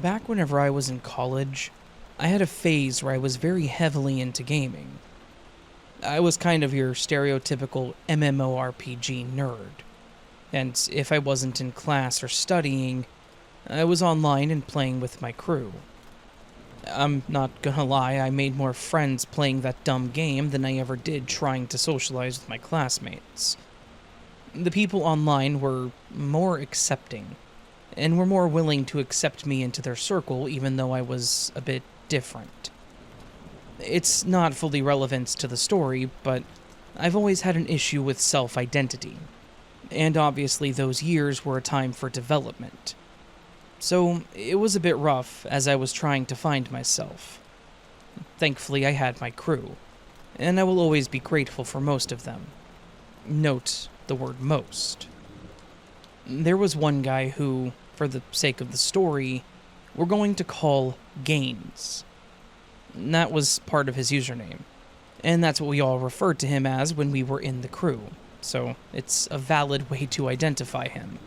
Back whenever I was in college, I had a phase where I was very heavily into gaming. I was kind of your stereotypical MMORPG nerd, and if I wasn't in class or studying, I was online and playing with my crew. I'm not gonna lie, I made more friends playing that dumb game than I ever did trying to socialize with my classmates. The people online were more accepting, and were more willing to accept me into their circle even though I was a bit different. It's not fully relevant to the story, but I've always had an issue with self-identity, and obviously those years were a time for development. So it was a bit rough as I was trying to find myself. Thankfully I had my crew, and I will always be grateful for most of them. Note the word most. There was one guy who, for the sake of the story, we're going to call Gaines. That was part of his username, and that's what we all referred to him as when we were in the crew, so it's a valid way to identify him.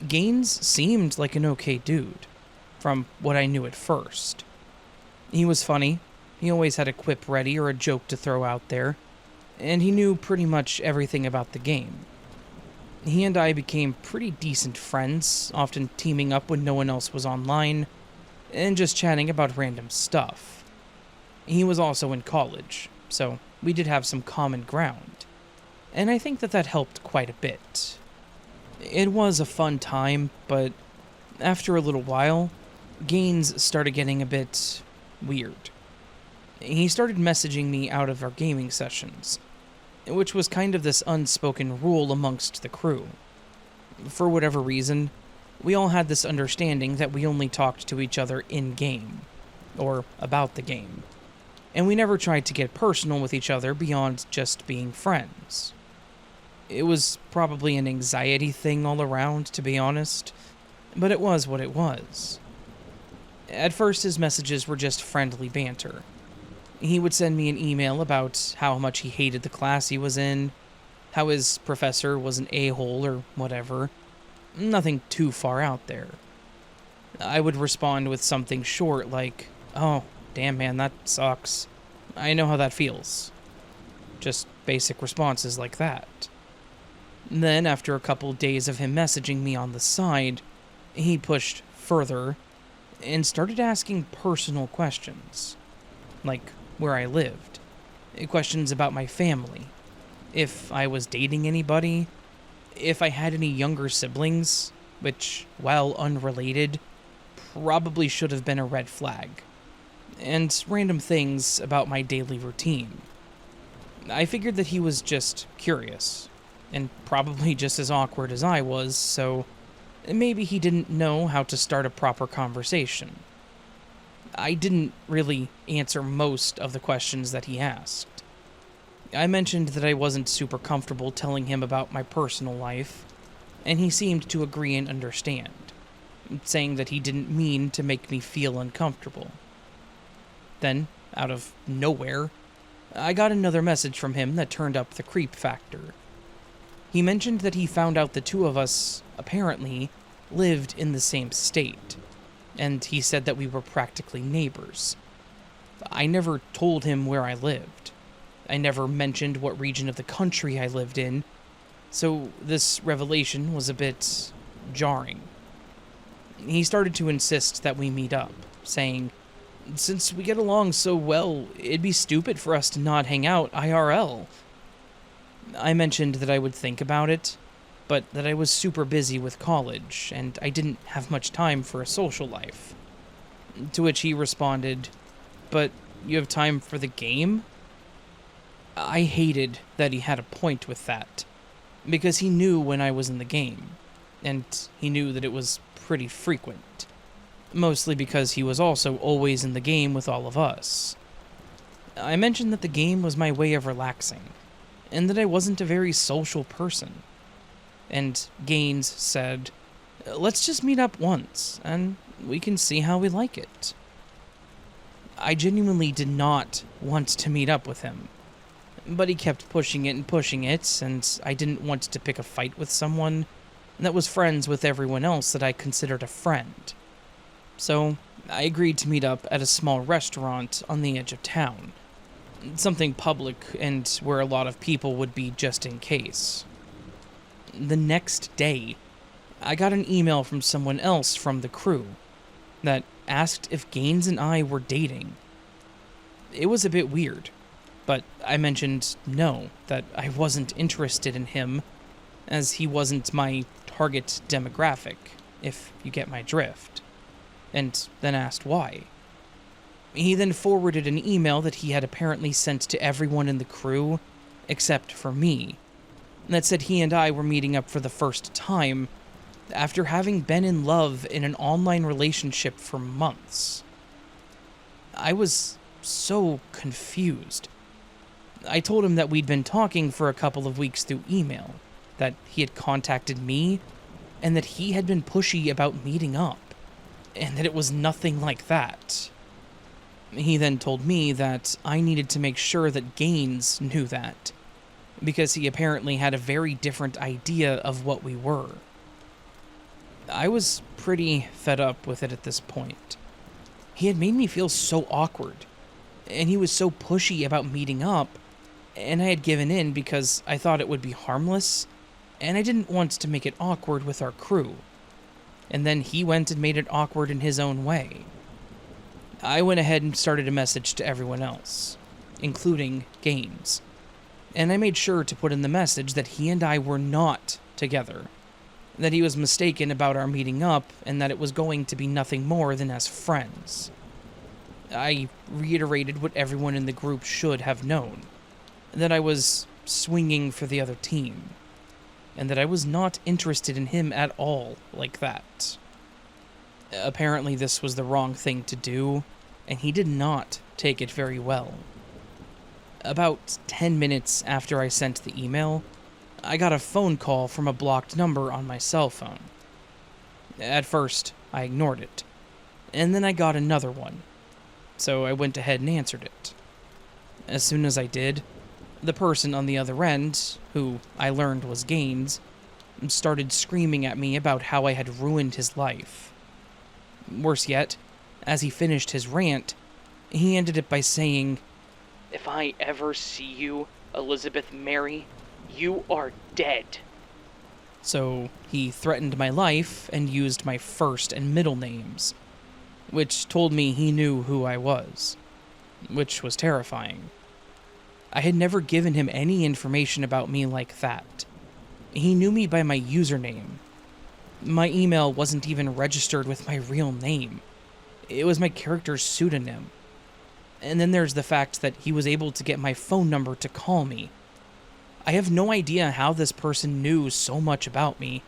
Gaines seemed like an okay dude, from what I knew at first. He was funny, he always had a quip ready or a joke to throw out there, and he knew pretty much everything about the game. He and I became pretty decent friends, often teaming up when no one else was online, and just chatting about random stuff. He was also in college, so we did have some common ground, and I think that helped quite a bit. It was a fun time, but after a little while, Gaines started getting a bit weird. He started messaging me out of our gaming sessions, which was kind of this unspoken rule amongst the crew. For whatever reason, we all had this understanding that we only talked to each other in-game, or about the game, and we never tried to get personal with each other beyond just being friends. It was probably an anxiety thing all around, to be honest, but it was what it was. At first, his messages were just friendly banter. He would send me an email about how much he hated the class he was in, how his professor was an a-hole or whatever. Nothing too far out there. I would respond with something short like, "Oh, damn man, that sucks. I know how that feels." Just basic responses like that. Then, after a couple days of him messaging me on the side, he pushed further and started asking personal questions. Like where I lived, questions about my family, if I was dating anybody, if I had any younger siblings, which, while unrelated, probably should have been a red flag, and random things about my daily routine. I figured that he was just curious, and probably just as awkward as I was, so maybe he didn't know how to start a proper conversation. I didn't really answer most of the questions that he asked. I mentioned that I wasn't super comfortable telling him about my personal life, and he seemed to agree and understand, saying that he didn't mean to make me feel uncomfortable. Then, out of nowhere, I got another message from him that turned up the creep factor. He mentioned that he found out the two of us, apparently, lived in the same state, and he said that we were practically neighbors. I never told him where I lived. I never mentioned what region of the country I lived in, so this revelation was a bit jarring. He started to insist that we meet up, saying, "Since we get along so well, it'd be stupid for us to not hang out IRL." I mentioned that I would think about it, but that I was super busy with college, and I didn't have much time for a social life. To which he responded, "But you have time for the game?" I hated that he had a point with that, because he knew when I was in the game, and he knew that it was pretty frequent, mostly because he was also always in the game with all of us. I mentioned that the game was my way of relaxing, and that I wasn't a very social person. And Gaines said, "Let's just meet up once, and we can see how we like it." I genuinely did not want to meet up with him, but he kept pushing it, and I didn't want to pick a fight with someone that was friends with everyone else that I considered a friend. So I agreed to meet up at a small restaurant on the edge of town. Something public and where a lot of people would be just in case. The next day, I got an email from someone else from the crew that asked if Gaines and I were dating. It was a bit weird, but I mentioned no, that I wasn't interested in him, as he wasn't my target demographic, if you get my drift, and then asked why. He then forwarded an email that he had apparently sent to everyone in the crew, except for me, that said he and I were meeting up for the first time after having been in love in an online relationship for months. I was so confused. I told him that we'd been talking for a couple of weeks through email, that he had contacted me, and that he had been pushy about meeting up, and that it was nothing like that. He then told me that I needed to make sure that Gaines knew that, because he apparently had a very different idea of what we were. I was pretty fed up with it at this point. He had made me feel so awkward, and he was so pushy about meeting up, and I had given in because I thought it would be harmless, and I didn't want to make it awkward with our crew. And then he went and made it awkward in his own way. I went ahead and started a message to everyone else, including Gaines, and I made sure to put in the message that he and I were not together, that he was mistaken about our meeting up, and that it was going to be nothing more than as friends. I reiterated what everyone in the group should have known, that I was swinging for the other team, and that I was not interested in him at all like that. Apparently this was the wrong thing to do, and he did not take it very well. About 10 minutes after I sent the email, I got a phone call from a blocked number on my cell phone. At first, I ignored it, and then I got another one, so I went ahead and answered it. As soon as I did, the person on the other end, who I learned was Gaines, started screaming at me about how I had ruined his life. Worse yet, as he finished his rant, he ended it by saying, "If I ever see you, Elizabeth Mary, you are dead." So he threatened my life and used my first and middle names, which told me he knew who I was, which was terrifying. I had never given him any information about me like that. He knew me by my username. My email wasn't even registered with my real name. It was my character's pseudonym. And then there's the fact that he was able to get my phone number to call me. I have no idea how this person knew so much about me,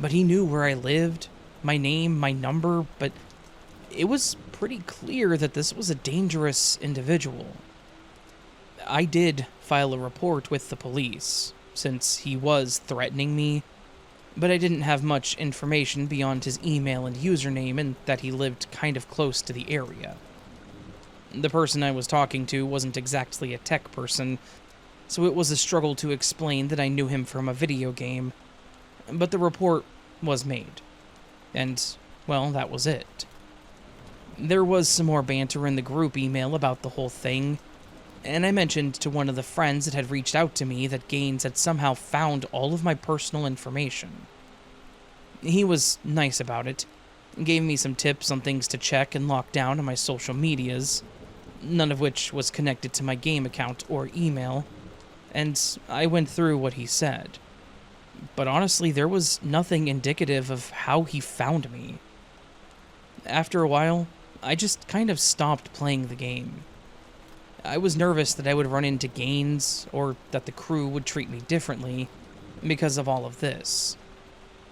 but he knew where I lived, my name, my number, but it was pretty clear that this was a dangerous individual. I did file a report with the police, since he was threatening me, but I didn't have much information beyond his email and username and that he lived kind of close to the area. The person I was talking to wasn't exactly a tech person, so it was a struggle to explain that I knew him from a video game, but the report was made. And, well, that was it. There was some more banter in the group email about the whole thing, and I mentioned to one of the friends that had reached out to me that Gaines had somehow found all of my personal information. He was nice about it, gave me some tips on things to check and lock down on my social medias, none of which was connected to my game account or email, and I went through what he said. But honestly, there was nothing indicative of how he found me. After a while, I just kind of stopped playing the game. I was nervous that I would run into Gaines, or that the crew would treat me differently, because of all of this.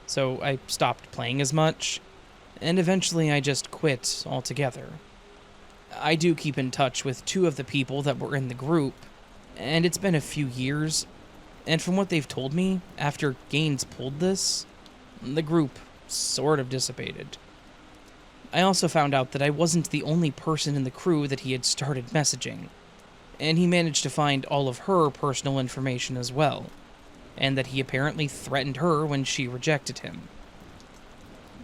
So I stopped playing as much, and eventually I just quit altogether. I do keep in touch with two of the people that were in the group, and it's been a few years, and from what they've told me, after Gaines pulled this, the group sort of dissipated. I also found out that I wasn't the only person in the crew that he had started messaging, and he managed to find all of her personal information as well, and that he apparently threatened her when she rejected him.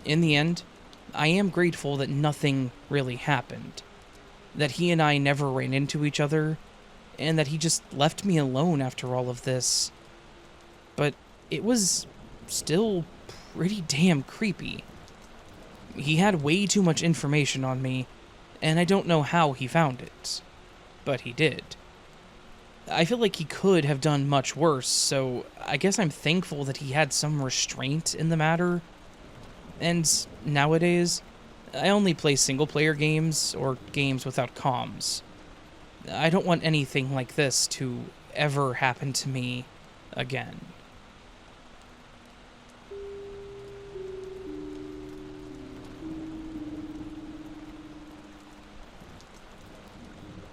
In the end, I am grateful that nothing really happened, that he and I never ran into each other, and that he just left me alone after all of this. But it was still pretty damn creepy. He had way too much information on me, and I don't know how he found it. But he did. I feel like he could have done much worse, so I guess I'm thankful that he had some restraint in the matter. And nowadays, I only play single-player games or games without comms. I don't want anything like this to ever happen to me again.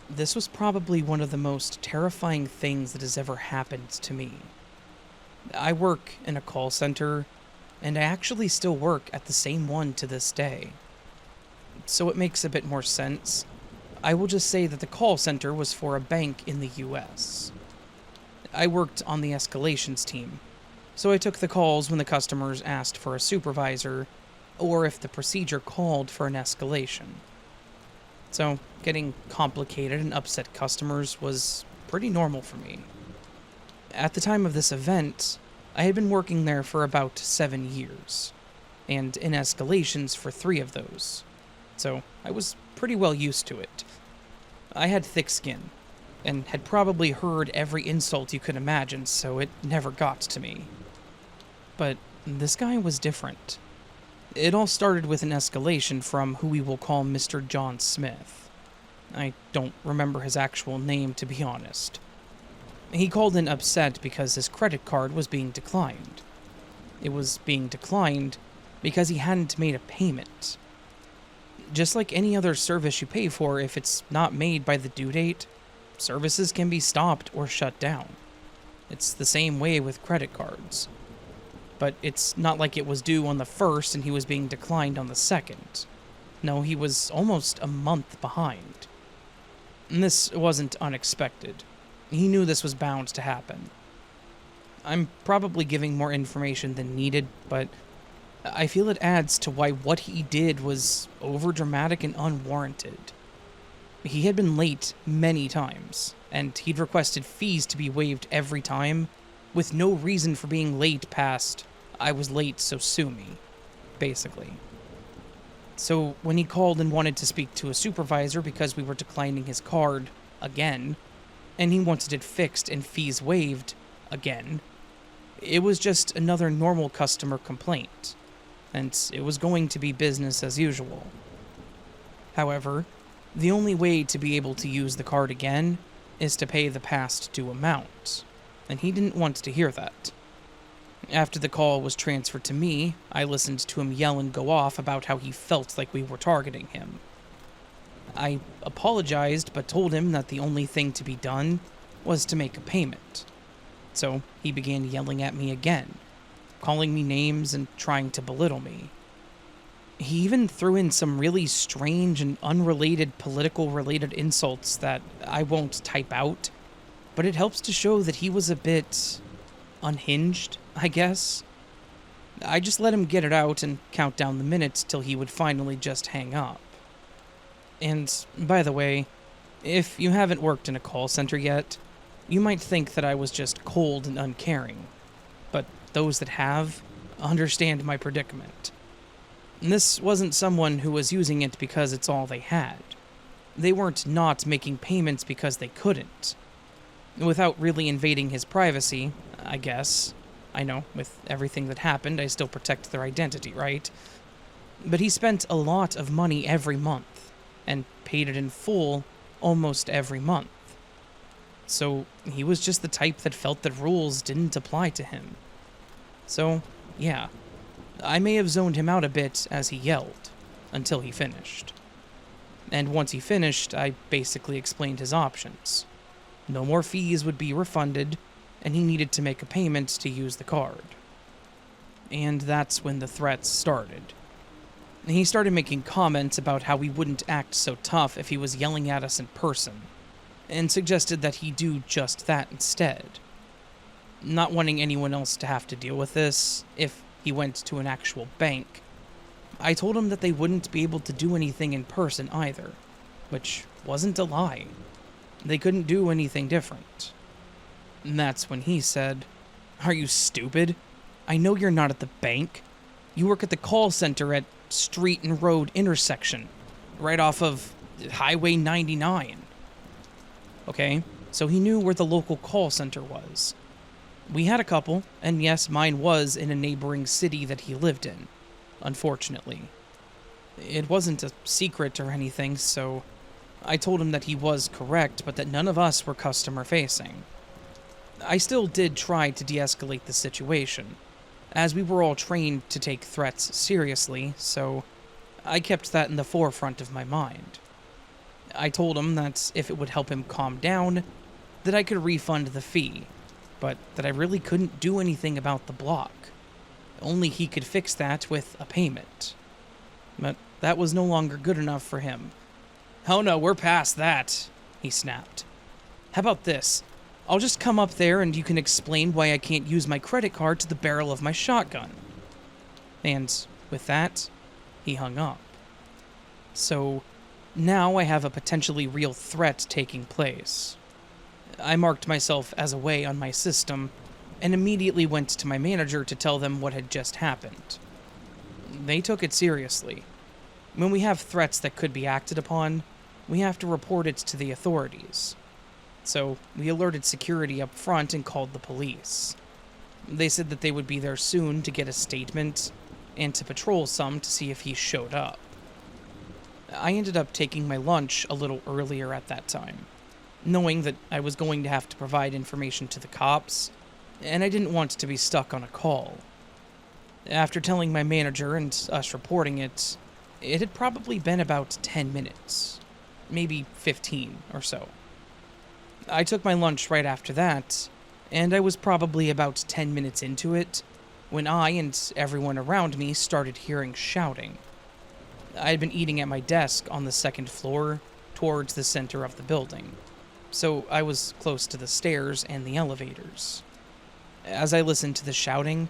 This was probably one of the most terrifying things that has ever happened to me. I work in a call center, and I actually still work at the same one to this day. So it makes a bit more sense. I will just say that the call center was for a bank in the US. I worked on the escalations team, so I took the calls when the customers asked for a supervisor, or if the procedure called for an escalation. So, getting complicated and upset customers was pretty normal for me. At the time of this event, I had been working there for about 7 years, and in escalations for 3 of those, so I was pretty well used to it. I had thick skin, and had probably heard every insult you could imagine, so it never got to me. But this guy was different. It all started with an escalation from who we will call Mr. John Smith. I don't remember his actual name, to be honest. He called in upset because his credit card was being declined. It was being declined because he hadn't made a payment. Just like any other service you pay for, if it's not made by the due date, services can be stopped or shut down. It's the same way with credit cards. But it's not like it was due on the 1st and he was being declined on the 2nd. No, he was almost a month behind. And this wasn't unexpected. He knew this was bound to happen. I'm probably giving more information than needed, but I feel it adds to why what he did was overdramatic and unwarranted. He had been late many times, and he'd requested fees to be waived every time, with no reason for being late past, "I was late, so sue me," basically. So when he called and wanted to speak to a supervisor because we were declining his card again, and he wanted it fixed and fees waived again, it was just another normal customer complaint, and it was going to be business as usual. However, the only way to be able to use the card again is to pay the past due amount, and he didn't want to hear that. After the call was transferred to me, I listened to him yell and go off about how he felt like we were targeting him. I apologized, but told him that the only thing to be done was to make a payment. So he began yelling at me again, calling me names and trying to belittle me. He even threw in some really strange and unrelated political-related insults that I won't type out, but it helps to show that he was a bit unhinged, I guess. I just let him get it out and count down the minutes till he would finally just hang up. And, by the way, if you haven't worked in a call center yet, you might think that I was just cold and uncaring, but those that have understand my predicament. And this wasn't someone who was using it because it's all they had. They weren't not making payments because they couldn't. Without really invading his privacy, I guess. I know, with everything that happened, I still protect their identity, right? But he spent a lot of money every month, and paid it in full almost every month. So he was just the type that felt that rules didn't apply to him. So, yeah, I may have zoned him out a bit as he yelled, until he finished. And once he finished, I basically explained his options. No more fees would be refunded, and he needed to make a payment to use the card. And that's when the threats started. He started making comments about how he wouldn't act so tough if he was yelling at us in person, and suggested that he do just that instead. Not wanting anyone else to have to deal with this, if he went to an actual bank, I told him that they wouldn't be able to do anything in person either, which wasn't a lie. They couldn't do anything different. And that's when he said, "Are you stupid? I know you're not at the bank. You work at the call center at Street and Road intersection, right off of Highway 99. Okay, so he knew where the local call center was. We had a couple, and yes, mine was in a neighboring city that he lived in, unfortunately. It wasn't a secret or anything, so I told him that he was correct, but that none of us were customer-facing. I still did try to de-escalate the situation, as we were all trained to take threats seriously, so I kept that in the forefront of my mind. I told him that if it would help him calm down, that I could refund the fee, but that I really couldn't do anything about the block. Only he could fix that with a payment. But that was no longer good enough for him. "Oh no, we're past that," he snapped. "How about this? I'll just come up there and you can explain why I can't use my credit card to the barrel of my shotgun." And with that, he hung up. So now I have a potentially real threat taking place. I marked myself as away on my system and immediately went to my manager to tell them what had just happened. They took it seriously. When we have threats that could be acted upon, we have to report it to the authorities. So we alerted security up front and called the police. They said that they would be there soon to get a statement and to patrol some to see if he showed up. I ended up taking my lunch a little earlier at that time, knowing that I was going to have to provide information to the cops, and I didn't want to be stuck on a call. After telling my manager and us reporting it, it had probably been about 10 minutes, maybe 15 or so. I took my lunch right after that, and I was probably about 10 minutes into it when I and everyone around me started hearing shouting. I had been eating at my desk on the second floor towards the center of the building, so I was close to the stairs and the elevators. As I listened to the shouting,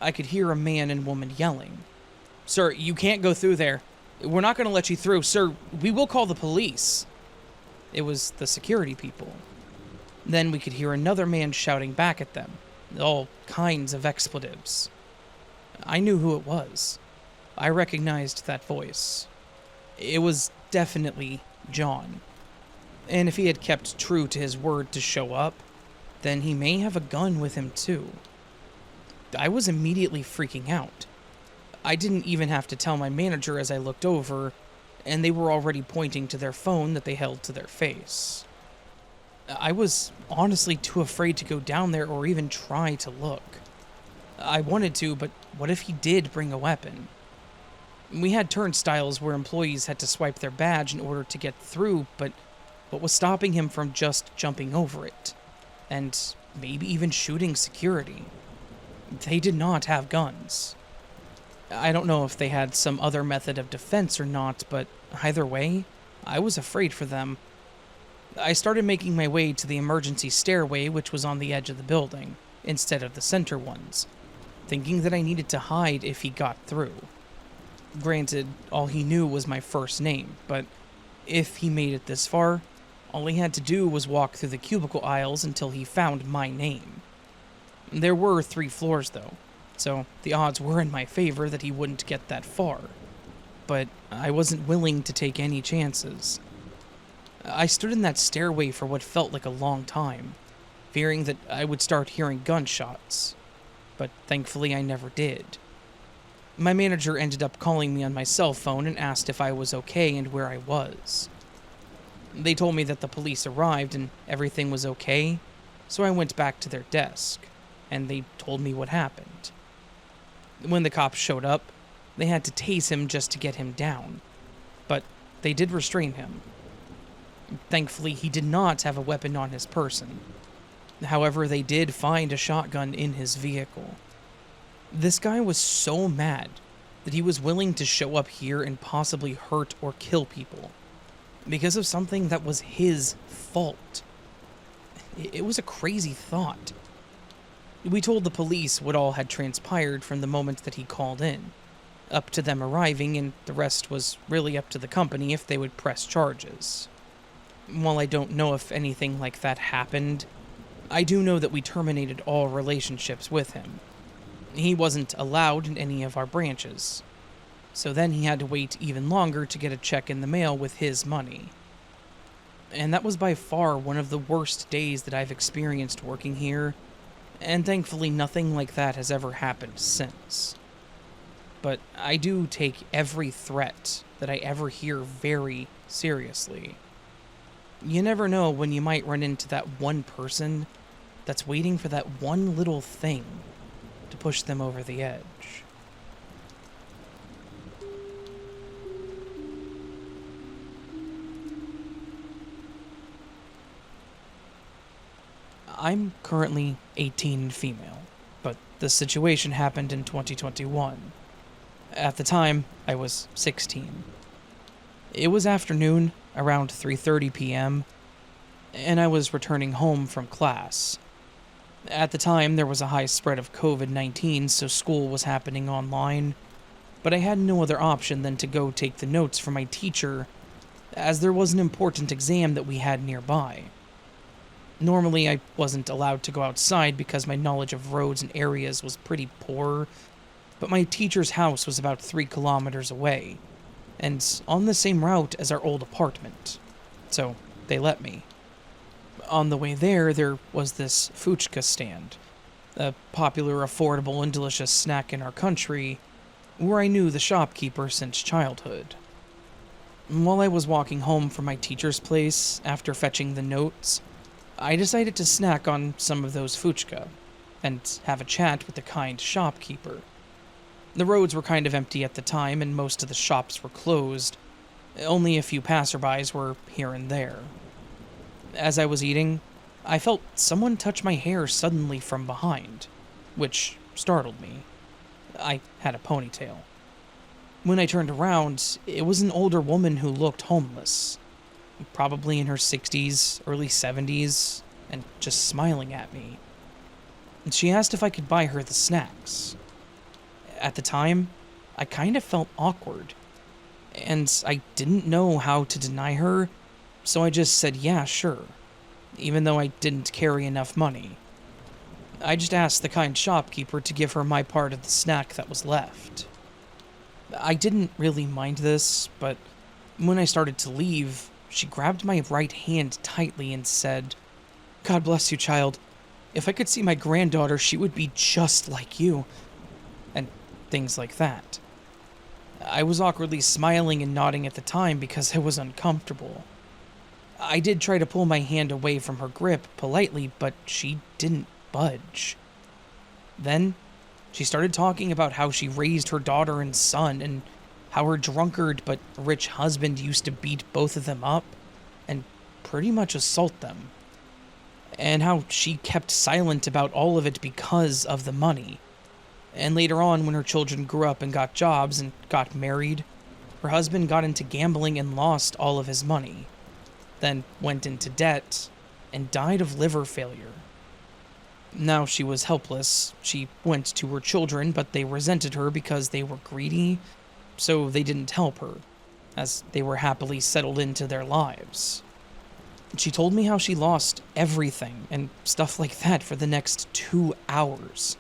I could hear a man and woman yelling, "Sir, you can't go through there. We're not going to let you through. Sir, we will call the police." It was the security people. Then we could hear another man shouting back at them, all kinds of expletives. I knew who it was. I recognized that voice. It was definitely John. And if he had kept true to his word to show up, then he may have a gun with him too. I was immediately freaking out. I didn't even have to tell my manager as I looked over, and they were already pointing to their phone that they held to their face. I was honestly too afraid to go down there or even try to look. I wanted to, but what if he did bring a weapon? We had turnstiles where employees had to swipe their badge in order to get through, but what was stopping him from just jumping over it? And maybe even shooting security? They did not have guns. I don't know if they had some other method of defense or not, but either way, I was afraid for them. I started making my way to the emergency stairway, which was on the edge of the building, instead of the center ones, thinking that I needed to hide if he got through. Granted, all he knew was my first name, but if he made it this far, all he had to do was walk through the cubicle aisles until he found my name. There were 3 floors, though, so the odds were in my favor that he wouldn't get that far. But I wasn't willing to take any chances. I stood in that stairway for what felt like a long time, fearing that I would start hearing gunshots. But thankfully I never did. My manager ended up calling me on my cell phone and asked if I was okay and where I was. They told me that the police arrived and everything was okay, so I went back to their desk, and they told me what happened. When the cops showed up, they had to tase him just to get him down, but they did restrain him. Thankfully, he did not have a weapon on his person. However, they did find a shotgun in his vehicle. This guy was so mad that he was willing to show up here and possibly hurt or kill people because of something that was his fault. It was a crazy thought. We told the police what all had transpired from the moment that he called in, up to them arriving, and the rest was really up to the company if they would press charges. While I don't know if anything like that happened, I do know that we terminated all relationships with him. He wasn't allowed in any of our branches, so then he had to wait even longer to get a check in the mail with his money. And that was by far one of the worst days that I've experienced working here, and thankfully nothing like that has ever happened since. But I do take every threat that I ever hear very seriously. You never know when you might run into that one person that's waiting for that one little thing to push them over the edge. I'm currently 18 and female, but this situation happened in 2021. At the time, I was 16. It was afternoon, around 3:30 p.m., and I was returning home from class. At the time, there was a high spread of COVID-19, so school was happening online, but I had no other option than to go take the notes from my teacher, as there was an important exam that we had nearby. Normally, I wasn't allowed to go outside because my knowledge of roads and areas was pretty poor, but my teacher's house was about 3 kilometers away, and on the same route as our old apartment, so they let me. On the way there was this fuchka stand, a popular, affordable, and delicious snack in our country, where I knew the shopkeeper since childhood. While I was walking home from my teacher's place after fetching the notes, I decided to snack on some of those fuchka, and have a chat with the kind shopkeeper. The roads were kind of empty at the time, and most of the shops were closed. Only a few passerbys were here and there. As I was eating, I felt someone touch my hair suddenly from behind, which startled me. I had a ponytail. When I turned around, it was an older woman who looked homeless, probably in her 60s, early 70s, and just smiling at me. And she asked if I could buy her the snacks. At the time, I kind of felt awkward, and I didn't know how to deny her, so I just said yeah, sure, even though I didn't carry enough money. I just asked the kind shopkeeper to give her my part of the snack that was left. I didn't really mind this, but when I started to leave, she grabbed my right hand tightly and said, "God bless you, child. If I could see my granddaughter, she would be just like you," and things like that. I was awkwardly smiling and nodding at the time because I was uncomfortable. I did try to pull my hand away from her grip politely, but she didn't budge. Then, she started talking about how she raised her daughter and son, and how her drunkard but rich husband used to beat both of them up and pretty much assault them, and how she kept silent about all of it because of the money. And later on, when her children grew up and got jobs and got married, her husband got into gambling and lost all of his money, then went into debt and died of liver failure. Now she was helpless. She went to her children, but they resented her because they were greedy, so they didn't help her, as they were happily settled into their lives. She told me how she lost everything and stuff like that for the next 2 hours.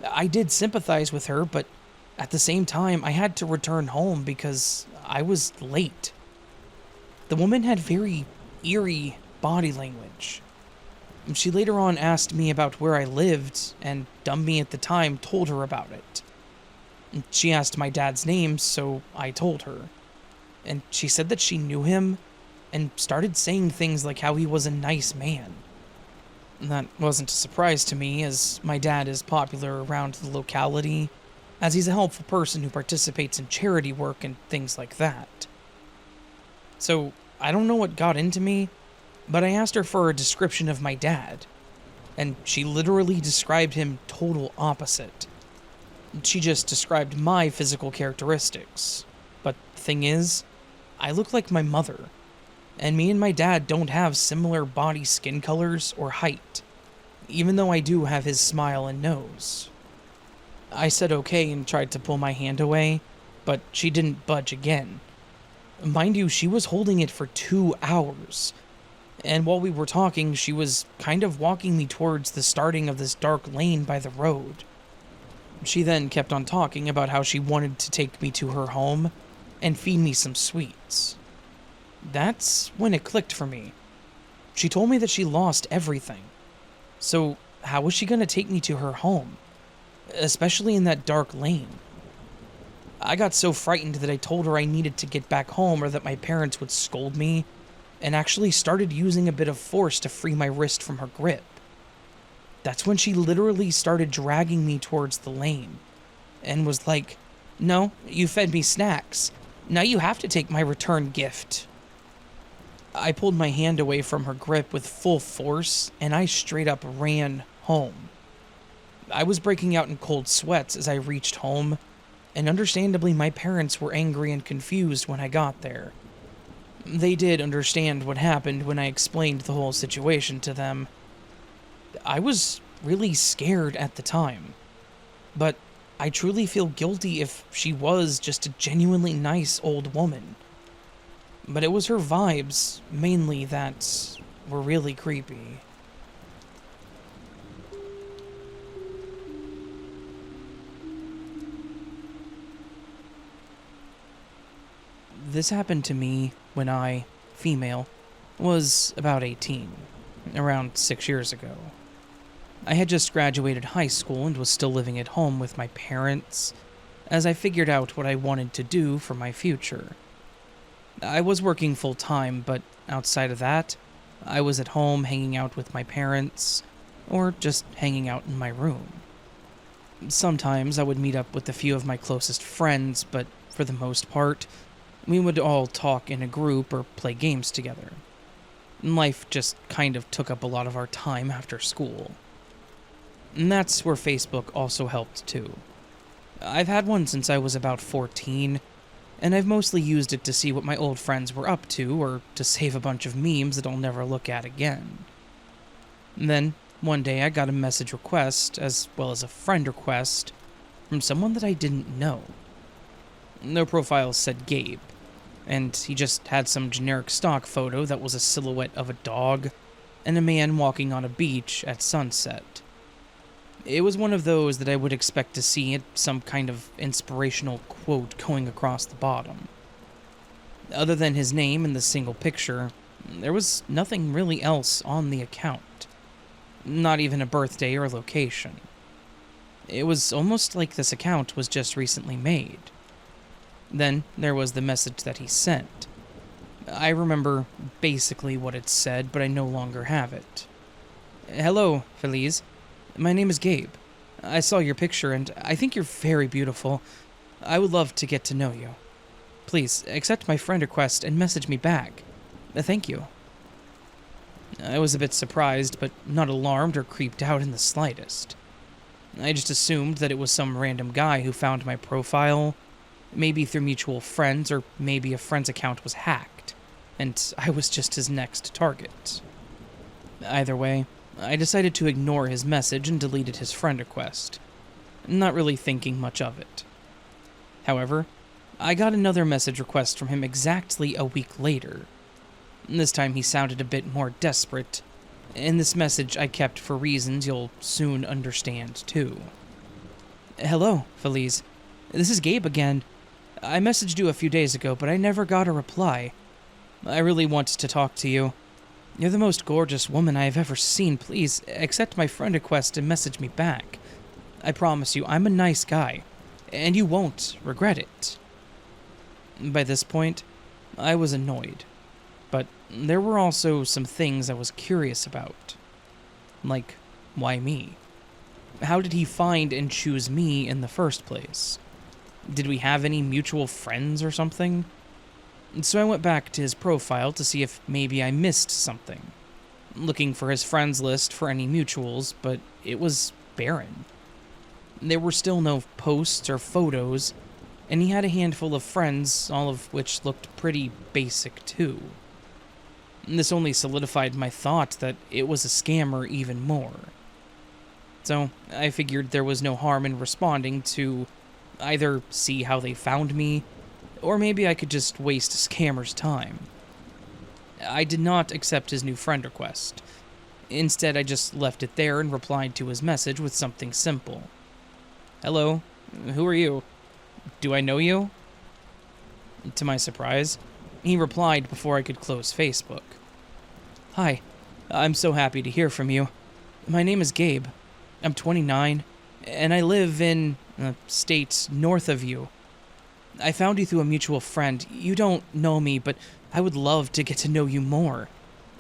I did sympathize with her, but at the same time, I had to return home because I was late. The woman had very eerie body language. She later on asked me about where I lived, and Dumby at the time told her about it. She asked my dad's name, so I told her. And she said that she knew him, and started saying things like how he was a nice man. That wasn't a surprise to me, as my dad is popular around the locality, as he's a helpful person who participates in charity work and things like that. So, I don't know what got into me, but I asked her for a description of my dad, and she literally described him total opposite. She just described my physical characteristics, but the thing is, I look like my mother, and me and my dad don't have similar body skin colors or height, even though I do have his smile and nose. I said okay and tried to pull my hand away, but she didn't budge again. Mind you, she was holding it for 2 hours. And while we were talking, she was kind of walking me towards the starting of this dark lane by the road. She then kept on talking about how she wanted to take me to her home and feed me some sweets. That's when it clicked for me. She told me that she lost everything. So how was she going to take me to her home? Especially in that dark lane. I got so frightened that I told her I needed to get back home or that my parents would scold me, and actually started using a bit of force to free my wrist from her grip. That's when she literally started dragging me towards the lane, and was like, "No, you fed me snacks. Now you have to take my return gift." I pulled my hand away from her grip with full force, and I straight up ran home. I was breaking out in cold sweats as I reached home, and understandably my parents were angry and confused when I got there. They did understand what happened when I explained the whole situation to them. I was really scared at the time, but I truly feel guilty if she was just a genuinely nice old woman. But it was her vibes, mainly, that were really creepy. This happened to me when I, female, was about 18, around 6 years ago. I had just graduated high school and was still living at home with my parents, as I figured out what I wanted to do for my future. I was working full-time, but outside of that, I was at home hanging out with my parents, or just hanging out in my room. Sometimes I would meet up with a few of my closest friends, but for the most part, we would all talk in a group or play games together. Life just kind of took up a lot of our time after school. And that's where Facebook also helped too. I've had one since I was about 14, and I've mostly used it to see what my old friends were up to, or to save a bunch of memes that I'll never look at again. And then, one day I got a message request, as well as a friend request, from someone that I didn't know. Their profile said Gabe, and he just had some generic stock photo that was a silhouette of a dog and a man walking on a beach at sunset. It was one of those that I would expect to see some kind of inspirational quote going across the bottom. Other than his name and the single picture, there was nothing really else on the account. Not even a birthday or location. It was almost like this account was just recently made. Then there was the message that he sent. I remember basically what it said, but I no longer have it. "Hello, Feliz. My name is Gabe. I saw your picture and I think you're very beautiful. I would love to get to know you. Please accept my friend request and message me back. Thank you." I was a bit surprised, but not alarmed or creeped out in the slightest. I just assumed that it was some random guy who found my profile, maybe through mutual friends, or maybe a friend's account was hacked, and I was just his next target. Either way, I decided to ignore his message and deleted his friend request, not really thinking much of it. However, I got another message request from him exactly a week later. This time he sounded a bit more desperate, and this message I kept for reasons you'll soon understand too. "Hello, Feliz. This is Gabe again. I messaged you a few days ago, but I never got a reply. I really want to talk to you. You're the most gorgeous woman I have ever seen. Please accept my friend request and message me back. I promise you, I'm a nice guy, and you won't regret it." By this point, I was annoyed, but there were also some things I was curious about. Like, why me? How did he find and choose me in the first place? Did we have any mutual friends or something? So I went back to his profile to see if maybe I missed something, looking for his friends list for any mutuals, but it was barren. There were still no posts or photos, and he had a handful of friends, all of which looked pretty basic too. This only solidified my thought that it was a scammer even more. So I figured there was no harm in responding to either see how they found me, or maybe I could just waste a scammer's time. I did not accept his new friend request. Instead, I just left it there and replied to his message with something simple. Hello, who are you? Do I know you? To my surprise, he replied before I could close Facebook. Hi, I'm so happy to hear from you. My name is Gabe. I'm 29, and I live in a state north of you. I found you through a mutual friend. You don't know me, but I would love to get to know you more.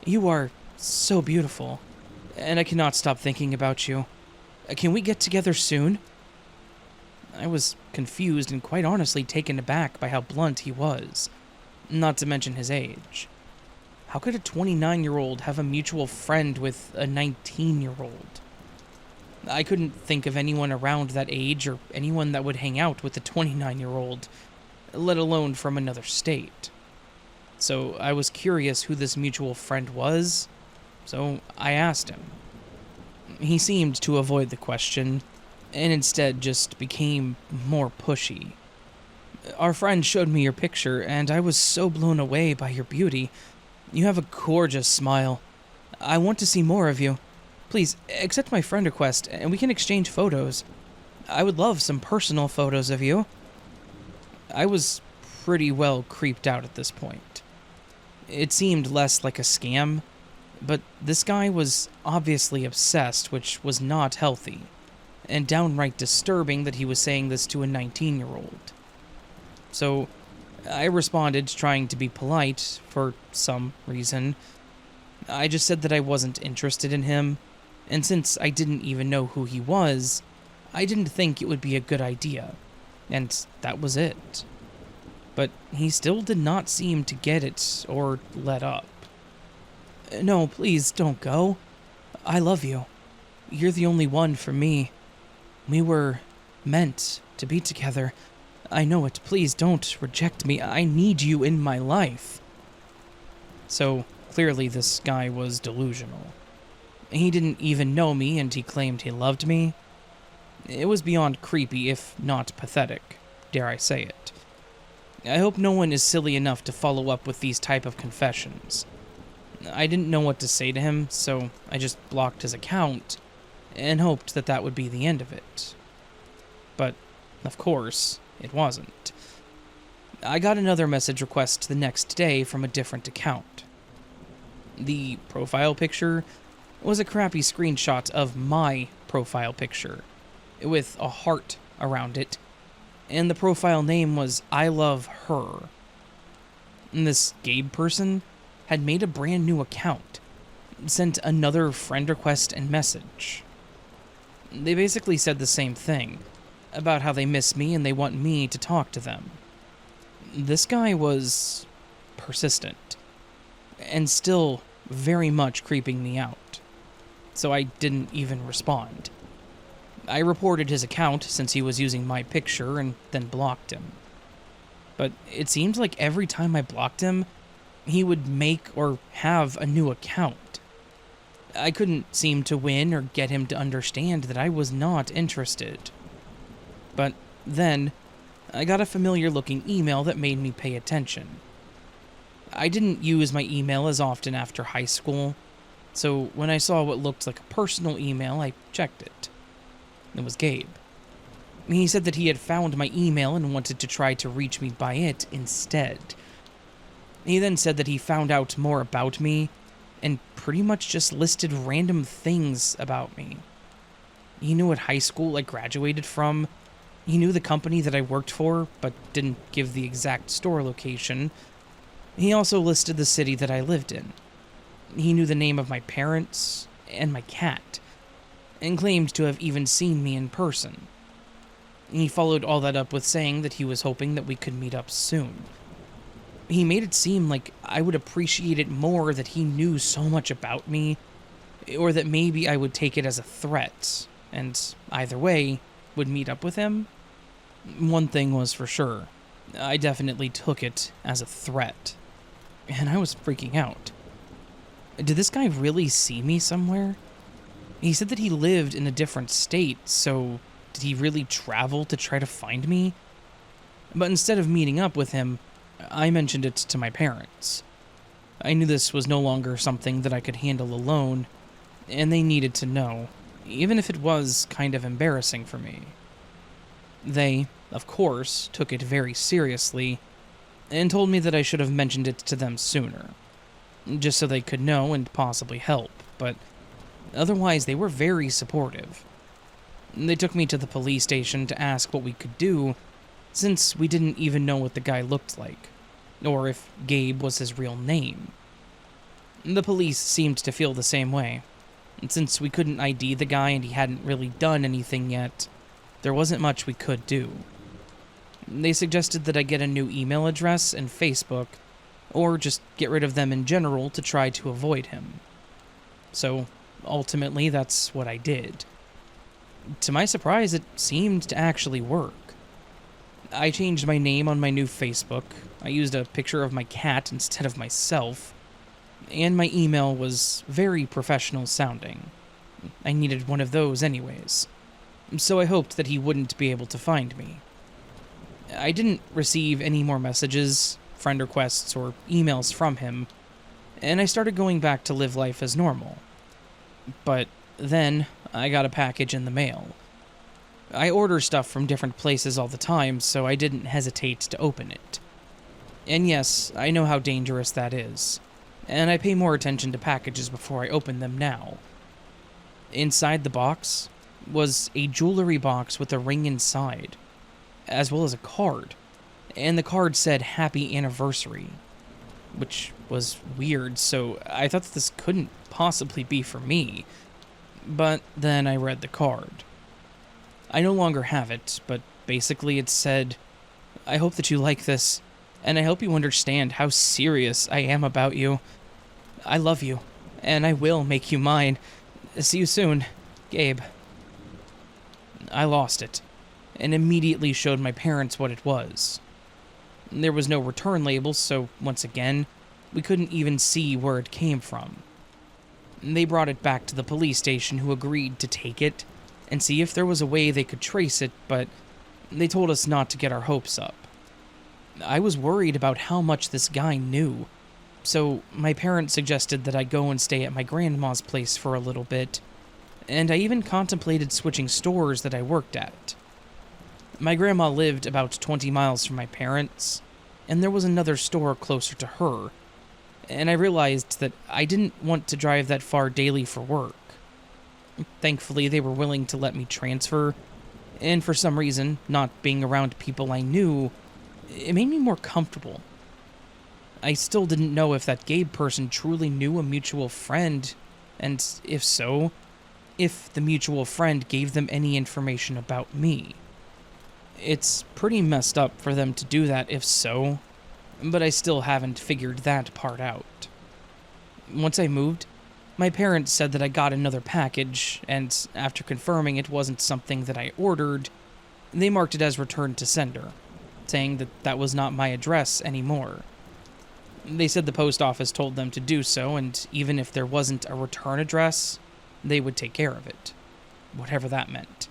You are so beautiful, and I cannot stop thinking about you. Can we get together soon? I was confused and quite honestly taken aback by how blunt he was, not to mention his age. How could a 29-year-old have a mutual friend with a 19-year-old? I couldn't think of anyone around that age or anyone that would hang out with a 29-year-old, let alone from another state. So I was curious who this mutual friend was, so I asked him. He seemed to avoid the question, and instead just became more pushy. Our friend showed me your picture, and I was so blown away by your beauty. You have a gorgeous smile. I want to see more of you. Please, accept my friend request, and we can exchange photos. I would love some personal photos of you. I was pretty well creeped out at this point. It seemed less like a scam, but this guy was obviously obsessed, which was not healthy, and downright disturbing that he was saying this to a 19-year-old. So, I responded trying to be polite for some reason. I just said that I wasn't interested in him, and since I didn't even know who he was, I didn't think it would be a good idea, and that was it. But he still did not seem to get it or let up. No, please don't go. I love you. You're the only one for me. We were meant to be together. I know it. Please don't reject me. I need you in my life. So, clearly this guy was delusional. He didn't even know me, and he claimed he loved me. It was beyond creepy, if not pathetic, dare I say it. I hope no one is silly enough to follow up with these type of confessions. I didn't know what to say to him, so I just blocked his account, and hoped that that would be the end of it. But, of course, it wasn't. I got another message request the next day from a different account. The profile picture was a crappy screenshot of my profile picture, with a heart around it, and the profile name was I Love Her. And this Gabe person had made a brand new account, sent another friend request and message. They basically said the same thing, about how they miss me and they want me to talk to them. This guy was persistent, and still very much creeping me out. So I didn't even respond. I reported his account since he was using my picture and then blocked him. But it seemed like every time I blocked him, he would make or have a new account. I couldn't seem to win or get him to understand that I was not interested. But then, I got a familiar looking email that made me pay attention. I didn't use my email as often after high school, so when I saw what looked like a personal email, I checked it. It was Gabe. He said that he had found my email and wanted to try to reach me by it instead. He then said that he found out more about me, and pretty much just listed random things about me. He knew what high school I graduated from. He knew the company that I worked for, but didn't give the exact store location. He also listed the city that I lived in. He knew the name of my parents and my cat, and claimed to have even seen me in person. He followed all that up with saying that he was hoping that we could meet up soon. He made it seem like I would appreciate it more that he knew so much about me, or that maybe I would take it as a threat, and either way, would meet up with him. One thing was for sure, I definitely took it as a threat, and I was freaking out. Did this guy really see me somewhere? He said that he lived in a different state, so did he really travel to try to find me? But instead of meeting up with him, I mentioned it to my parents. I knew this was no longer something that I could handle alone, and they needed to know, even if it was kind of embarrassing for me. They, of course, took it very seriously, and told me that I should have mentioned it to them sooner, just so they could know and possibly help, but otherwise they were very supportive. They took me to the police station to ask what we could do, since we didn't even know what the guy looked like, or if Gabe was his real name. The police seemed to feel the same way, and since we couldn't ID the guy and he hadn't really done anything yet, there wasn't much we could do. They suggested that I get a new email address and Facebook, or just get rid of them in general to try to avoid him. So, ultimately, that's what I did. To my surprise, it seemed to actually work. I changed my name on my new Facebook, I used a picture of my cat instead of myself, and my email was very professional sounding. I needed one of those anyways, so I hoped that he wouldn't be able to find me. I didn't receive any more messages, friend requests, or emails from him, and I started going back to live life as normal. But then, I got a package in the mail. I order stuff from different places all the time, so I didn't hesitate to open it. And yes, I know how dangerous that is, and I pay more attention to packages before I open them now. Inside the box was a jewelry box with a ring inside, as well as a card, and the card said Happy Anniversary, which was weird, so I thought that this couldn't possibly be for me. But then I read the card. I no longer have it, but basically it said, "I hope that you like this, and I hope you understand how serious I am about you. I love you, and I will make you mine. See you soon, Gabe." I lost it, and immediately showed my parents what it was. There was no return label, so once again, we couldn't even see where it came from. They brought it back to the police station, who agreed to take it and see if there was a way they could trace it, but they told us not to get our hopes up. I was worried about how much this guy knew, so my parents suggested that I go and stay at my grandma's place for a little bit, and I even contemplated switching stores that I worked at. My grandma lived about 20 miles from my parents', and there was another store closer to her, and I realized that I didn't want to drive that far daily for work. Thankfully, they were willing to let me transfer, and for some reason, not being around people I knew, it made me more comfortable. I still didn't know if that Gabe person truly knew a mutual friend, and if so, if the mutual friend gave them any information about me. It's pretty messed up for them to do that if so, but I still haven't figured that part out. Once I moved, my parents said that I got another package, and after confirming it wasn't something that I ordered, they marked it as returned to sender, saying that that was not my address anymore. They said the post office told them to do so, and even if there wasn't a return address, they would take care of it, whatever that meant.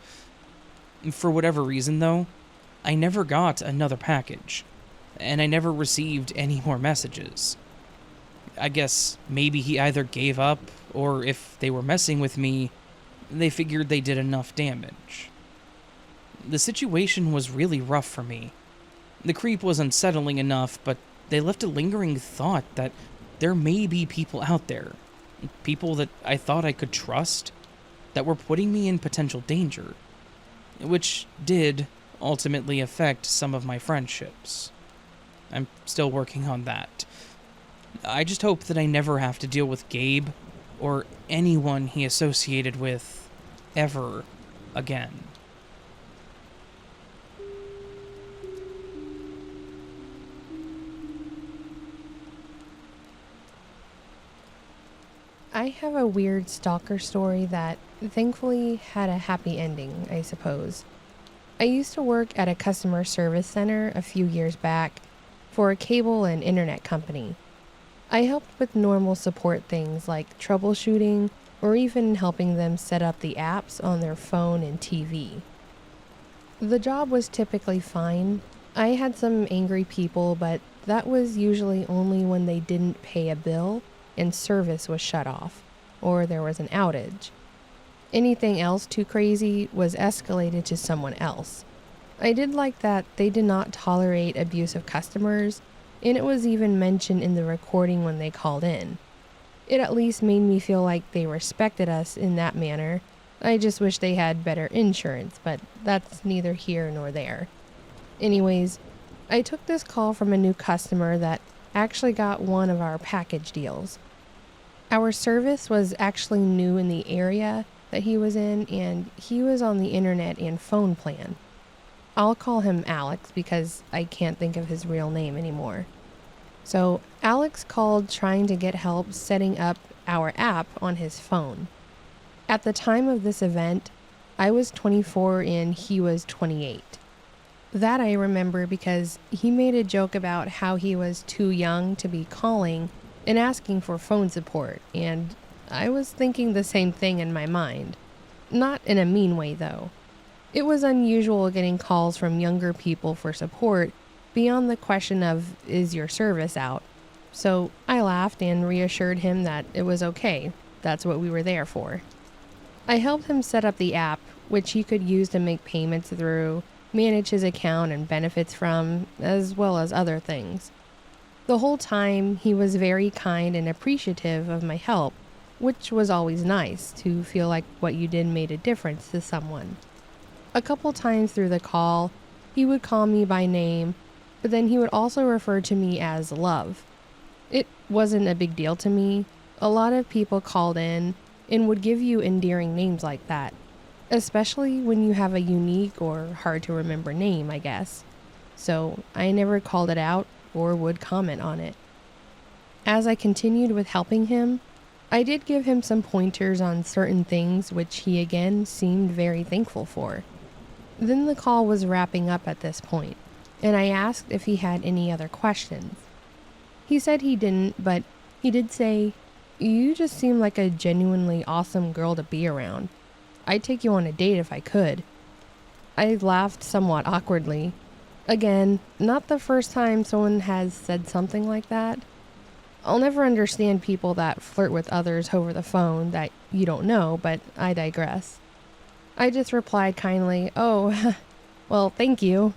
For whatever reason, though, I never got another package, and I never received any more messages. I guess maybe he either gave up, or if they were messing with me, they figured they did enough damage. The situation was really rough for me. The creep was unsettling enough, but they left a lingering thought that there may be people out there, people that I thought I could trust, that were putting me in potential danger, which did ultimately affect some of my friendships. I'm still working on that. I just hope that I never have to deal with Gabe or anyone he associated with ever again. I have a weird stalker story that thankfully had a happy ending, I suppose. I used to work at a customer service center a few years back for a cable and internet company. I helped with normal support things like troubleshooting, or even helping them set up the apps on their phone and TV. The job was typically fine. I had some angry people, but that was usually only when they didn't pay a bill and service was shut off, or there was an outage. Anything else too crazy was escalated to someone else. I did like that they did not tolerate abusive customers, and it was even mentioned in the recording when they called in. It at least made me feel like they respected us in that manner. I just wish they had better insurance, but that's neither here nor there. Anyways, I took this call from a new customer that actually got one of our package deals. Our service was actually new in the area that he was in, and he was on the internet and phone plan. I'll call him Alex because I can't think of his real name anymore. So Alex called trying to get help setting up our app on his phone. At the time of this event, I was 24 and he was 28. That I remember because he made a joke about how he was too young to be calling and asking for phone support, and I was thinking the same thing in my mind. Not in a mean way, though. It was unusual getting calls from younger people for support beyond the question of, is your service out? So I laughed and reassured him that it was okay. That's what we were there for. I helped him set up the app, which he could use to make payments through, manage his account and benefits from, as well as other things. The whole time, he was very kind and appreciative of my help, which was always nice to feel like what you did made a difference to someone. A couple times through the call, he would call me by name, but then he would also refer to me as Love. It wasn't a big deal to me. A lot of people called in and would give you endearing names like that, especially when you have a unique or hard to remember name, I guess. So I never called it out or would comment on it. As I continued with helping him, I did give him some pointers on certain things which he again seemed very thankful for. Then the call was wrapping up at this point, and I asked if he had any other questions. He said he didn't, but he did say, "You just seem like a genuinely awesome girl to be around. I'd take you on a date if I could." I laughed somewhat awkwardly. Again, not the first time someone has said something like that. I'll never understand people that flirt with others over the phone that you don't know, but I digress. I just replied kindly, "Oh, well, thank you,"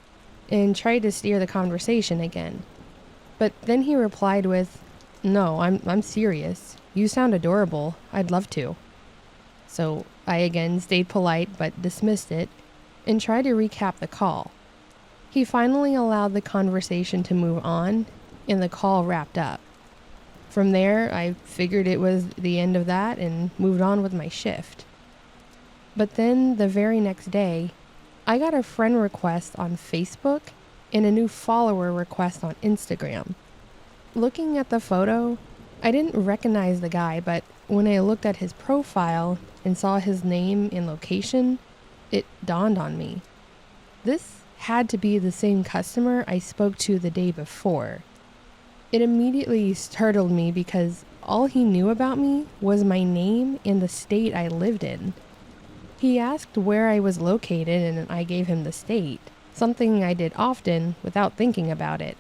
and tried to steer the conversation again. But then he replied with, "No, I'm serious. You sound adorable. I'd love to." So I again stayed polite but dismissed it and tried to recap the call. He finally allowed the conversation to move on, and the call wrapped up. From there, I figured it was the end of that and moved on with my shift. But then the very next day, I got a friend request on Facebook and a new follower request on Instagram. Looking at the photo, I didn't recognize the guy, but when I looked at his profile and saw his name and location, it dawned on me. This had to be the same customer I spoke to the day before. It immediately startled me because all he knew about me was my name and the state I lived in. He asked where I was located and I gave him the state, something I did often without thinking about it.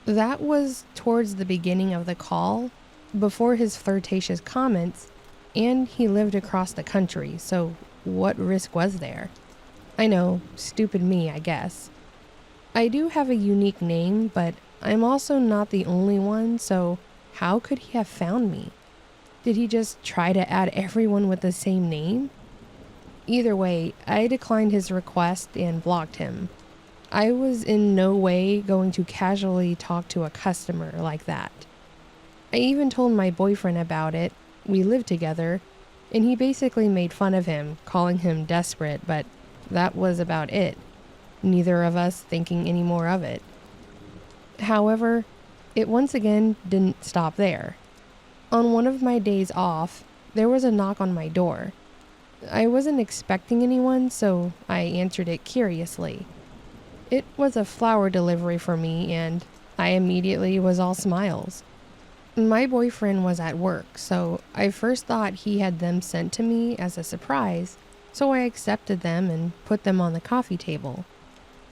That was towards the beginning of the call, before his flirtatious comments, and he lived across the country, so what risk was there? I know, stupid me, I guess. I do have a unique name, but I'm also not the only one, so how could he have found me? Did he just try to add everyone with the same name? Either way, I declined his request and blocked him. I was in no way going to casually talk to a customer like that. I even told my boyfriend about it. We lived together, and he basically made fun of him, calling him desperate, but that was about it. Neither of us thinking any more of it. However, it once again didn't stop there. On one of my days off, there was a knock on my door. I wasn't expecting anyone, so I answered it curiously. It was a flower delivery for me, and I immediately was all smiles. My boyfriend was at work, so I first thought he had them sent to me as a surprise, so I accepted them and put them on the coffee table.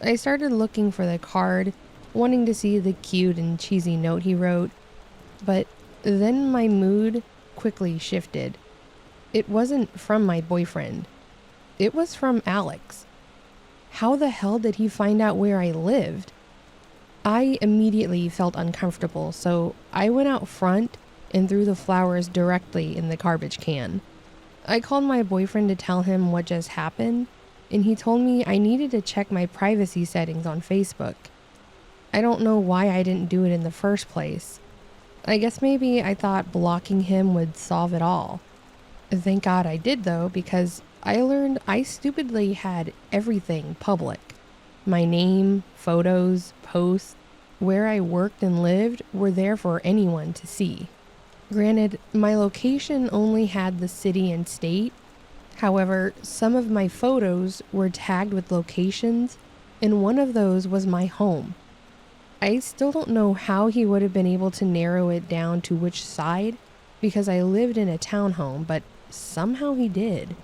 I started looking for the card, wanting to see the cute and cheesy note he wrote, but then my mood quickly shifted. It wasn't from my boyfriend. It was from Alex. How the hell did he find out where I lived? I immediately felt uncomfortable, so I went out front and threw the flowers directly in the garbage can. I called my boyfriend to tell him what just happened, and he told me I needed to check my privacy settings on Facebook. I don't know why I didn't do it in the first place. I guess maybe I thought blocking him would solve it all. Thank God I did though, because I learned I stupidly had everything public. My name, photos, posts, where I worked and lived were there for anyone to see. Granted, my location only had the city and state. However, some of my photos were tagged with locations, and one of those was my home. I still don't know how he would have been able to narrow it down to which side, because I lived in a townhome, but somehow he did.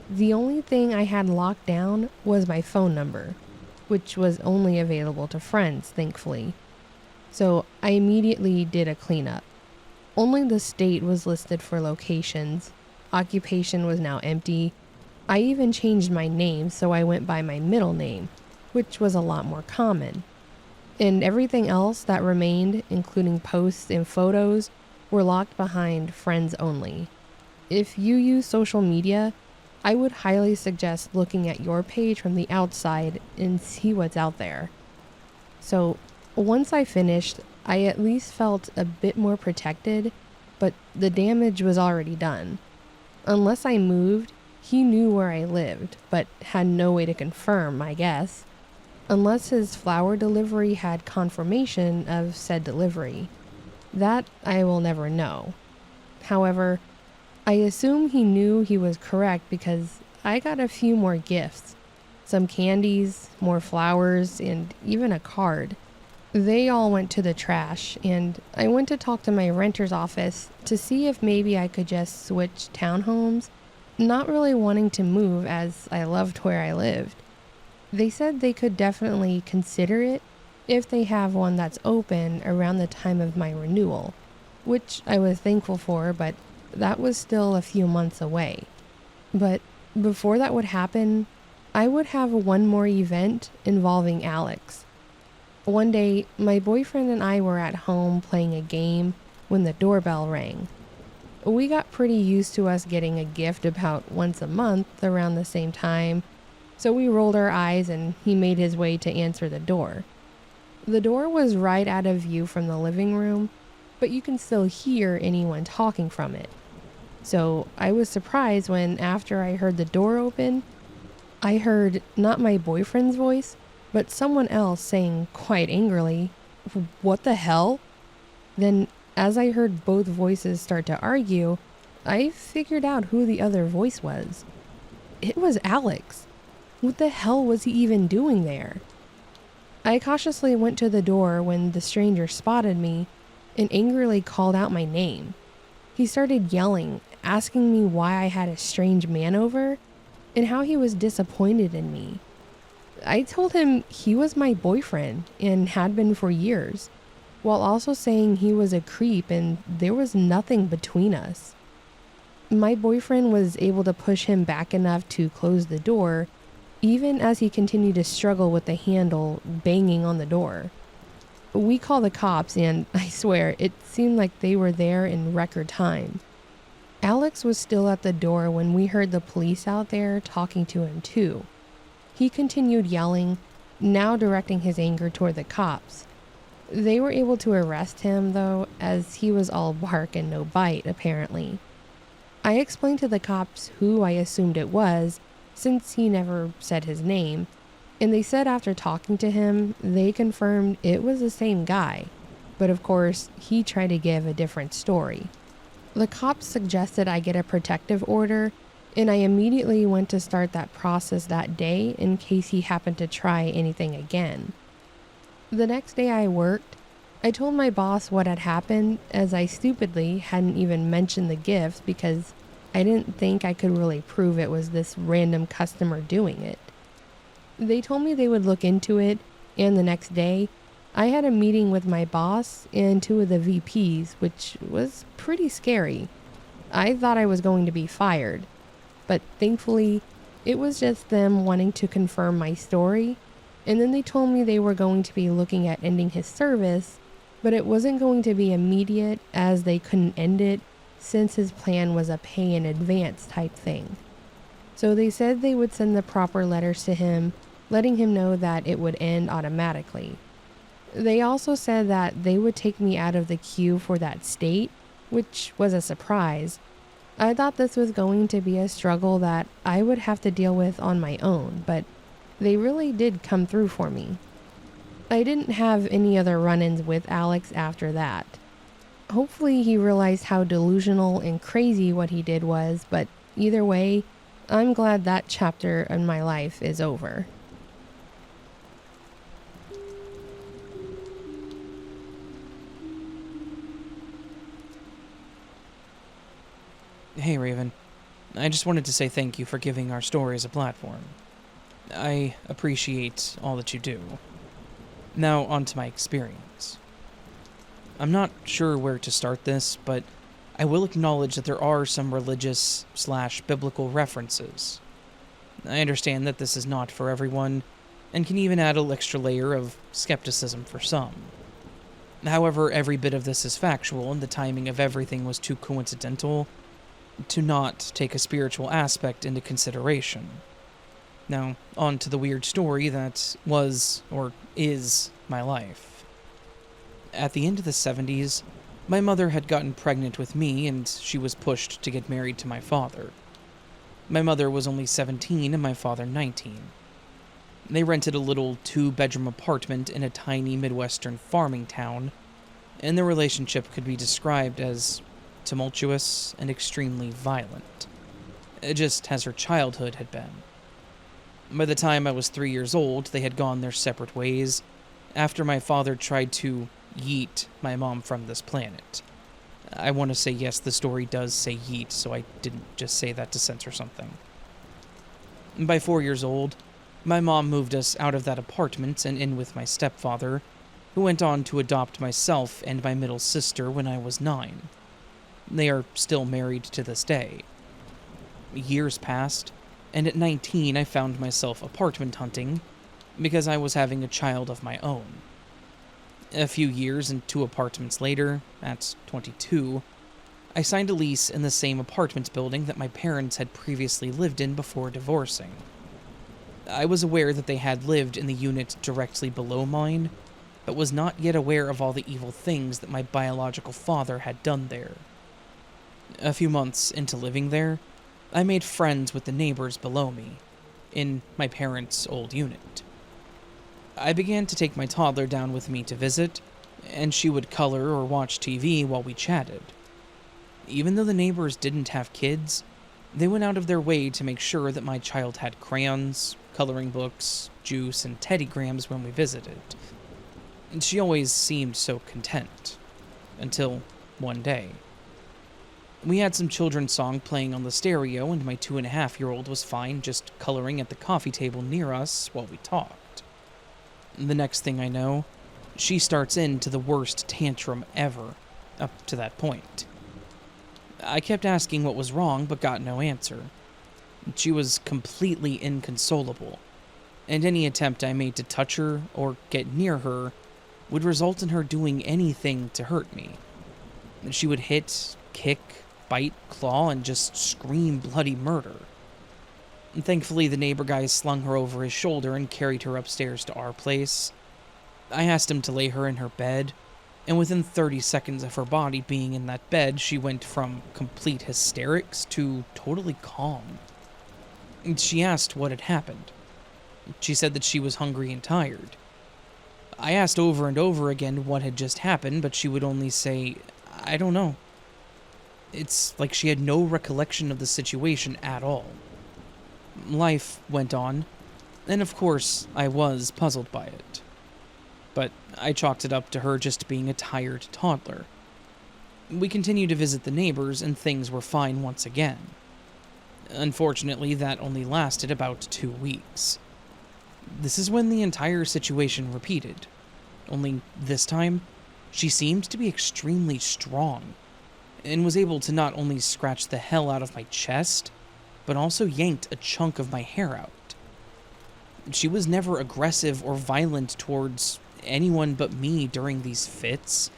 The only thing I had locked down was my phone number, which was only available to friends, thankfully. So I immediately did a cleanup. Only the state was listed for locations. Occupation was now empty. I even changed my name, so I went by my middle name, which was a lot more common. And everything else that remained, including posts and photos, were locked behind friends only. If you use social media, I would highly suggest looking at your page from the outside and see what's out there. So once I finished, I at least felt a bit more protected, but the damage was already done. Unless I moved, he knew where I lived, but had no way to confirm, I guess. Unless his flower delivery had confirmation of said delivery. That I will never know. However, I assume he knew he was correct because I got a few more gifts. Some candies, more flowers, and even a card. They all went to the trash, and I went to talk to my renter's office to see if maybe I could just switch townhomes, not really wanting to move as I loved where I lived. They said they could definitely consider it if they have one that's open around the time of my renewal, which I was thankful for, but that was still a few months away. But before that would happen, I would have one more event involving Alex. One day, my boyfriend and I were at home playing a game when the doorbell rang. We got pretty used to us getting a gift about once a month around the same time, so we rolled our eyes and he made his way to answer the door. The door was right out of view from the living room, but you can still hear anyone talking from it. So I was surprised when, after I heard the door open, I heard not my boyfriend's voice, but someone else saying quite angrily, "What the hell?" Then, as I heard both voices start to argue, I figured out who the other voice was. It was Alex. What the hell was he even doing there? I cautiously went to the door when the stranger spotted me and angrily called out my name. He started yelling, asking me why I had a strange man over and how he was disappointed in me. I told him he was my boyfriend and had been for years, while also saying he was a creep and there was nothing between us. My boyfriend was able to push him back enough to close the door, even as he continued to struggle with the handle banging on the door. We called the cops, and I swear it seemed like they were there in record time. Alex was still at the door when we heard the police out there talking to him too. He continued yelling, now directing his anger toward the cops. They were able to arrest him though, as he was all bark and no bite apparently. I explained to the cops who I assumed it was, since he never said his name, and they said after talking to him, they confirmed it was the same guy, but of course, he tried to give a different story. The cops suggested I get a protective order, and I immediately went to start that process that day in case he happened to try anything again. The next day I worked, I told my boss what had happened, as I stupidly hadn't even mentioned the gifts because I didn't think I could really prove it was this random customer doing it. They told me they would look into it, and the next day, I had a meeting with my boss and two of the VPs, which was pretty scary. I thought I was going to be fired, but thankfully, it was just them wanting to confirm my story, and then they told me they were going to be looking at ending his service, but it wasn't going to be immediate as they couldn't end it since his plan was a pay in advance type thing. So they said they would send the proper letters to him, letting him know that it would end automatically. They also said that they would take me out of the queue for that state, which was a surprise. I thought this was going to be a struggle that I would have to deal with on my own, but they really did come through for me. I didn't have any other run-ins with Alex after that. Hopefully he realized how delusional and crazy what he did was, but either way, I'm glad that chapter in my life is over. Hey, Raven. I just wanted to say thank you for giving our stories a platform. I appreciate all that you do. Now, on to my experience. I'm not sure where to start this, but I will acknowledge that there are some religious/biblical references. I understand that this is not for everyone, and can even add an extra layer of skepticism for some. However, every bit of this is factual, and the timing of everything was too coincidental to not take a spiritual aspect into consideration. Now, on to the weird story that was, or is, my life. At the end of the 70s, my mother had gotten pregnant with me, and she was pushed to get married to my father. My mother was only 17 and my father 19. They rented a little 2-bedroom apartment in a tiny Midwestern farming town, and their relationship could be described as tumultuous and extremely violent, just as her childhood had been. By the time I was 3 years old, they had gone their separate ways, after my father tried to yeet my mom from this planet. I want to say yes, the story does say yeet, so I didn't just say that to censor something. By 4 years old, my mom moved us out of that apartment and in with my stepfather, who went on to adopt myself and my middle sister when I was 9. They are still married to this day. Years passed, and at 19 I found myself apartment hunting because I was having a child of my own. A few years and 2 apartments later, at 22, I signed a lease in the same apartment building that my parents had previously lived in before divorcing. I was aware that they had lived in the unit directly below mine, but was not yet aware of all the evil things that my biological father had done there. A few months into living there, I made friends with the neighbors below me, in my parents' old unit. I began to take my toddler down with me to visit, and she would color or watch TV while we chatted. Even though the neighbors didn't have kids, they went out of their way to make sure that my child had crayons, coloring books, juice, and teddygrams when we visited. And she always seemed so content. Until one day. We had some children's song playing on the stereo, and my 2.5-year-old was fine just coloring at the coffee table near us while we talked. The next thing I know, she starts into the worst tantrum ever, up to that point. I kept asking what was wrong, but got no answer. She was completely inconsolable, and any attempt I made to touch her or get near her would result in her doing anything to hurt me. She would hit, kick, bite, claw, and just scream bloody murder. And thankfully, the neighbor guy slung her over his shoulder and carried her upstairs to our place. I asked him to lay her in her bed, and within 30 seconds of her body being in that bed, she went from complete hysterics to totally calm. And she asked what had happened. She said that she was hungry and tired. I asked over and over again what had just happened, but she would only say, "I don't know." It's like she had no recollection of the situation at all. Life went on, and of course, I was puzzled by it. but I chalked it up to her just being a tired toddler. We continued to visit the neighbors, and things were fine once again. Unfortunately, that only lasted about 2 weeks. This is when the entire situation repeated. Only this time, she seemed to be extremely strong, and was able to not only scratch the hell out of my chest, but also yanked a chunk of my hair out. She was never aggressive or violent towards anyone but me during these fits,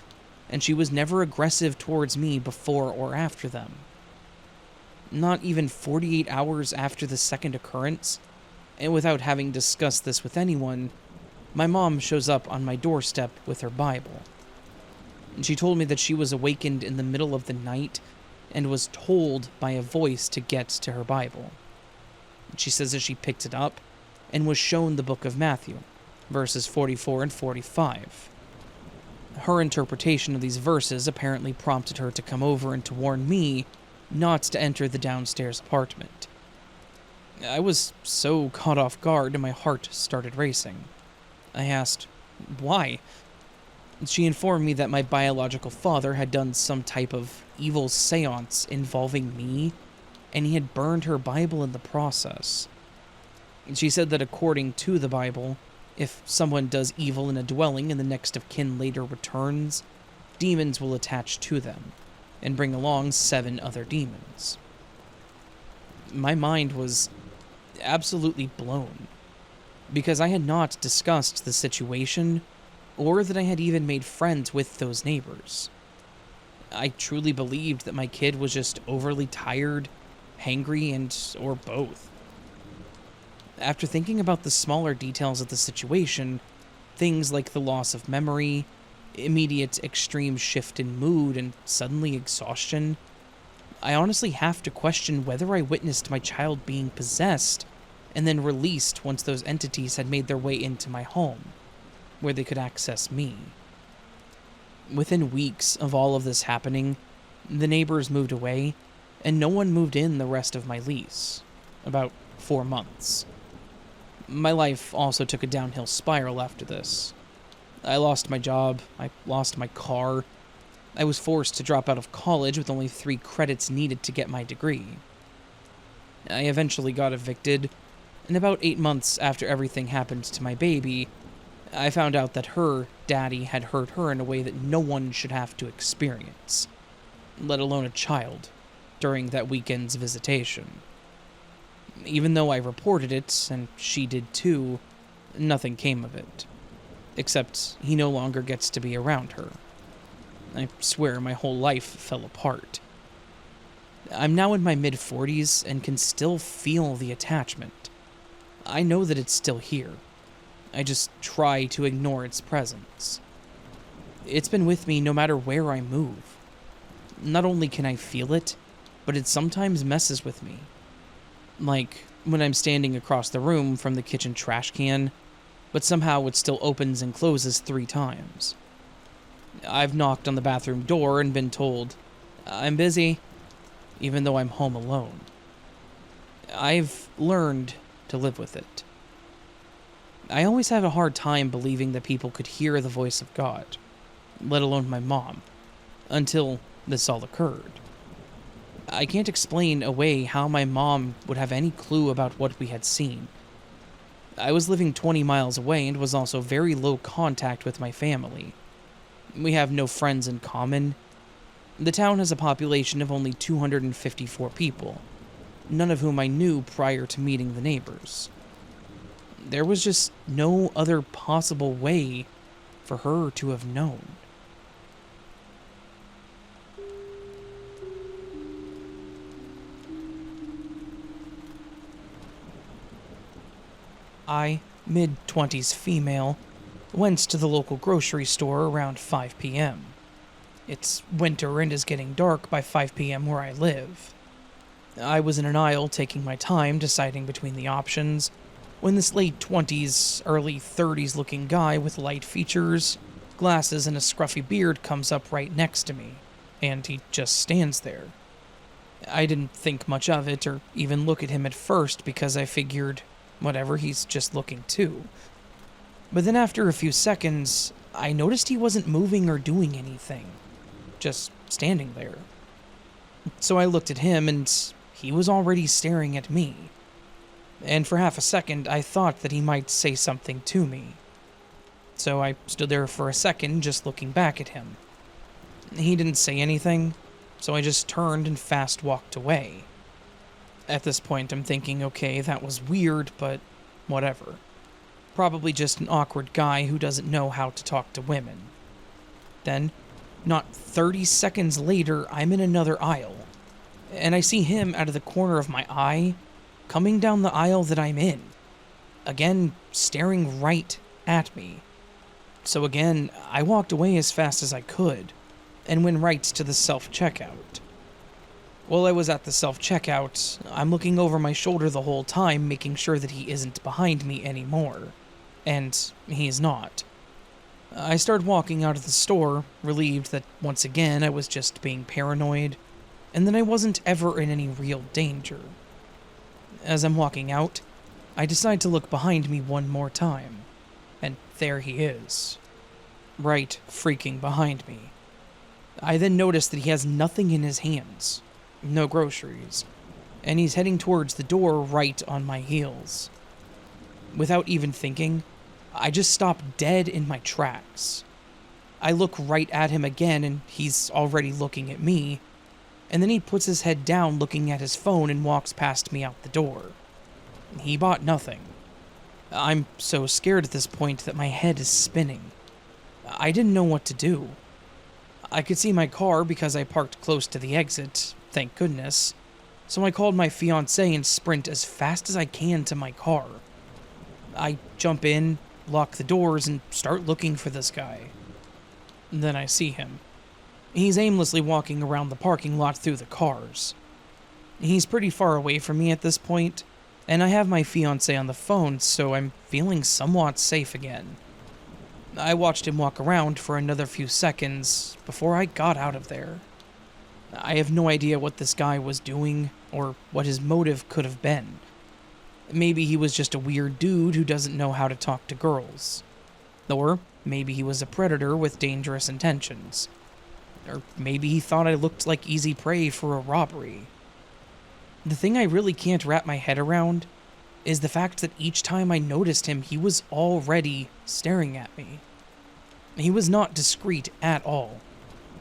and she was never aggressive towards me before or after them. Not even 48 hours after the second occurrence, and without having discussed this with anyone, my mom shows up on my doorstep with her Bible. She told me that she was awakened in the middle of the night and was told by a voice to get to her Bible. She says that she picked it up and was shown the book of Matthew, verses 44 and 45. Her interpretation of these verses apparently prompted her to come over and to warn me not to enter the downstairs apartment. I was so caught off guard and my heart started racing. I asked, why? She informed me that my biological father had done some type of evil seance involving me, and he had burned her Bible in the process. She said that according to the Bible, if someone does evil in a dwelling and the next of kin later returns, demons will attach to them and bring along 7 other demons. My mind was absolutely blown, because I had not discussed the situation or that I had even made friends with those neighbors. I truly believed that my kid was just overly tired, hangry, or both. After thinking about the smaller details of the situation, things like the loss of memory, immediate extreme shift in mood, and suddenly exhaustion, I honestly have to question whether I witnessed my child being possessed and then released once those entities had made their way into my home, where they could access me. Within weeks of all of this happening, the neighbors moved away, and no one moved in the rest of my lease. About 4 months. My life also took a downhill spiral after this. I lost my job, I lost my car, I was forced to drop out of college with only 3 credits needed to get my degree. I eventually got evicted, and about 8 months after everything happened to my baby, I found out that her daddy had hurt her in a way that no one should have to experience, let alone a child, during that weekend's visitation. Even though I reported it, and she did too, nothing came of it, except he no longer gets to be around her. I swear my whole life fell apart. I'm now in my mid-40s and can still feel the attachment. I know that it's still here. I just try to ignore its presence. It's been with me no matter where I move. Not only can I feel it, but it sometimes messes with me. Like when I'm standing across the room from the kitchen trash can, but somehow it still opens and closes 3 times. I've knocked on the bathroom door and been told, "I'm busy," even though I'm home alone. I've learned to live with it. I always have a hard time believing that people could hear the voice of God, let alone my mom, until this all occurred. I can't explain away how my mom would have any clue about what we had seen. I was living 20 miles away and was also very low contact with my family. We have no friends in common. The town has a population of only 254 people, none of whom I knew prior to meeting the neighbors. There was just no other possible way for her to have known. I, mid-20s female, went to the local grocery store around 5 p.m. It's winter and is getting dark by 5 p.m. where I live. I was in an aisle taking my time deciding between the options when this late 20s, early 30s looking guy with light features, glasses, and a scruffy beard comes up right next to me, and he just stands there. I didn't think much of it or even look at him at first because I figured, whatever, he's just looking too. But then after a few seconds, I noticed he wasn't moving or doing anything, just standing there. So I looked at him and he was already staring at me. And for half a second, I thought that he might say something to me. So I stood there for a second, just looking back at him. He didn't say anything, so I just turned and fast walked away. At this point, I'm thinking, okay, that was weird, but whatever. Probably just an awkward guy who doesn't know how to talk to women. Then, not 30 seconds later, I'm in another aisle, and I see him out of the corner of my eye, coming down the aisle that I'm in. Again, staring right at me. So again, I walked away as fast as I could, and went right to the self-checkout. While I was at the self-checkout, I'm looking over my shoulder the whole time, making sure that he isn't behind me anymore. And he's not. I started walking out of the store, relieved that once again I was just being paranoid, and that I wasn't ever in any real danger. As I'm walking out, I decide to look behind me one more time, and there he is. Right freaking behind me. I then notice that he has nothing in his hands. No groceries, and he's heading towards the door right on my heels. Without even thinking, I just stop dead in my tracks. I look right at him again, and he's already looking at me, and then he puts his head down looking at his phone and walks past me out the door. He bought nothing. I'm so scared at this point that my head is spinning. I didn't know what to do. I could see my car because I parked close to the exit, thank goodness, so I called my fiancée and sprint as fast as I can to my car. I jump in, lock the doors, and start looking for this guy. Then I see him. He's aimlessly walking around the parking lot through the cars. He's pretty far away from me at this point, and I have my fiancée on the phone, so I'm feeling somewhat safe again. I watched him walk around for another few seconds before I got out of there. I have no idea what this guy was doing or what his motive could have been. Maybe he was just a weird dude who doesn't know how to talk to girls. Or maybe he was a predator with dangerous intentions. Or maybe he thought I looked like easy prey for a robbery. The thing I really can't wrap my head around is the fact that each time I noticed him, he was already staring at me. He was not discreet at all,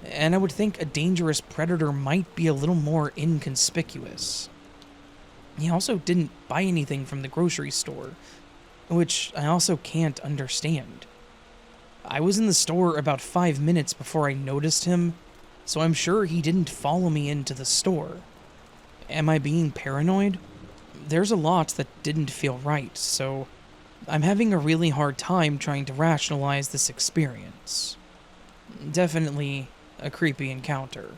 and I would think a dangerous predator might be a little more inconspicuous. He also didn't buy anything from the grocery store, which I also can't understand. I was in the store about 5 minutes before I noticed him, so I'm sure he didn't follow me into the store. Am I being paranoid? There's a lot that didn't feel right, so I'm having a really hard time trying to rationalize this experience. Definitely a creepy encounter.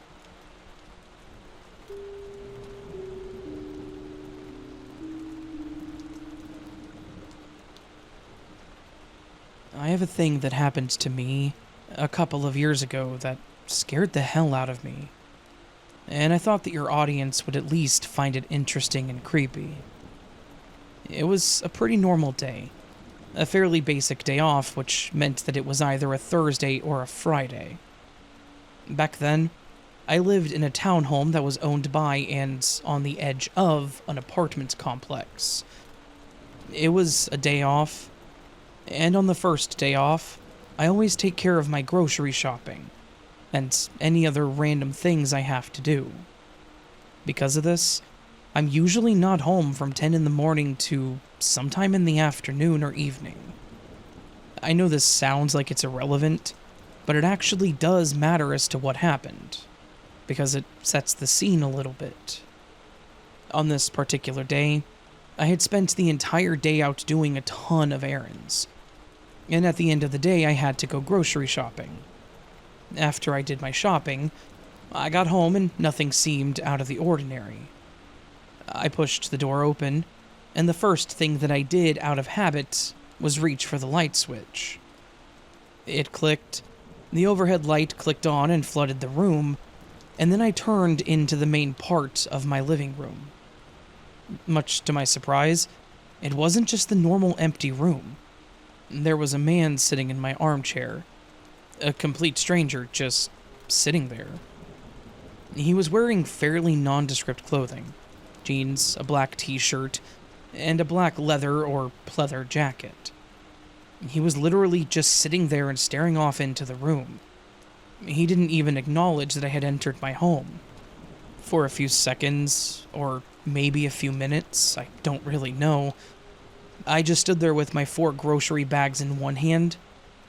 I have a thing that happened to me a couple of years ago that scared the hell out of me, and I thought that your audience would at least find it interesting and creepy. It was a pretty normal day. A fairly basic day off, which meant that it was either a Thursday or a Friday. Back then, I lived in a townhome that was owned by and on the edge of an apartment complex. It was a day off, and on the first day off, I always take care of my grocery shopping and any other random things I have to do. Because of this, I'm usually not home from 10 in the morning to sometime in the afternoon or evening. I know this sounds like it's irrelevant, but it actually does matter as to what happened, because it sets the scene a little bit. On this particular day, I had spent the entire day out doing a ton of errands, and at the end of the day I had to go grocery shopping. After I did my shopping, I got home and nothing seemed out of the ordinary. I pushed the door open, and the first thing that I did out of habit was reach for the light switch. It clicked, the overhead light clicked on and flooded the room, and then I turned into the main part of my living room. Much to my surprise, it wasn't just the normal empty room. There was a man sitting in my armchair, a complete stranger just sitting there. He was wearing fairly nondescript clothing, jeans, a black t-shirt, and a black leather or pleather jacket. He was literally just sitting there and staring off into the room. He didn't even acknowledge that I had entered my home. For a few seconds, or maybe a few minutes, I don't really know, I just stood there with my 4 grocery bags in one hand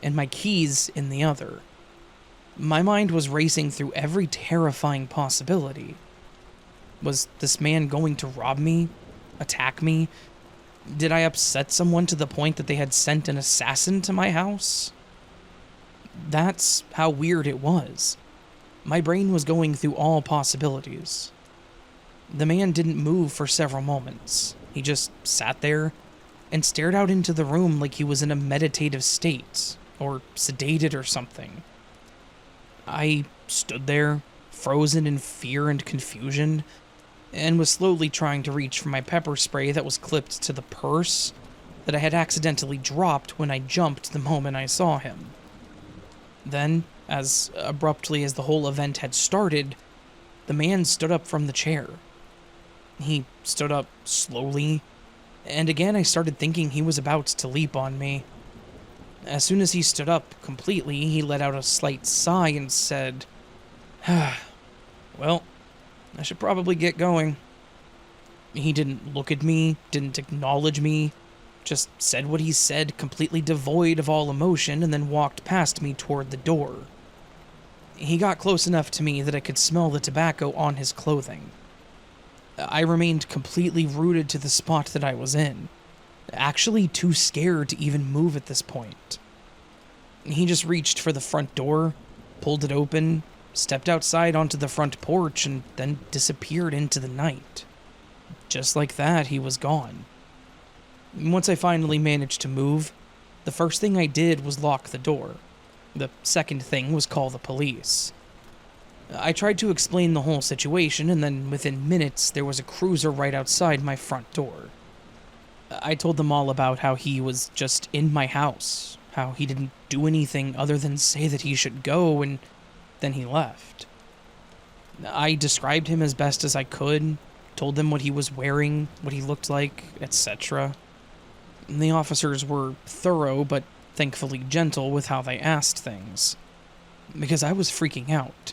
and my keys in the other. My mind was racing through every terrifying possibility. Was this man going to rob me? Attack me? Did I upset someone to the point that they had sent an assassin to my house? That's how weird it was. My brain was going through all possibilities. The man didn't move for several moments. He just sat there and stared out into the room like he was in a meditative state, or sedated or something. I stood there, frozen in fear and confusion, and was slowly trying to reach for my pepper spray that was clipped to the purse that I had accidentally dropped when I jumped the moment I saw him. Then, as abruptly as the whole event had started, the man stood up from the chair. He stood up slowly, and again I started thinking he was about to leap on me. As soon as he stood up completely, he let out a slight sigh and said, "Well, I should probably get going." He didn't look at me, didn't acknowledge me, just said what he said, completely devoid of all emotion, and then walked past me toward the door. He got close enough to me that I could smell the tobacco on his clothing. I remained completely rooted to the spot that I was in, actually too scared to even move at this point. He just reached for the front door, pulled it open, stepped outside onto the front porch, and then disappeared into the night. Just like that, he was gone. Once I finally managed to move, the first thing I did was lock the door. The second thing was call the police. I tried to explain the whole situation, and then within minutes there was a cruiser right outside my front door. I told them all about how he was just in my house, how he didn't do anything other than say that he should go, and then he left. I described him as best as I could, told them what he was wearing, what he looked like, etc. The officers were thorough, but thankfully gentle with how they asked things, because I was freaking out.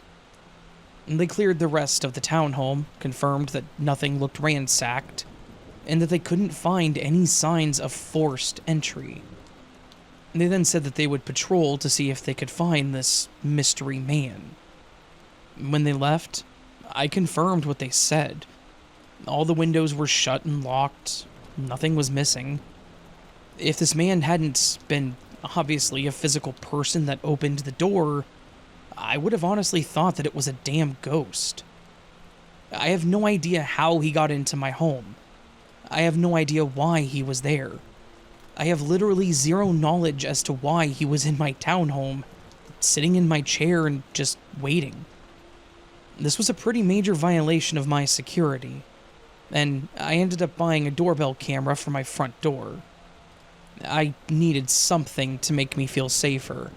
They cleared the rest of the townhome, confirmed that nothing looked ransacked, and that they couldn't find any signs of forced entry. They then said that they would patrol to see if they could find this mystery man. When they left, I confirmed what they said. All the windows were shut and locked, nothing was missing. If this man hadn't been obviously a physical person that opened the door, I would have honestly thought that it was a damn ghost. I have no idea how he got into my home. I have no idea why he was there. I have literally zero knowledge as to why he was in my townhome, sitting in my chair and just waiting. This was a pretty major violation of my security, and I ended up buying a doorbell camera for my front door. I needed something to make me feel safer,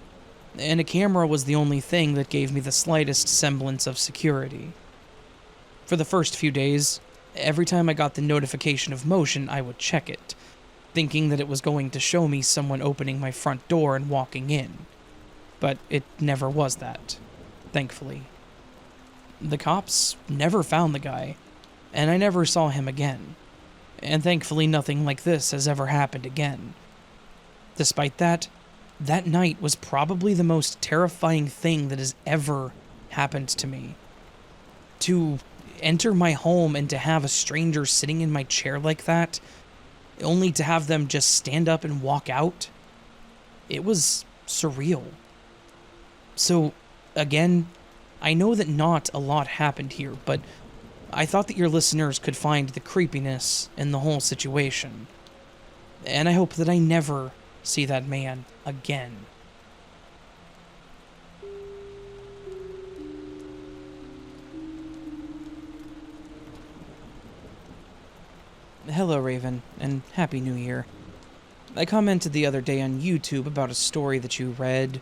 and a camera was the only thing that gave me the slightest semblance of security. For the first few days, every time I got the notification of motion, I would check it, thinking that it was going to show me someone opening my front door and walking in. But it never was that, thankfully. The cops never found the guy, and I never saw him again. And thankfully nothing like this has ever happened again. Despite that, that night was probably the most terrifying thing that has ever happened to me. To enter my home and to have a stranger sitting in my chair like that, only to have them just stand up and walk out, it was surreal. So, again, I know that not a lot happened here, but I thought that your listeners could find the creepiness in the whole situation. And I hope that I never see that man again. Hello, Raven, and Happy New Year. I commented the other day on YouTube about a story that you read,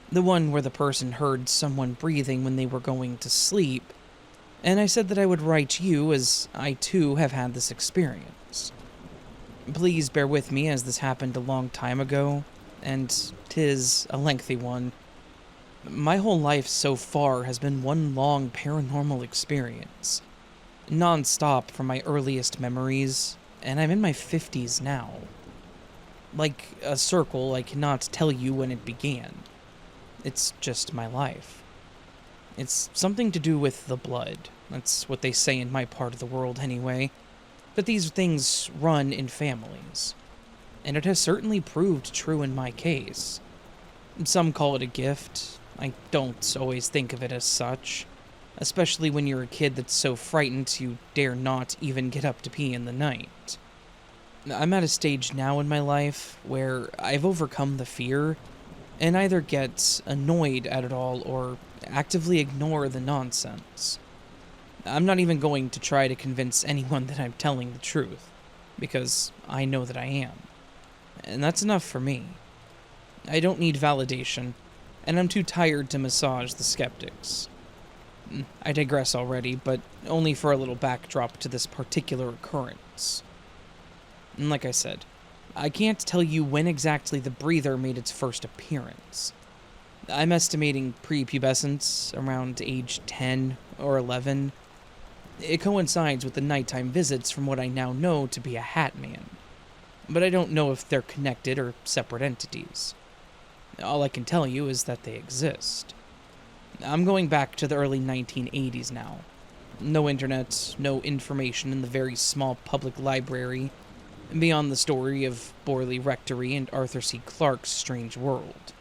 the one where the person heard someone breathing when they were going to sleep, and I said that I would write you as I too have had this experience. Please bear with me as this happened a long time ago, and 'tis a lengthy one. My whole life so far has been one long paranormal experience, non-stop from my earliest memories, and I'm in my 50s now. Like a circle, I cannot tell you when it began. It's just my life. It's something to do with the blood. That's what they say in my part of the world anyway. But these things run in families. And it has certainly proved true in my case. Some call it a gift. I don't always think of it as such. Especially when you're a kid that's so frightened you dare not even get up to pee in the night. I'm at a stage now in my life where I've overcome the fear and either get annoyed at it all or actively ignore the nonsense. I'm not even going to try to convince anyone that I'm telling the truth, because I know that I am. And that's enough for me. I don't need validation, and I'm too tired to massage the skeptics. I digress already, but only for a little backdrop to this particular occurrence. And like I said, I can't tell you when exactly the breather made its first appearance. I'm estimating prepubescence, around age 10 or 11. It coincides with the nighttime visits from what I now know to be a hat man. But I don't know if they're connected or separate entities. All I can tell you is that they exist. I'm going back to the early 1980s now. No internet, no information in the very small public library, beyond the story of Borley Rectory and Arthur C. Clarke's Strange World.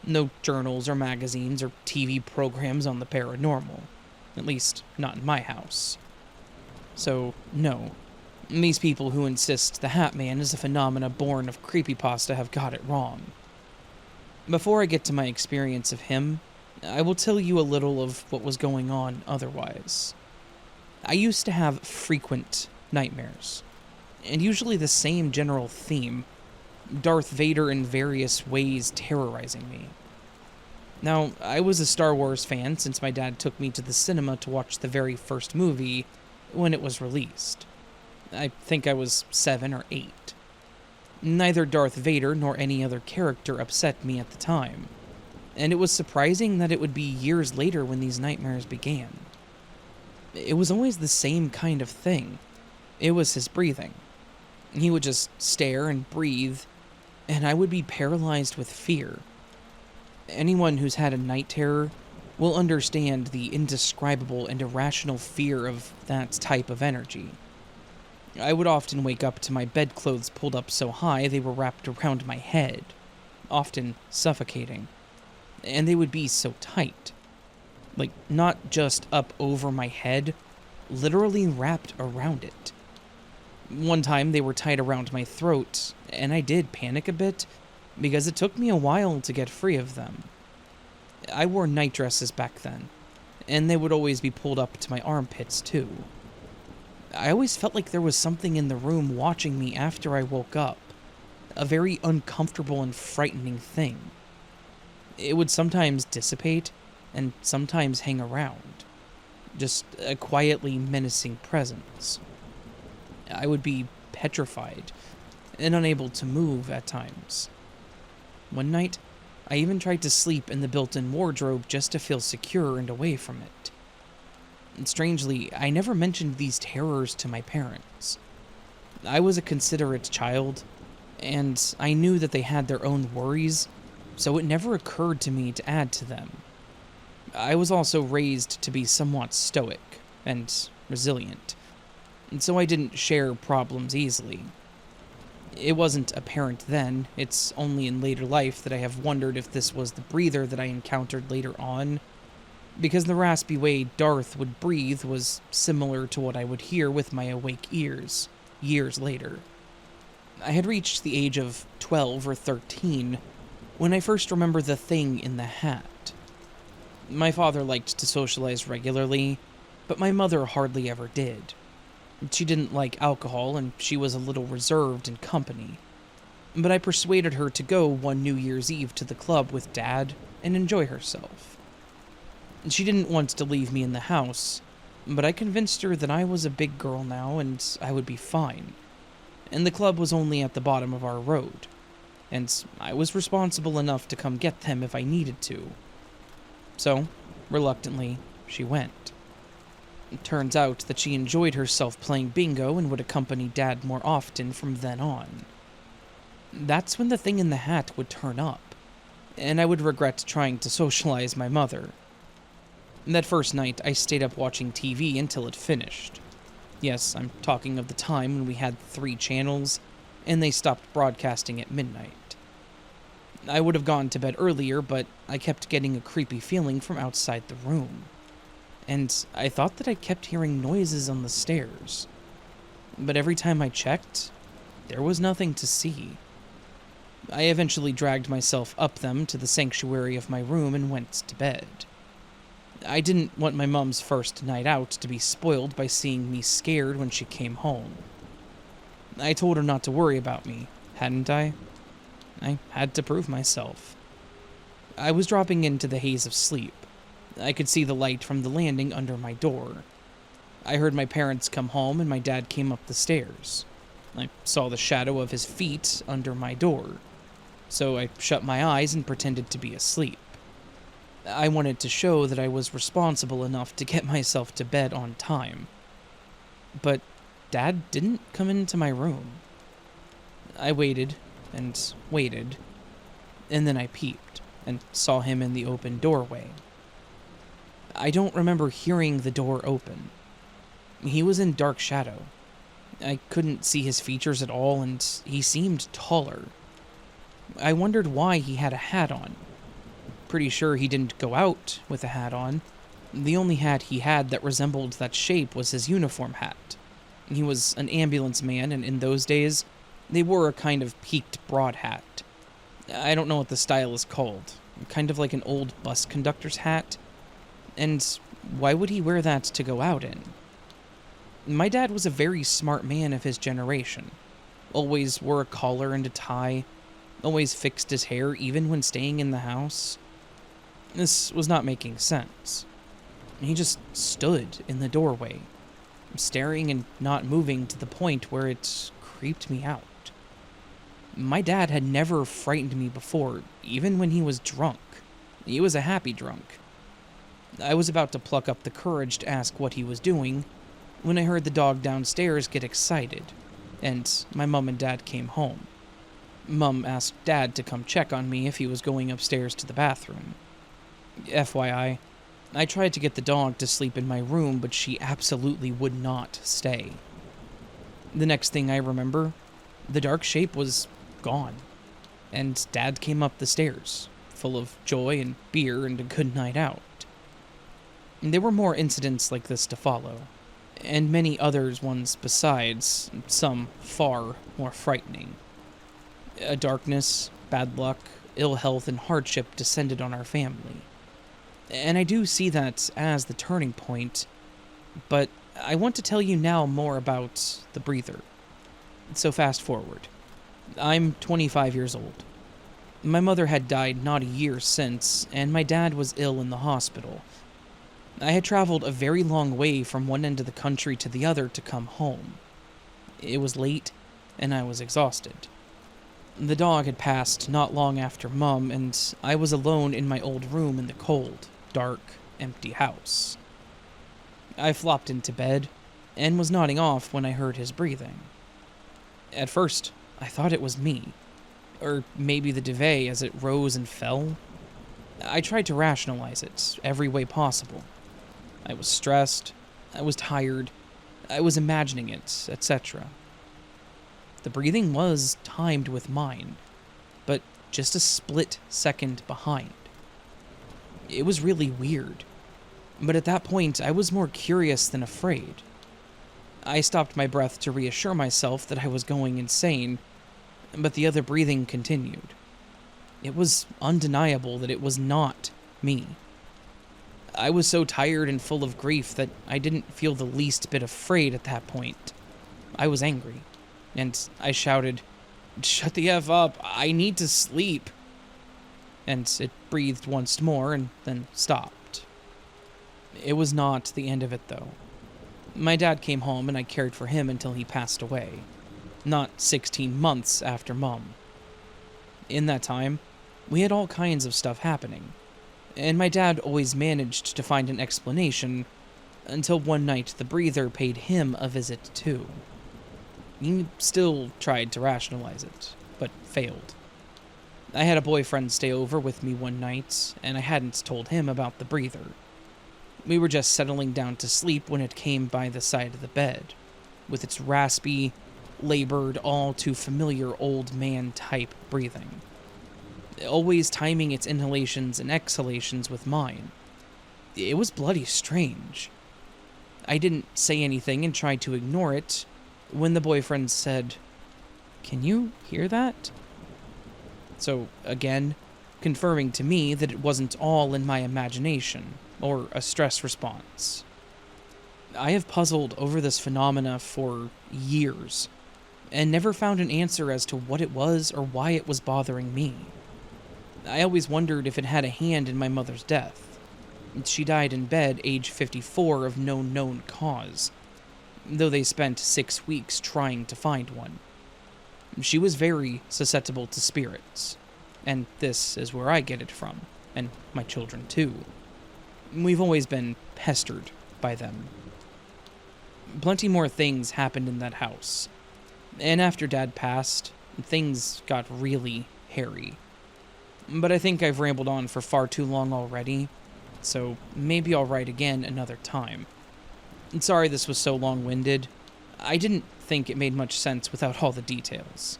No journals or magazines or TV programs on the paranormal. At least, not in my house. So, no. These people who insist the Hat Man is a phenomena born of creepypasta have got it wrong. Before I get to my experience of him, I will tell you a little of what was going on otherwise. I used to have frequent nightmares, and usually the same general theme: Darth Vader in various ways terrorizing me. Now, I was a Star Wars fan since my dad took me to the cinema to watch the very first movie when it was released. I think I was 7 or 8. Neither Darth Vader nor any other character upset me at the time, and it was surprising that it would be years later when these nightmares began. It was always the same kind of thing. It was his breathing. He would just stare and breathe, and I would be paralyzed with fear. Anyone who's had a night terror will understand the indescribable and irrational fear of that type of energy. I would often wake up to my bedclothes pulled up so high they were wrapped around my head, often suffocating. And they would be so tight. Like, not just up over my head, literally wrapped around it. One time they were tied around my throat, and I did panic a bit, because it took me a while to get free of them. I wore night dresses back then, and they would always be pulled up to my armpits too. I always felt like there was something in the room watching me after I woke up, a very uncomfortable and frightening thing. It would sometimes dissipate, and sometimes hang around, just a quietly menacing presence. I would be petrified, and unable to move at times. One night, I even tried to sleep in the built-in wardrobe just to feel secure and away from it. And strangely, I never mentioned these terrors to my parents. I was a considerate child, and I knew that they had their own worries, so it never occurred to me to add to them. I was also raised to be somewhat stoic and resilient, and so I didn't share problems easily. It wasn't apparent then, it's only in later life that I have wondered if this was the breather that I encountered later on, because the raspy way Darth would breathe was similar to what I would hear with my awake ears, years later. I had reached the age of 12 or 13 when I first remember the thing in the hat. My father liked to socialize regularly, but my mother hardly ever did. She didn't like alcohol, and she was a little reserved in company. but I persuaded her to go one New Year's Eve to the club with Dad and enjoy herself. She didn't want to leave me in the house, but I convinced her that I was a big girl now and I would be fine. And the club was only at the bottom of our road, and I was responsible enough to come get them if I needed to. So, reluctantly, she went. It turns out that she enjoyed herself playing bingo and would accompany Dad more often from then on. That's when the thing in the hat would turn up, and I would regret trying to socialize my mother. That first night, I stayed up watching TV until it finished. Yes, I'm talking of the time when we had 3 channels, and they stopped broadcasting at midnight. I would have gone to bed earlier, but I kept getting a creepy feeling from outside the room. And I thought that I kept hearing noises on the stairs. But every time I checked, there was nothing to see. I eventually dragged myself up them to the sanctuary of my room and went to bed. I didn't want my mom's first night out to be spoiled by seeing me scared when she came home. I told her not to worry about me, hadn't I? I had to prove myself. I was dropping into the haze of sleep. I could see the light from the landing under my door. I heard my parents come home and my dad came up the stairs. I saw the shadow of his feet under my door, so I shut my eyes and pretended to be asleep. I wanted to show that I was responsible enough to get myself to bed on time. But Dad didn't come into my room. I waited and waited, and then I peeped and saw him in the open doorway. I don't remember hearing the door open. He was in dark shadow. I couldn't see his features at all, and he seemed taller. I wondered why he had a hat on. Pretty sure he didn't go out with a hat on. The only hat he had that resembled that shape was his uniform hat. He was an ambulance man, and in those days, they wore a kind of peaked broad hat. I don't know what the style is called. Kind of like an old bus conductor's hat. And why would he wear that to go out in? My dad was a very smart man of his generation. Always wore a collar and a tie. Always fixed his hair even when staying in the house. This was not making sense. He just stood in the doorway, staring and not moving to the point where it creeped me out. My dad had never frightened me before, even when he was drunk. He was a happy drunk. I was about to pluck up the courage to ask what he was doing when I heard the dog downstairs get excited, and my mom and dad came home. Mom asked Dad to come check on me if he was going upstairs to the bathroom. FYI, I tried to get the dog to sleep in my room, but she absolutely would not stay. The next thing I remember, the dark shape was gone, and Dad came up the stairs, full of joy and beer and a good night out. There were more incidents like this to follow, and many others ones besides, some far more frightening. A darkness, bad luck, ill health, and hardship descended on our family. And I do see that as the turning point, but I want to tell you now more about the breather. So fast forward. I'm 25 years old. My mother had died not a year since, and my dad was ill in the hospital. I had traveled a very long way from one end of the country to the other to come home. It was late, and I was exhausted. The dog had passed not long after Mum, and I was alone in my old room in the cold, dark, empty house. I flopped into bed, and was nodding off when I heard his breathing. At first, I thought it was me, or maybe the defy as it rose and fell. I tried to rationalize it every way possible. I was stressed, I was tired, I was imagining it, etc. The breathing was timed with mine, but just a split second behind. It was really weird, but at that point I was more curious than afraid. I stopped my breath to reassure myself that I was going insane, but the other breathing continued. It was undeniable that it was not me. I was so tired and full of grief that I didn't feel the least bit afraid at that point. I was angry, and I shouted, "Shut the F up, I need to sleep." And it breathed once more and then stopped. It was not the end of it, though. My dad came home and I cared for him until he passed away, not 16 months after Mum. In that time, we had all kinds of stuff happening, and my dad always managed to find an explanation until one night the breather paid him a visit too. He still tried to rationalize it, but failed. I had a boyfriend stay over with me one night, and I hadn't told him about the breather. We were just settling down to sleep when it came by the side of the bed, with its raspy, labored, all too familiar old man type breathing, always timing its inhalations and exhalations with mine. It was bloody strange. I didn't say anything and tried to ignore it when the boyfriend said, "Can you hear that?" So, again, confirming to me that it wasn't all in my imagination or a stress response. I have puzzled over this phenomena for years and never found an answer as to what it was or why it was bothering me. I always wondered if it had a hand in my mother's death. She died in bed age 54 of no known cause, though they spent 6 weeks trying to find one. She was very susceptible to spirits, and this is where I get it from, and my children too. We've always been pestered by them. Plenty more things happened in that house, and after Dad passed, things got really hairy. But I think I've rambled on for far too long already, so maybe I'll write again another time. Sorry this was so long-winded. I didn't think it made much sense without all the details.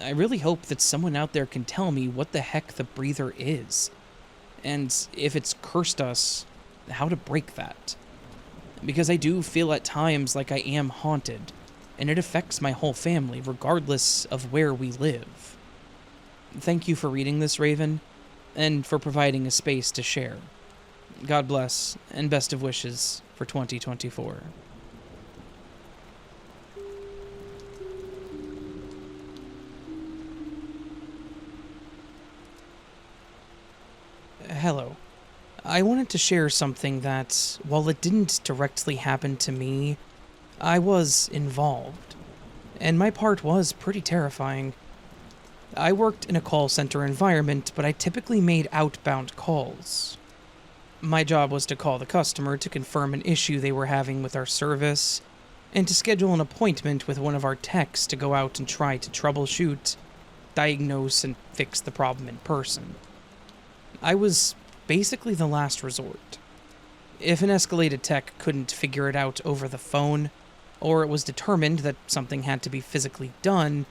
I really hope that someone out there can tell me what the heck the breather is, and if it's cursed us, how to break that. Because I do feel at times like I am haunted, and it affects my whole family regardless of where we live. Thank you for reading this, Raven, and for providing a space to share. God bless, and best of wishes for 2024. Hello. I wanted to share something that, while it didn't directly happen to me, I was involved, and my part was pretty terrifying. I worked in a call center environment, but I typically made outbound calls. My job was to call the customer to confirm an issue they were having with our service, and to schedule an appointment with one of our techs to go out and try to troubleshoot, diagnose, and fix the problem in person. I was basically the last resort. If an escalated tech couldn't figure it out over the phone, or it was determined that something had to be physically done,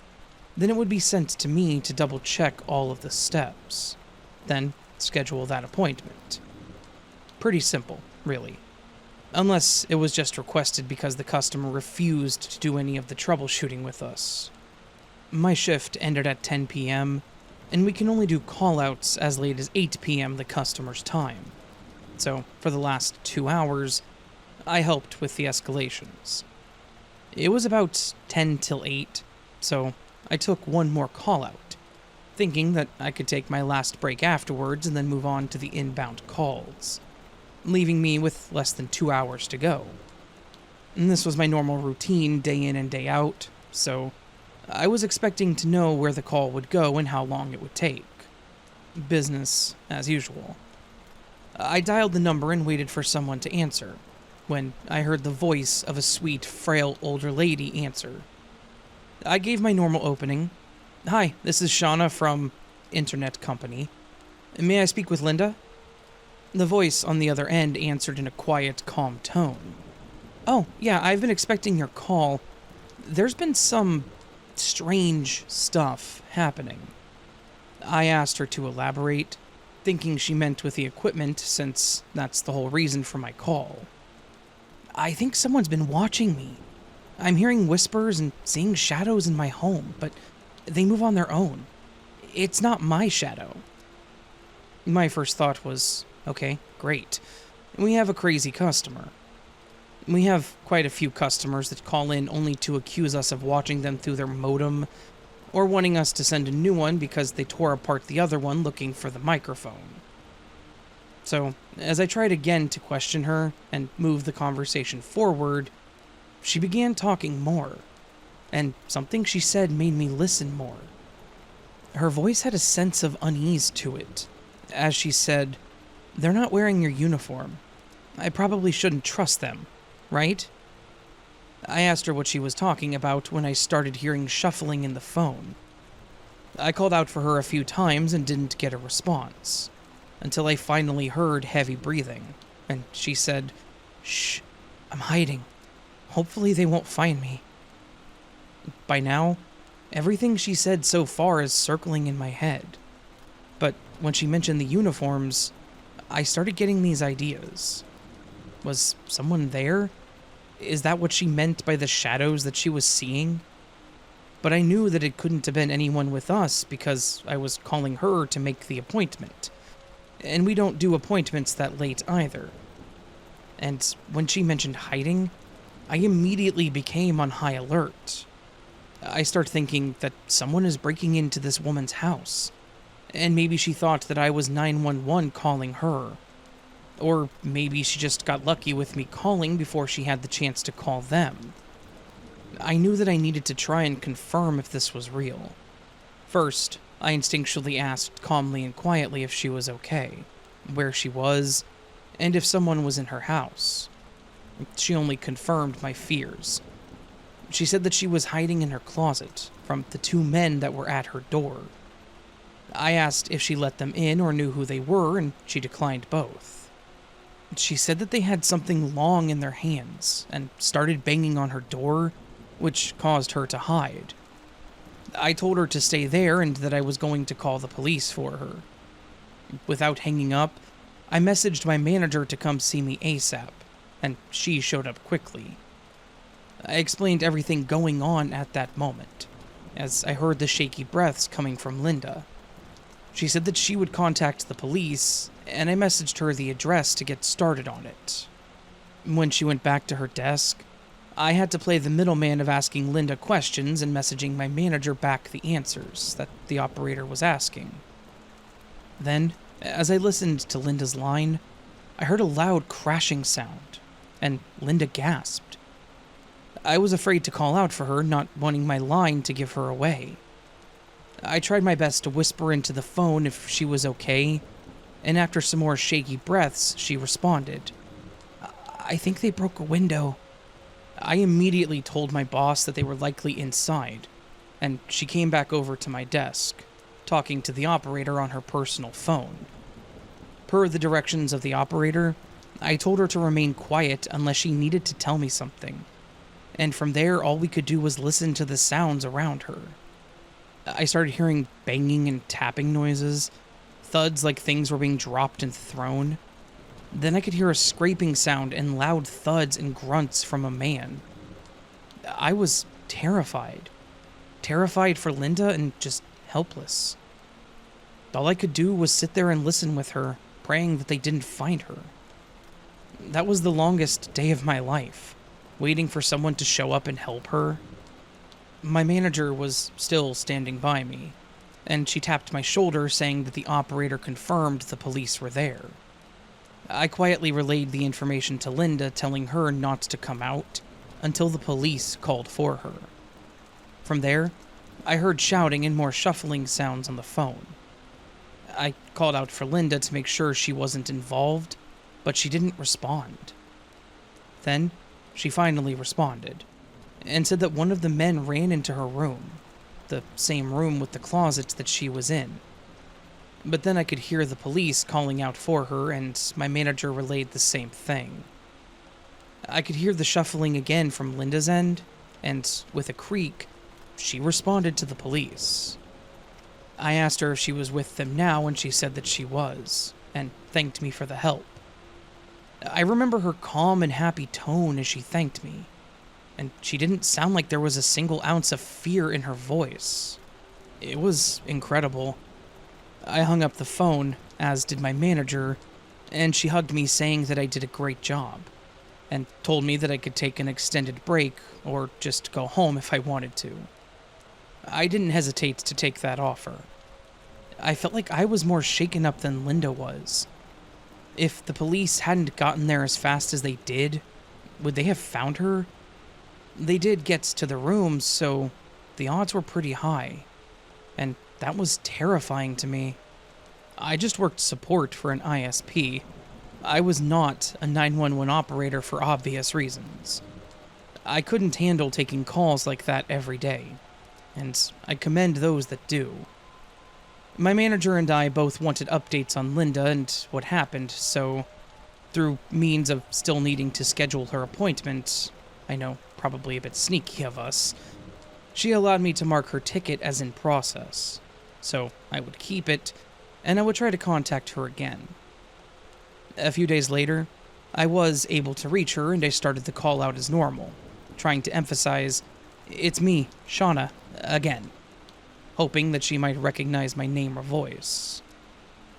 then it would be sent to me to double-check all of the steps, then schedule that appointment. Pretty simple, really. Unless it was just requested because the customer refused to do any of the troubleshooting with us. My shift ended at 10 p.m., and we can only do call-outs as late as 8 p.m. the customer's time. So, for the last 2 hours, I helped with the escalations. It was about 10 till 8, so I took one more call-out, thinking that I could take my last break afterwards and then move on to the inbound calls, leaving me with less than 2 hours to go. And this was my normal routine day in and day out, so I was expecting to know where the call would go and how long it would take. Business as usual. I dialed the number and waited for someone to answer, when I heard the voice of a sweet, frail older lady answer. I gave my normal opening. "Hi, this is Shauna from Internet Company. May I speak with Linda?" The voice on the other end answered in a quiet, calm tone. "Oh, yeah, I've been expecting your call. There's been some strange stuff happening." I asked her to elaborate, thinking she meant with the equipment, since that's the whole reason for my call. "I think someone's been watching me. I'm hearing whispers and seeing shadows in my home, but they move on their own. It's not my shadow." My first thought was, okay, great. We have a crazy customer. We have quite a few customers that call in only to accuse us of watching them through their modem, or wanting us to send a new one because they tore apart the other one looking for the microphone. So, as I tried again to question her and move the conversation forward, she began talking more, and something she said made me listen more. Her voice had a sense of unease to it, as she said, "They're not wearing your uniform. I probably shouldn't trust them, right?" I asked her what she was talking about when I started hearing shuffling in the phone. I called out for her a few times and didn't get a response, until I finally heard heavy breathing, and she said, "Shh, I'm hiding. Hopefully they won't find me." By now, everything she said so far is circling in my head. But when she mentioned the uniforms, I started getting these ideas. Was someone there? Is that what she meant by the shadows that she was seeing? But I knew that it couldn't have been anyone with us because I was calling her to make the appointment. And we don't do appointments that late either. And when she mentioned hiding, I immediately became on high alert. I start thinking that someone is breaking into this woman's house, and maybe she thought that I was 911 calling her. Or maybe she just got lucky with me calling before she had the chance to call them. I knew that I needed to try and confirm if this was real. First, I instinctually asked calmly and quietly if she was okay, where she was, and if someone was in her house. She only confirmed my fears. She said that she was hiding in her closet from the two men that were at her door. I asked if she let them in or knew who they were, and she declined both. She said that they had something long in their hands and started banging on her door, which caused her to hide. I told her to stay there and that I was going to call the police for her. Without hanging up, I messaged my manager to come see me ASAP, and she showed up quickly. I explained everything going on at that moment, as I heard the shaky breaths coming from Linda. She said that she would contact the police, and I messaged her the address to get started on it. When she went back to her desk, I had to play the middleman of asking Linda questions and messaging my manager back the answers that the operator was asking. Then, as I listened to Linda's line, I heard a loud crashing sound, and Linda gasped. I was afraid to call out for her, not wanting my line to give her away. I tried my best to whisper into the phone if she was okay, and after some more shaky breaths, she responded, "I think they broke a window." I immediately told my boss that they were likely inside, and she came back over to my desk, talking to the operator on her personal phone. Per the directions of the operator, I told her to remain quiet unless she needed to tell me something, and from there all we could do was listen to the sounds around her. I started hearing banging and tapping noises, thuds like things were being dropped and thrown. Then I could hear a scraping sound and loud thuds and grunts from a man. I was terrified. Terrified for Linda and just helpless. All I could do was sit there and listen with her, praying that they didn't find her. That was the longest day of my life, waiting for someone to show up and help her. My manager was still standing by me, and she tapped my shoulder saying that the operator confirmed the police were there. I quietly relayed the information to Linda, telling her not to come out until the police called for her. From there, I heard shouting and more shuffling sounds on the phone. I called out for Linda to make sure she wasn't involved, but she didn't respond. Then, she finally responded, and said that one of the men ran into her room, the same room with the closet that she was in. But then I could hear the police calling out for her, and my manager relayed the same thing. I could hear the shuffling again from Linda's end, and with a creak, she responded to the police. I asked her if she was with them now, and she said that she was, and thanked me for the help. I remember her calm and happy tone as she thanked me, and she didn't sound like there was a single ounce of fear in her voice. It was incredible. I hung up the phone, as did my manager, and she hugged me saying that I did a great job, and told me that I could take an extended break or just go home if I wanted to. I didn't hesitate to take that offer. I felt like I was more shaken up than Linda was. If the police hadn't gotten there as fast as they did, would they have found her? They did get to the room, so the odds were pretty high. And that was terrifying to me. I just worked support for an ISP. I was not a 911 operator for obvious reasons. I couldn't handle taking calls like that every day, and I commend those that do. My manager and I both wanted updates on Linda and what happened, so through means of still needing to schedule her appointment, I know, probably a bit sneaky of us, she allowed me to mark her ticket as in process, so I would keep it, and I would try to contact her again. A few days later, I was able to reach her and I started the call out as normal, trying to emphasize, "It's me, Shauna, again," hoping that she might recognize my name or voice.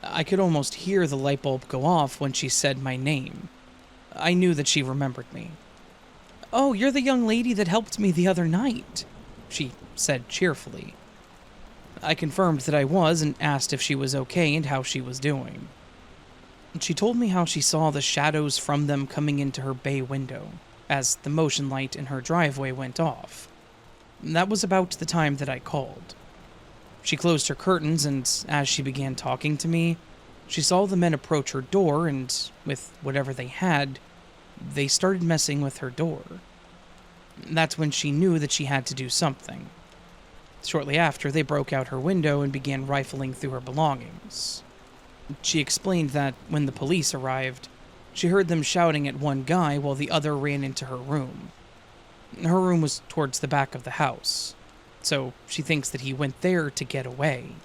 I could almost hear the light bulb go off when she said my name. I knew that she remembered me. "Oh, you're the young lady that helped me the other night," she said cheerfully. I confirmed that I was and asked if she was okay and how she was doing. She told me how she saw the shadows from them coming into her bay window as the motion light in her driveway went off. That was about the time that I called. She closed her curtains, and as she began talking to me, she saw the men approach her door, and with whatever they had, they started messing with her door. That's when she knew that she had to do something. Shortly after, they broke out her window and began rifling through her belongings. She explained that when the police arrived, she heard them shouting at one guy while the other ran into her room. Her room was towards the back of the house, so she thinks that he went there to get away.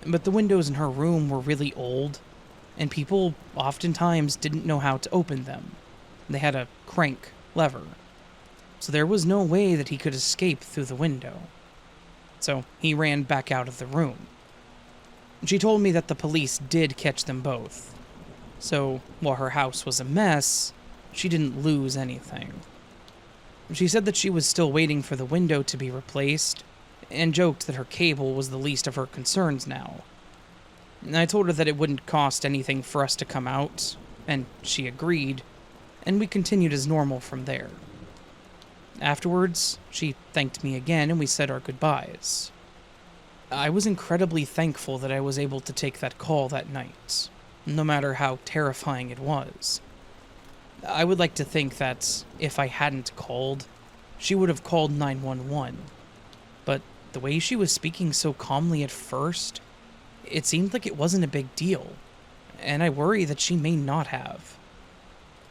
But the windows in her room were really old, and people oftentimes didn't know how to open them. They had a crank lever, so there was no way that he could escape through the window. So he ran back out of the room. She told me that the police did catch them both, so while her house was a mess, she didn't lose anything. She said that she was still waiting for the window to be replaced, and joked that her cable was the least of her concerns now. I told her that it wouldn't cost anything for us to come out, and she agreed, and we continued as normal from there. Afterwards, she thanked me again and we said our goodbyes. I was incredibly thankful that I was able to take that call that night, no matter how terrifying it was. I would like to think that if I hadn't called, she would have called 911. But the way she was speaking so calmly at first, it seemed like it wasn't a big deal, and I worry that she may not have.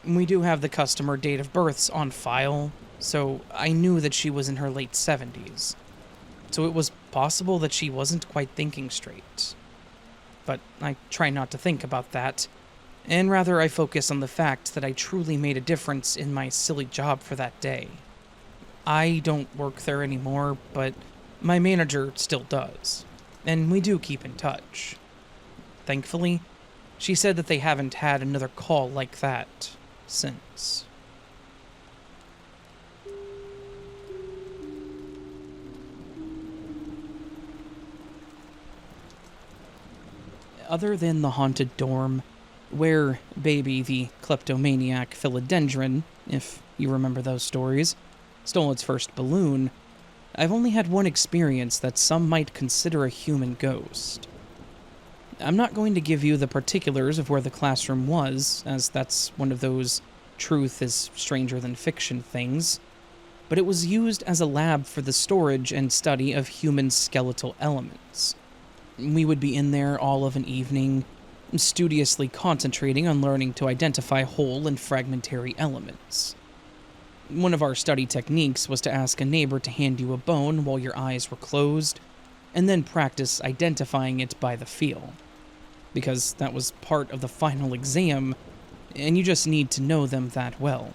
We do have the customer date of births on file, so I knew that she was in her late 70s. So it was possible that she wasn't quite thinking straight. But I try not to think about that, and rather I focus on the fact that I truly made a difference in my silly job for that day. I don't work there anymore, but my manager still does, and we do keep in touch. Thankfully, she said that they haven't had another call like that since. Other than the haunted dorm, where Baby the kleptomaniac philodendron, if you remember those stories, stole its first balloon, I've only had one experience that some might consider a human ghost. I'm not going to give you the particulars of where the classroom was, as that's one of those truth is stranger than fiction things, but it was used as a lab for the storage and study of human skeletal elements. We would be in there all of an evening, studiously concentrating on learning to identify whole and fragmentary elements. One of our study techniques was to ask a neighbor to hand you a bone while your eyes were closed, and then practice identifying it by the feel, because that was part of the final exam, and you just need to know them that well.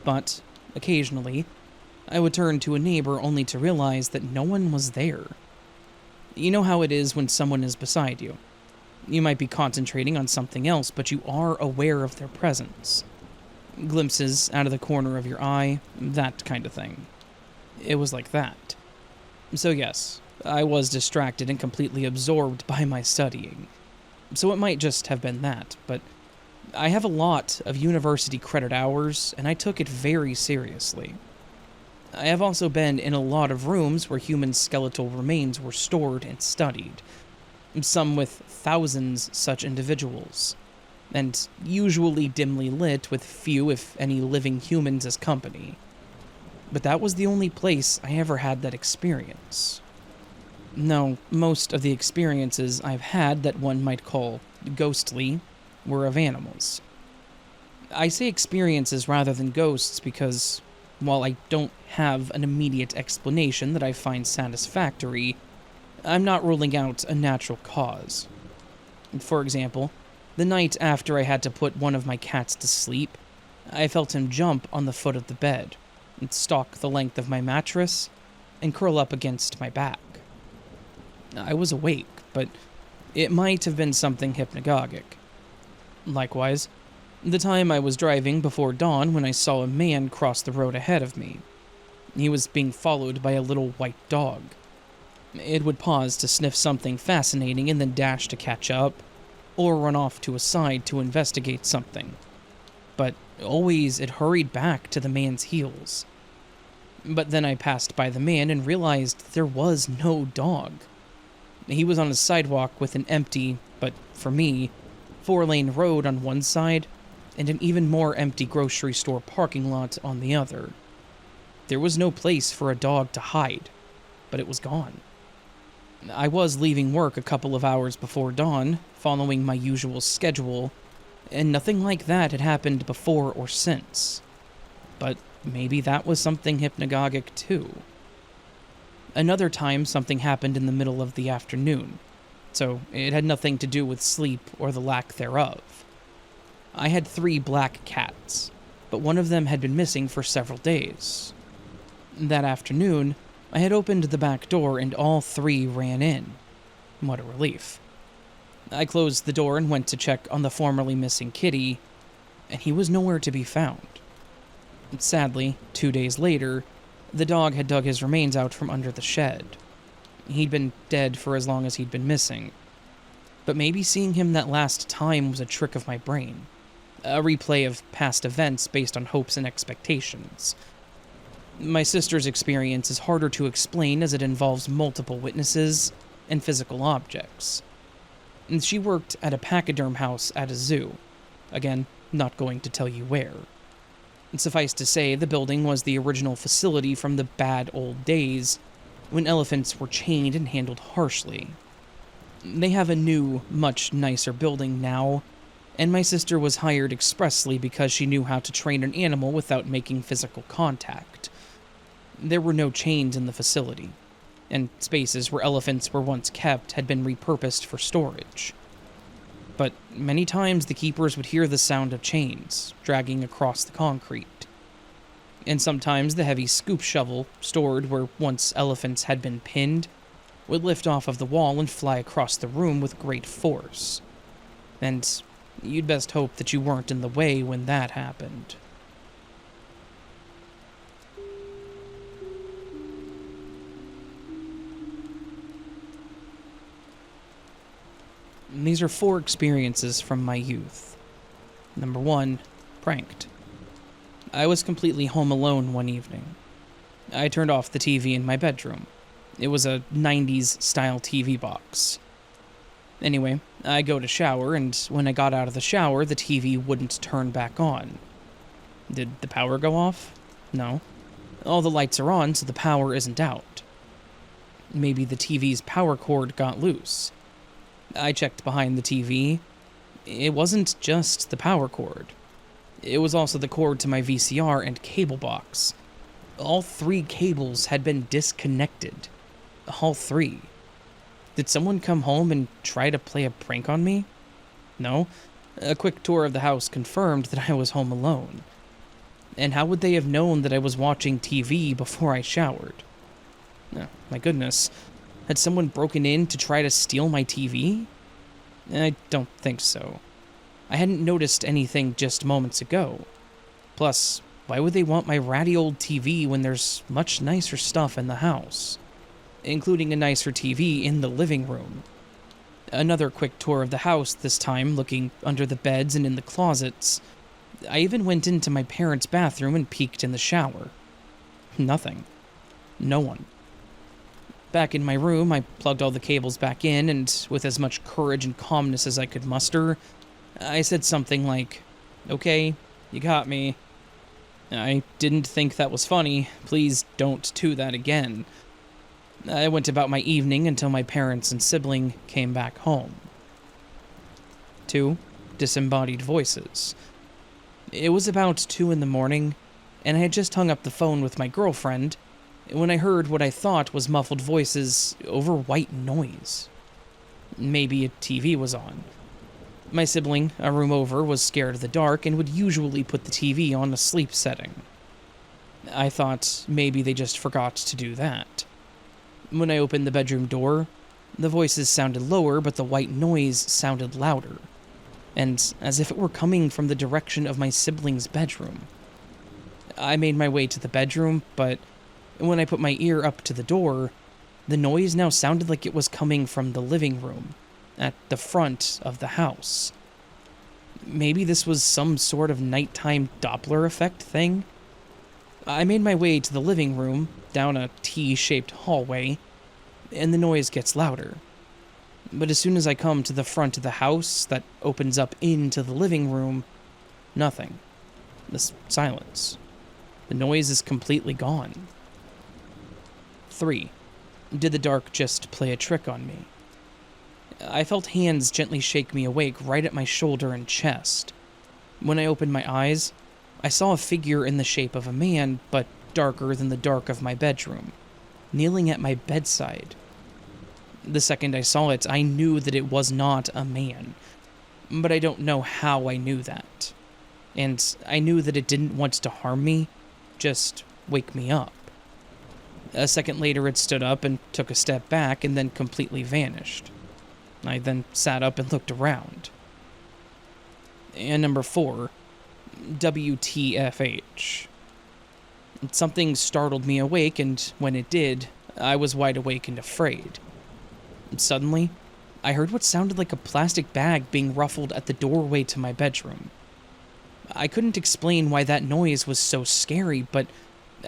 But, occasionally, I would turn to a neighbor only to realize that no one was there. You know how it is when someone is beside you. You might be concentrating on something else, but you are aware of their presence. Glimpses out of the corner of your eye, that kind of thing. It was like that. So yes, I was distracted and completely absorbed by my studying. So it might just have been that, but I have a lot of university credit hours, and I took it very seriously. I have also been in a lot of rooms where human skeletal remains were stored and studied, some with thousands such individuals, and usually dimly lit with few, if any, living humans as company. But that was the only place I ever had that experience. No, most of the experiences I've had that one might call ghostly were of animals. I say experiences rather than ghosts because, while I don't have an immediate explanation that I find satisfactory, I'm not ruling out a natural cause. For example, the night after I had to put one of my cats to sleep, I felt him jump on the foot of the bed, and stalk the length of my mattress, and curl up against my back. I was awake, but it might have been something hypnagogic. Likewise, the time I was driving before dawn when I saw a man cross the road ahead of me. He was being followed by a little white dog. It would pause to sniff something fascinating and then dash to catch up, or run off to a side to investigate something. But always it hurried back to the man's heels. But then I passed by the man and realized there was no dog. He was on a sidewalk with an empty, but for me, 4-lane road on one side, and an even more empty grocery store parking lot on the other. There was no place for a dog to hide, but it was gone. I was leaving work a couple of hours before dawn, following my usual schedule, and nothing like that had happened before or since. But maybe that was something hypnagogic too. Another time, something happened in the middle of the afternoon, so it had nothing to do with sleep or the lack thereof. I had 3 black cats, but one of them had been missing for several days. That afternoon, I had opened the back door and all 3 ran in. What a relief. I closed the door and went to check on the formerly missing kitty, and he was nowhere to be found. Sadly, 2 days later, the dog had dug his remains out from under the shed. He'd been dead for as long as he'd been missing. But maybe seeing him that last time was a trick of my brain. A replay of past events based on hopes and expectations. My sister's experience is harder to explain as it involves multiple witnesses and physical objects. And she worked at a pachyderm house at a zoo. Again, not going to tell you where. Suffice to say, the building was the original facility from the bad old days, when elephants were chained and handled harshly. They have a new, much nicer building now, and my sister was hired expressly because she knew how to train an animal without making physical contact. There were no chains in the facility, and spaces where elephants were once kept had been repurposed for storage. But many times the keepers would hear the sound of chains dragging across the concrete. And sometimes the heavy scoop shovel, stored where once elephants had been pinned, would lift off of the wall and fly across the room with great force. And you'd best hope that you weren't in the way when that happened. These are 4 experiences from my youth. Number 1, pranked. I was completely home alone one evening. I turned off the TV in my bedroom. It was a 90s style TV box. Anyway, I go to shower, and when I got out of the shower, the TV wouldn't turn back on. Did the power go off? No. All the lights are on, so the power isn't out. Maybe the TV's power cord got loose. I checked behind the TV. It wasn't just the power cord. It was also the cord to my VCR and cable box. All 3 cables had been disconnected. All 3. Did someone come home and try to play a prank on me? No. A quick tour of the house confirmed that I was home alone. And how would they have known that I was watching TV before I showered? Oh, my goodness. Had someone broken in to try to steal my TV? I don't think so. I hadn't noticed anything just moments ago. Plus, why would they want my ratty old TV when there's much nicer stuff in the house? including a nicer TV in the living room. Another quick tour of the house, this time looking under the beds and in the closets. I even went into my parents' bathroom and peeked in the shower. Nothing. No one. Back in my room, I plugged all the cables back in, and with as much courage and calmness as I could muster, I said something like, "Okay, you got me. I didn't think that was funny. Please don't do that again." I went about my evening until my parents and sibling came back home. 2. Disembodied voices. It was about 2 in the morning, and I had just hung up the phone with my girlfriend when I heard what I thought was muffled voices over white noise. Maybe a TV was on. My sibling, a room over, was scared of the dark and would usually put the TV on a sleep setting. I thought maybe they just forgot to do that. When I opened the bedroom door, the voices sounded lower, but the white noise sounded louder, and as if it were coming from the direction of my sibling's bedroom. I made my way to the bedroom, but when I put my ear up to the door, the noise now sounded like it was coming from the living room, at the front of the house. Maybe this was some sort of nighttime Doppler effect thing? I made my way to the living room, down a T-shaped hallway, and the noise gets louder. But as soon as I come to the front of the house that opens up into the living room, nothing. This silence. The noise is completely gone. 3. Did the dark just play a trick on me? I felt hands gently shake me awake right at my shoulder and chest. When I opened my eyes, I saw a figure in the shape of a man, but darker than the dark of my bedroom, kneeling at my bedside. The second I saw it, I knew that it was not a man, but I don't know how I knew that. And I knew that it didn't want to harm me, just wake me up. A second later, it stood up and took a step back and then completely vanished. I then sat up and looked around. And number 4, WTFH. Something startled me awake, and when it did, I was wide awake and afraid. Suddenly, I heard what sounded like a plastic bag being ruffled at the doorway to my bedroom. I couldn't explain why that noise was so scary, but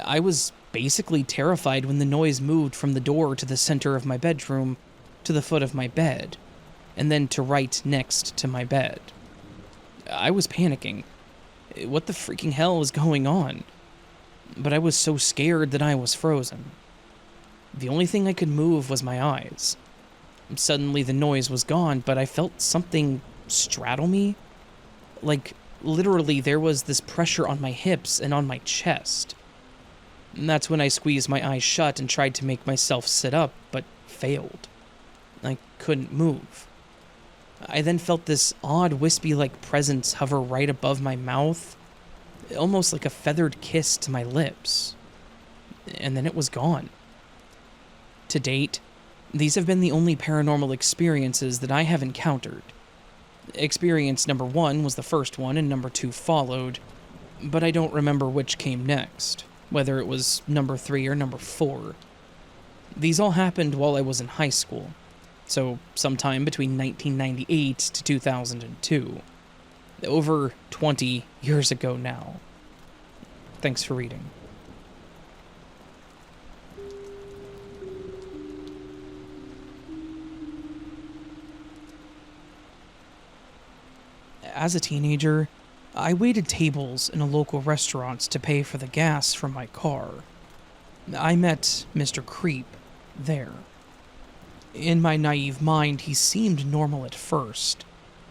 I was basically terrified when the noise moved from the door to the center of my bedroom, to the foot of my bed, and then to right next to my bed. I was panicking. What the freaking hell was going on? But I was so scared that I was frozen. The only thing I could move was my eyes. Suddenly the noise was gone, but I felt something straddle me. Like, literally there was this pressure on my hips and on my chest. And that's when I squeezed my eyes shut and tried to make myself sit up, but failed. I couldn't move. I then felt this odd wispy-like presence hover right above my mouth, almost like a feathered kiss to my lips. And then it was gone. To date, these have been the only paranormal experiences that I have encountered. Experience number 1 was the first one, and number 2 followed, but I don't remember which came next, whether it was number 3 or number 4. These all happened while I was in high school, so sometime between 1998 to 2002. Over 20 years ago now. Thanks for reading. As a teenager, I waited tables in a local restaurant to pay for the gas from my car. I met Mr. Creep there. In my naive mind, he seemed normal at first,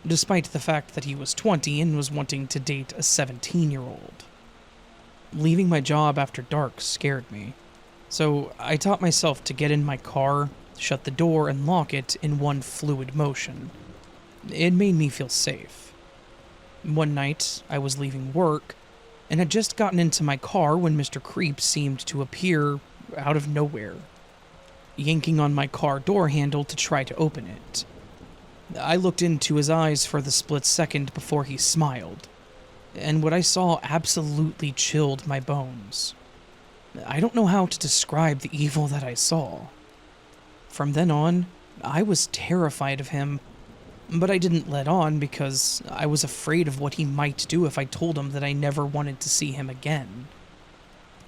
despite the fact that he was 20 and was wanting to date a 17-year-old. Leaving my job after dark scared me, so I taught myself to get in my car, shut the door, and lock it in one fluid motion. It made me feel safe. One night, I was leaving work, and had just gotten into my car when Mr. Creep seemed to appear out of nowhere, yanking on my car door handle to try to open it. I looked into his eyes for the split second before he smiled, and what I saw absolutely chilled my bones. I don't know how to describe the evil that I saw. From then on, I was terrified of him, but I didn't let on because I was afraid of what he might do if I told him that I never wanted to see him again.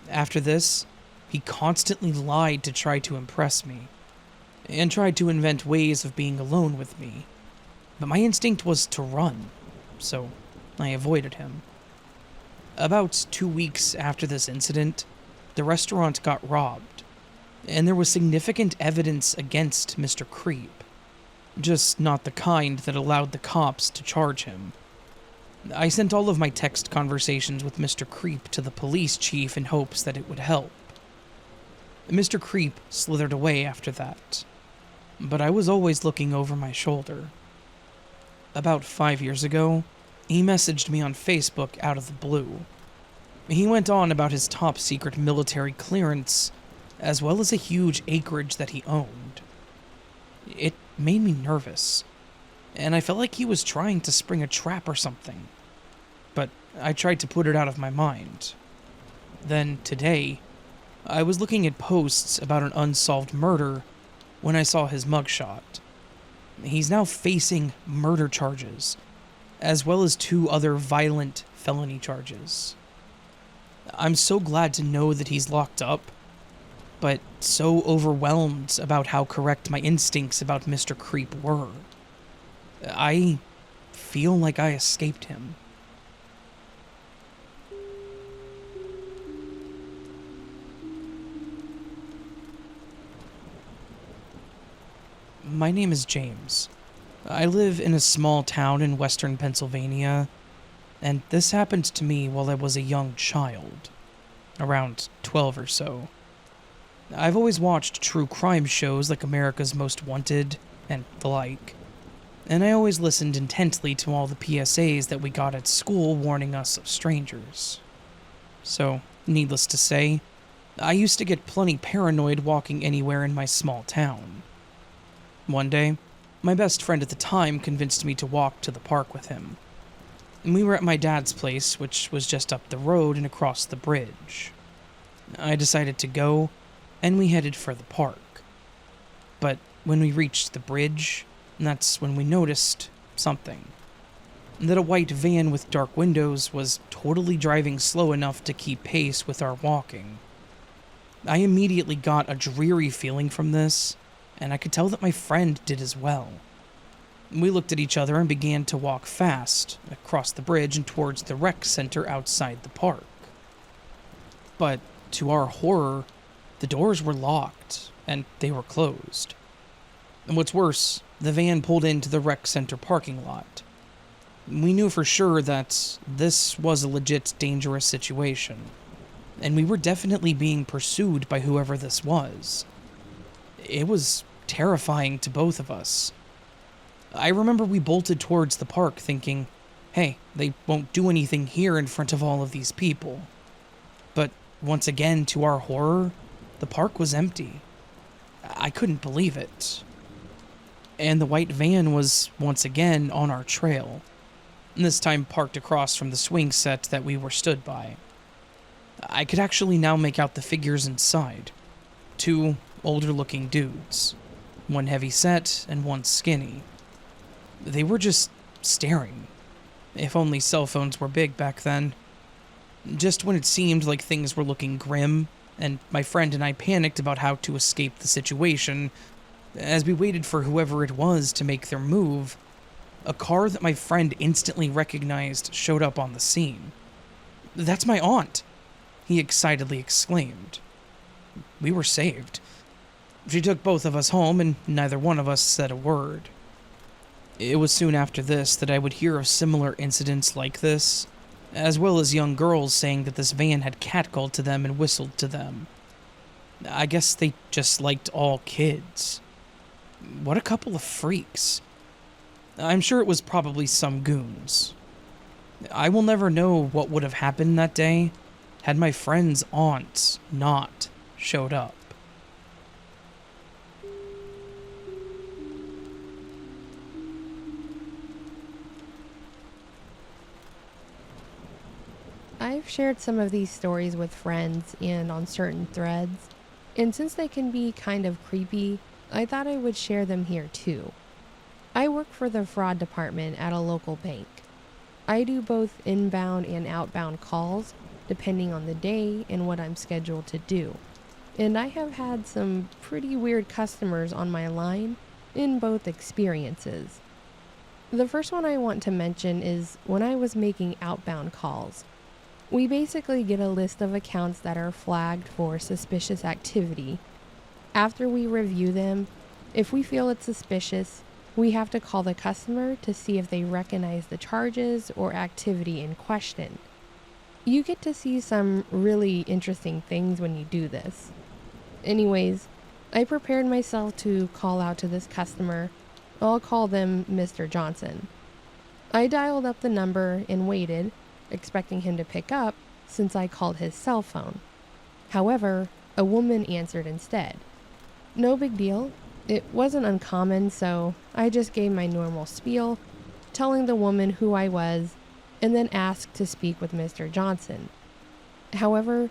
After this, he constantly lied to try to impress me, and tried to invent ways of being alone with me. But my instinct was to run, so I avoided him. About 2 weeks after this incident, the restaurant got robbed, and there was significant evidence against Mr. Creep, just not the kind that allowed the cops to charge him. I sent all of my text conversations with Mr. Creep to the police chief in hopes that it would help. Mr. Creep slithered away after that, but I was always looking over my shoulder. About 5 years ago, he messaged me on Facebook out of the blue. He went on about his top secret military clearance, as well as a huge acreage that he owned. It made me nervous, and I felt like he was trying to spring a trap or something, but I tried to put it out of my mind. Then, today, I was looking at posts about an unsolved murder when I saw his mugshot. He's now facing murder charges, as well as 2 other violent felony charges. I'm so glad to know that he's locked up, but so overwhelmed about how correct my instincts about Mr. Creep were. I feel like I escaped him. My name is James. I live in a small town in western Pennsylvania, and this happened to me while I was a young child, around 12 or so. I've always watched true crime shows like America's Most Wanted and the like, and I always listened intently to all the PSAs that we got at school warning us of strangers. So, needless to say, I used to get plenty paranoid walking anywhere in my small town. One day, my best friend at the time convinced me to walk to the park with him. We were at my dad's place, which was just up the road and across the bridge. I decided to go, and we headed for the park. But when we reached the bridge, that's when we noticed something. That a white van with dark windows was totally driving slow enough to keep pace with our walking. I immediately got a dreary feeling from this, and I could tell that my friend did as well. We looked at each other and began to walk fast, across the bridge and towards the rec center outside the park. But, to our horror, the doors were locked, and they were closed. And what's worse, the van pulled into the rec center parking lot. We knew for sure that this was a legit dangerous situation, and we were definitely being pursued by whoever this was. It was terrifying to both of us. I remember we bolted towards the park thinking, hey, they won't do anything here in front of all of these people. But once again, to our horror, the park was empty. I couldn't believe it. And the white van was once again on our trail, this time parked across from the swing set that we were stood by. I could actually now make out the figures inside. 2 older-looking dudes. One heavy set and one skinny. They were just staring. If only cell phones were big back then. Just when it seemed like things were looking grim, and my friend and I panicked about how to escape the situation, as we waited for whoever it was to make their move, a car that my friend instantly recognized showed up on the scene. "That's my aunt!" he excitedly exclaimed. We were saved. She took both of us home, and neither one of us said a word. It was soon after this that I would hear of similar incidents like this, as well as young girls saying that this van had catcalled to them and whistled to them. I guess they just liked all kids. What a couple of freaks. I'm sure it was probably some goons. I will never know what would have happened that day had my friend's aunt not showed up. I've shared some of these stories with friends and on certain threads, and since they can be kind of creepy, I thought I would share them here too. I work for the fraud department at a local bank. I do both inbound and outbound calls, depending on the day and what I'm scheduled to do. And I have had some pretty weird customers on my line in both experiences. The first one I want to mention is when I was making outbound calls. We basically get a list of accounts that are flagged for suspicious activity. After we review them, if we feel it's suspicious, we have to call the customer to see if they recognize the charges or activity in question. You get to see some really interesting things when you do this. Anyways, I prepared myself to call out to this customer. I'll call them Mr. Johnson. I dialed up the number and waited, expecting him to pick up since I called his cell phone. However, a woman answered instead. No big deal. It wasn't uncommon, so I just gave my normal spiel, telling the woman who I was, and then asked to speak with Mr. Johnson. However,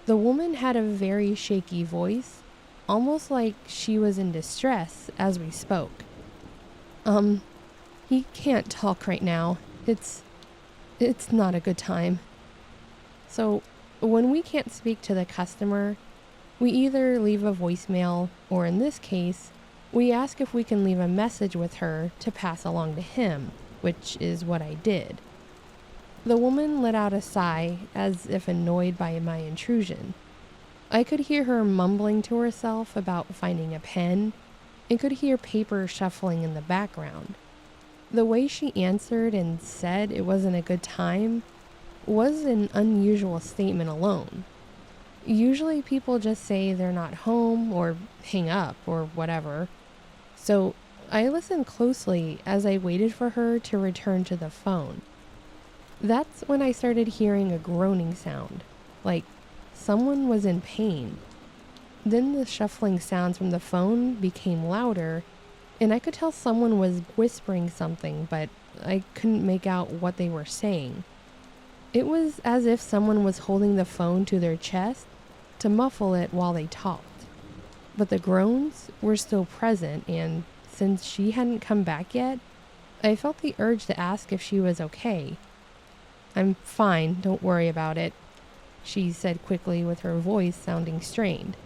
the woman had a very shaky voice, almost like she was in distress as we spoke. He can't talk right now. It's not a good time. So, when we can't speak to the customer, we either leave a voicemail, or in this case, we ask if we can leave a message with her to pass along to him, which is what I did. The woman let out a sigh, as if annoyed by my intrusion. I could hear her mumbling to herself about finding a pen, and could hear paper shuffling in the background. The way she answered and said it wasn't a good time was an unusual statement alone. Usually people just say they're not home or hang up or whatever. So I listened closely as I waited for her to return to the phone. That's when I started hearing a groaning sound, like someone was in pain. Then the shuffling sounds from the phone became louder, and I could tell someone was whispering something, but I couldn't make out what they were saying. It was as if someone was holding the phone to their chest to muffle it while they talked. But the groans were still present, and since she hadn't come back yet, I felt the urge to ask if she was okay. "I'm fine, don't worry about it," she said quickly with her voice sounding strained.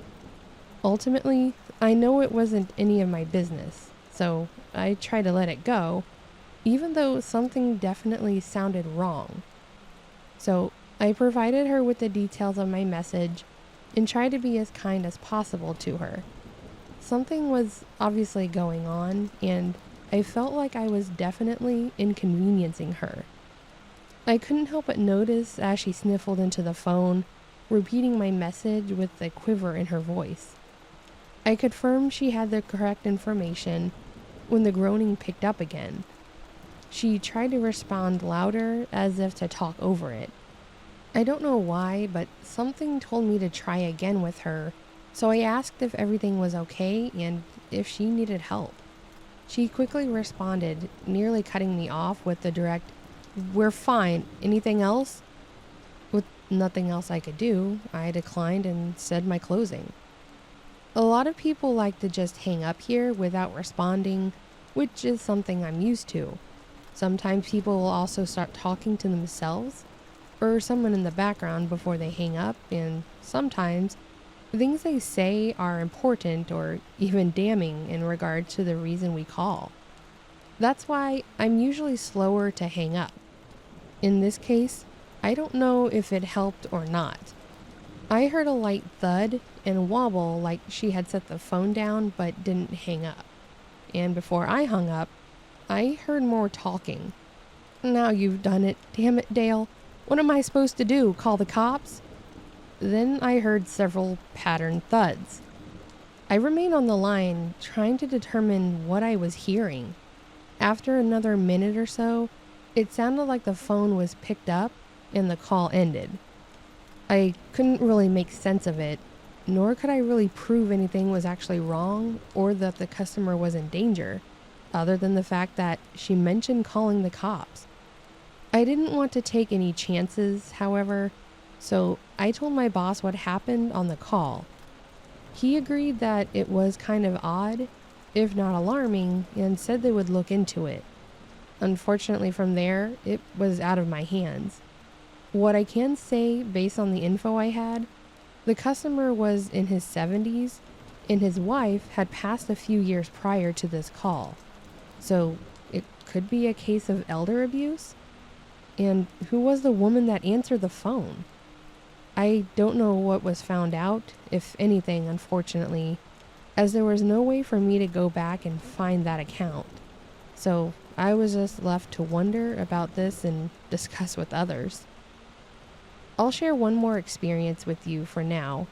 Ultimately, I know it wasn't any of my business, so I tried to let it go, even though something definitely sounded wrong. So I provided her with the details of my message and tried to be as kind as possible to her. Something was obviously going on, and I felt like I was definitely inconveniencing her. I couldn't help but notice as she sniffled into the phone, repeating my message with a quiver in her voice. I confirmed she had the correct information when the groaning picked up again. She tried to respond louder as if to talk over it. I don't know why, but something told me to try again with her, so I asked if everything was okay and if she needed help. She quickly responded, nearly cutting me off with the direct, "We're fine. Anything else?" With nothing else I could do, I declined and said my closing. A lot of people like to just hang up here without responding, which is something I'm used to. Sometimes people will also start talking to themselves or someone in the background before they hang up, and sometimes things they say are important or even damning in regard to the reason we call. That's why I'm usually slower to hang up. In this case, I don't know if it helped or not. I heard a light thud and wobble like she had set the phone down but didn't hang up. And before I hung up, I heard more talking. "Now you've done it. Damn it, Dale. What am I supposed to do? Call the cops?" Then I heard several patterned thuds. I remained on the line, trying to determine what I was hearing. After another minute or so, it sounded like the phone was picked up and the call ended. I couldn't really make sense of it, nor could I really prove anything was actually wrong or that the customer was in danger, other than the fact that she mentioned calling the cops. I didn't want to take any chances, however, so I told my boss what happened on the call. He agreed that it was kind of odd, if not alarming, and said they would look into it. Unfortunately, from there, it was out of my hands. What I can say, based on the info I had, the customer was in his 70s, and his wife had passed a few years prior to this call. So it could be a case of elder abuse? And who was the woman that answered the phone? I don't know what was found out, if anything, unfortunately, as there was no way for me to go back and find that account. So I was just left to wonder about this and discuss with others. I'll share one more experience with you for now.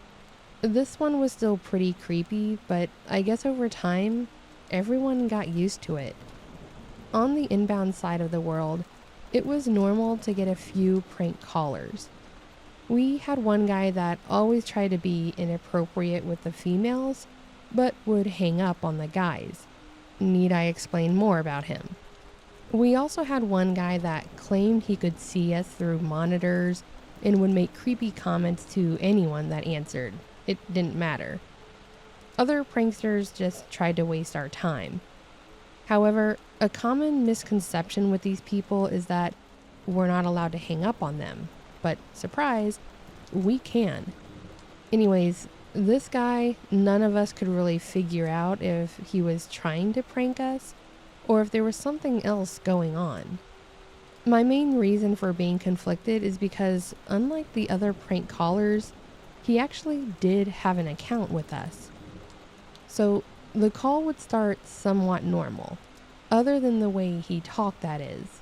This one was still pretty creepy, but I guess over time, everyone got used to it. On the inbound side of the world, it was normal to get a few prank callers. We had one guy that always tried to be inappropriate with the females, but would hang up on the guys. Need I explain more about him? We also had one guy that claimed he could see us through monitors and would make creepy comments to anyone that answered. It didn't matter. Other pranksters just tried to waste our time. However, a common misconception with these people is that we're not allowed to hang up on them. But surprise, we can. Anyways, this guy, none of us could really figure out if he was trying to prank us or if there was something else going on. My main reason for being conflicted is because, unlike the other prank callers, he actually did have an account with us. So the call would start somewhat normal, other than the way he talked, that is.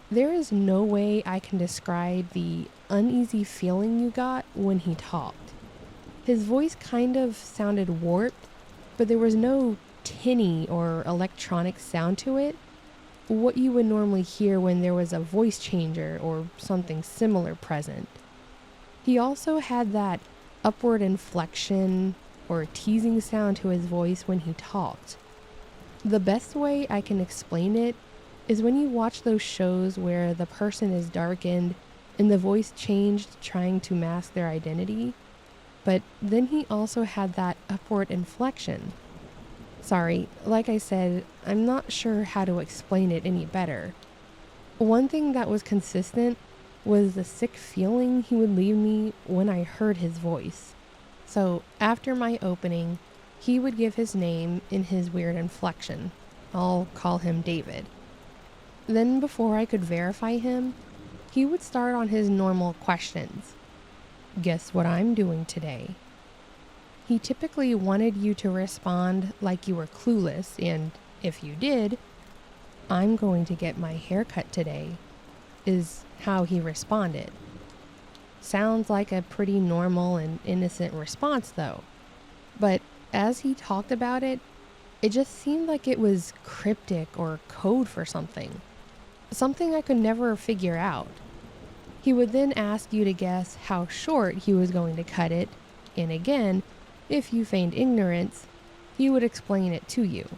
There is no way I can describe the uneasy feeling you got when he talked. His voice kind of sounded warped, but there was no tinny or electronic sound to it, what you would normally hear when there was a voice changer or something similar present. He also had that upward inflection or teasing sound to his voice when he talked. The best way I can explain it is when you watch those shows where the person is darkened and the voice changed trying to mask their identity, but then he also had that upward inflection. Sorry, like I said, I'm not sure how to explain it any better. One thing that was consistent was the sick feeling he would leave me when I heard his voice. So after my opening, he would give his name in his weird inflection. I'll call him David. Then before I could verify him, he would start on his normal questions. Guess what I'm doing today? He typically wanted you to respond like you were clueless, and if you did, I'm going to get my hair cut today, is how he responded. Sounds like a pretty normal and innocent response though. But as he talked about it, it just seemed like it was cryptic or code for something. Something I could never figure out. He would then ask you to guess how short he was going to cut it, and again, if you feigned ignorance, he would explain it to you.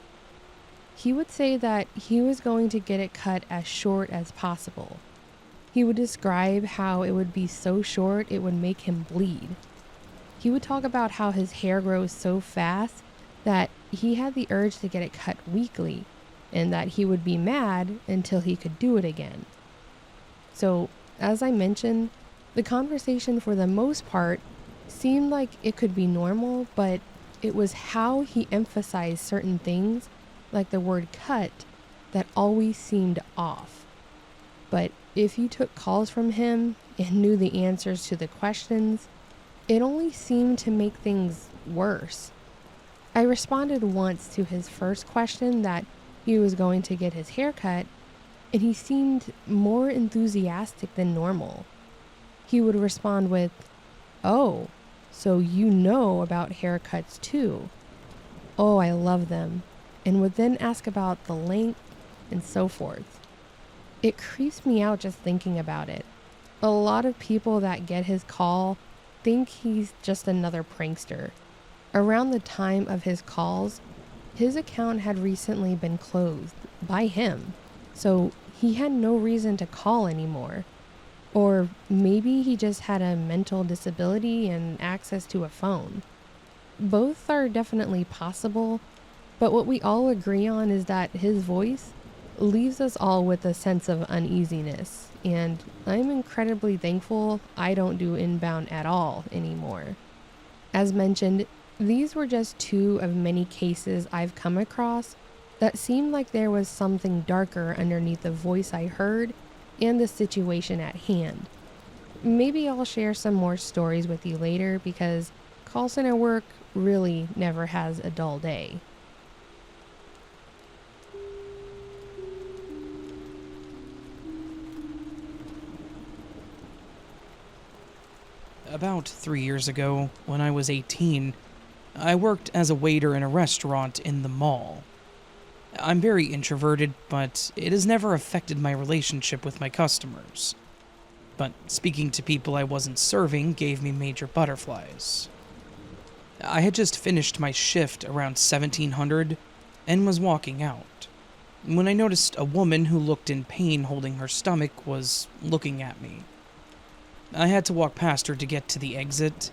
He would say that he was going to get it cut as short as possible. He would describe how it would be so short it would make him bleed. He would talk about how his hair grows so fast that he had the urge to get it cut weekly, and that he would be mad until he could do it again. So, as I mentioned, the conversation for the most part seemed like it could be normal, but it was how he emphasized certain things, like the word cut, that always seemed off. But if you took calls from him and knew the answers to the questions, it only seemed to make things worse. I responded once to his first question that he was going to get his hair cut, and he seemed more enthusiastic than normal. He would respond with, "Oh, so you know about haircuts too. Oh, I love them," and would then ask about the length and so forth. It creeps me out just thinking about it. A lot of people that get his call think he's just another prankster. Around the time of his calls, his account had recently been closed by him, so he had no reason to call anymore. Or maybe he just had a mental disability and access to a phone. Both are definitely possible, but what we all agree on is that his voice leaves us all with a sense of uneasiness, and I'm incredibly thankful I don't do inbound at all anymore. As mentioned, these were just two of many cases I've come across that seemed like there was something darker underneath the voice I heard and the situation at hand. Maybe I'll share some more stories with you later because call center work really never has a dull day. About 3 years ago, when I was 18, I worked as a waiter in a restaurant in the mall. I'm very introverted, but it has never affected my relationship with my customers. But speaking to people I wasn't serving gave me major butterflies. I had just finished my shift around 1700 and was walking out, when I noticed a woman who looked in pain holding her stomach was looking at me. I had to walk past her to get to the exit,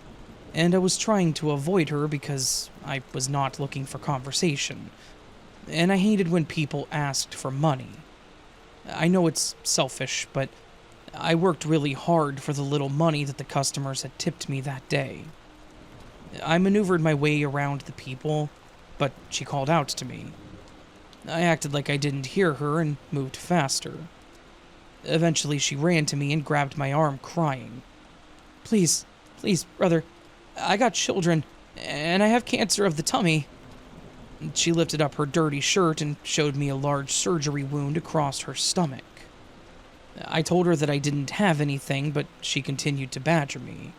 and I was trying to avoid her because I was not looking for conversation, and I hated when people asked for money. I know it's selfish, but I worked really hard for the little money that the customers had tipped me that day. I maneuvered my way around the people, but she called out to me. I acted like I didn't hear her and moved faster. Eventually, she ran to me and grabbed my arm, crying. Please, brother, I got children, and I have cancer of the tummy." She lifted up her dirty shirt and showed me a large surgery wound across her stomach. I told her that I didn't have anything, but she continued to badger me.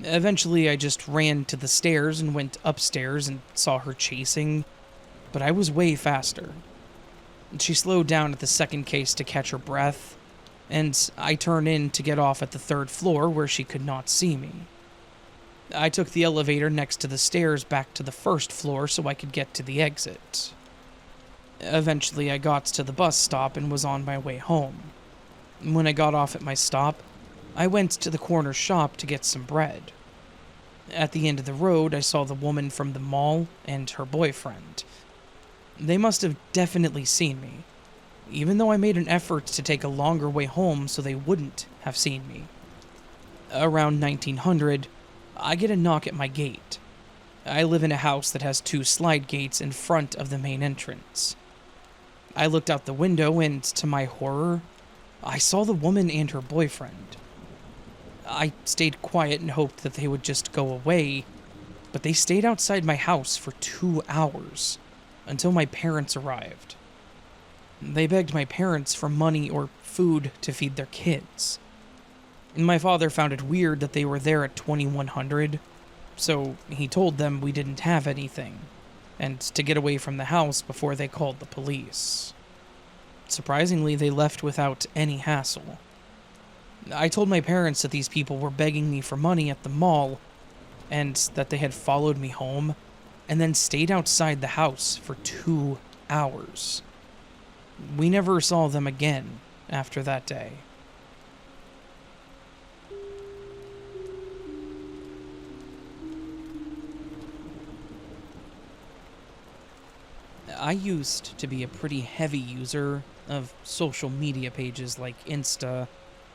Eventually, I just ran to the stairs and went upstairs and saw her chasing, but I was way faster. She slowed down at the second case to catch her breath, and I turned in to get off at the third floor where she could not see me. I took the elevator next to the stairs back to the first floor so I could get to the exit. Eventually, I got to the bus stop and was on my way home. When I got off at my stop, I went to the corner shop to get some bread. At the end of the road, I saw the woman from the mall and her boyfriend. They must have definitely seen me, even though I made an effort to take a longer way home so they wouldn't have seen me. Around 1900, I get a knock at my gate. I live in a house that has 2 slide gates in front of the main entrance. I looked out the window and, to my horror, I saw the woman and her boyfriend. I stayed quiet and hoped that they would just go away, but they stayed outside my house for 2 hours, until my parents arrived. They begged my parents for money or food to feed their kids. And my father found it weird that they were there at 2100, so he told them we didn't have anything, and to get away from the house before they called the police. Surprisingly, they left without any hassle. I told my parents that these people were begging me for money at the mall, and that they had followed me home, and then stayed outside the house for 2 hours. We never saw them again after that day. I used to be a pretty heavy user of social media pages like Insta,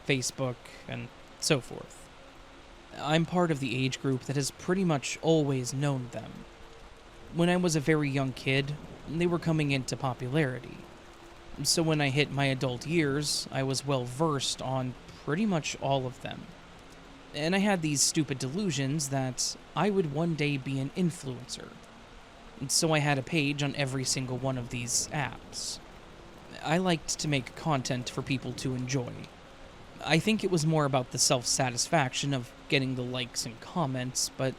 Facebook, and so forth. I'm part of the age group that has pretty much always known them. When I was a very young kid, they were coming into popularity. So when I hit my adult years, I was well versed on pretty much all of them. And I had these stupid delusions that I would one day be an influencer. And so I had a page on every single one of these apps. I liked to make content for people to enjoy. I think it was more about the self-satisfaction of getting the likes and comments, but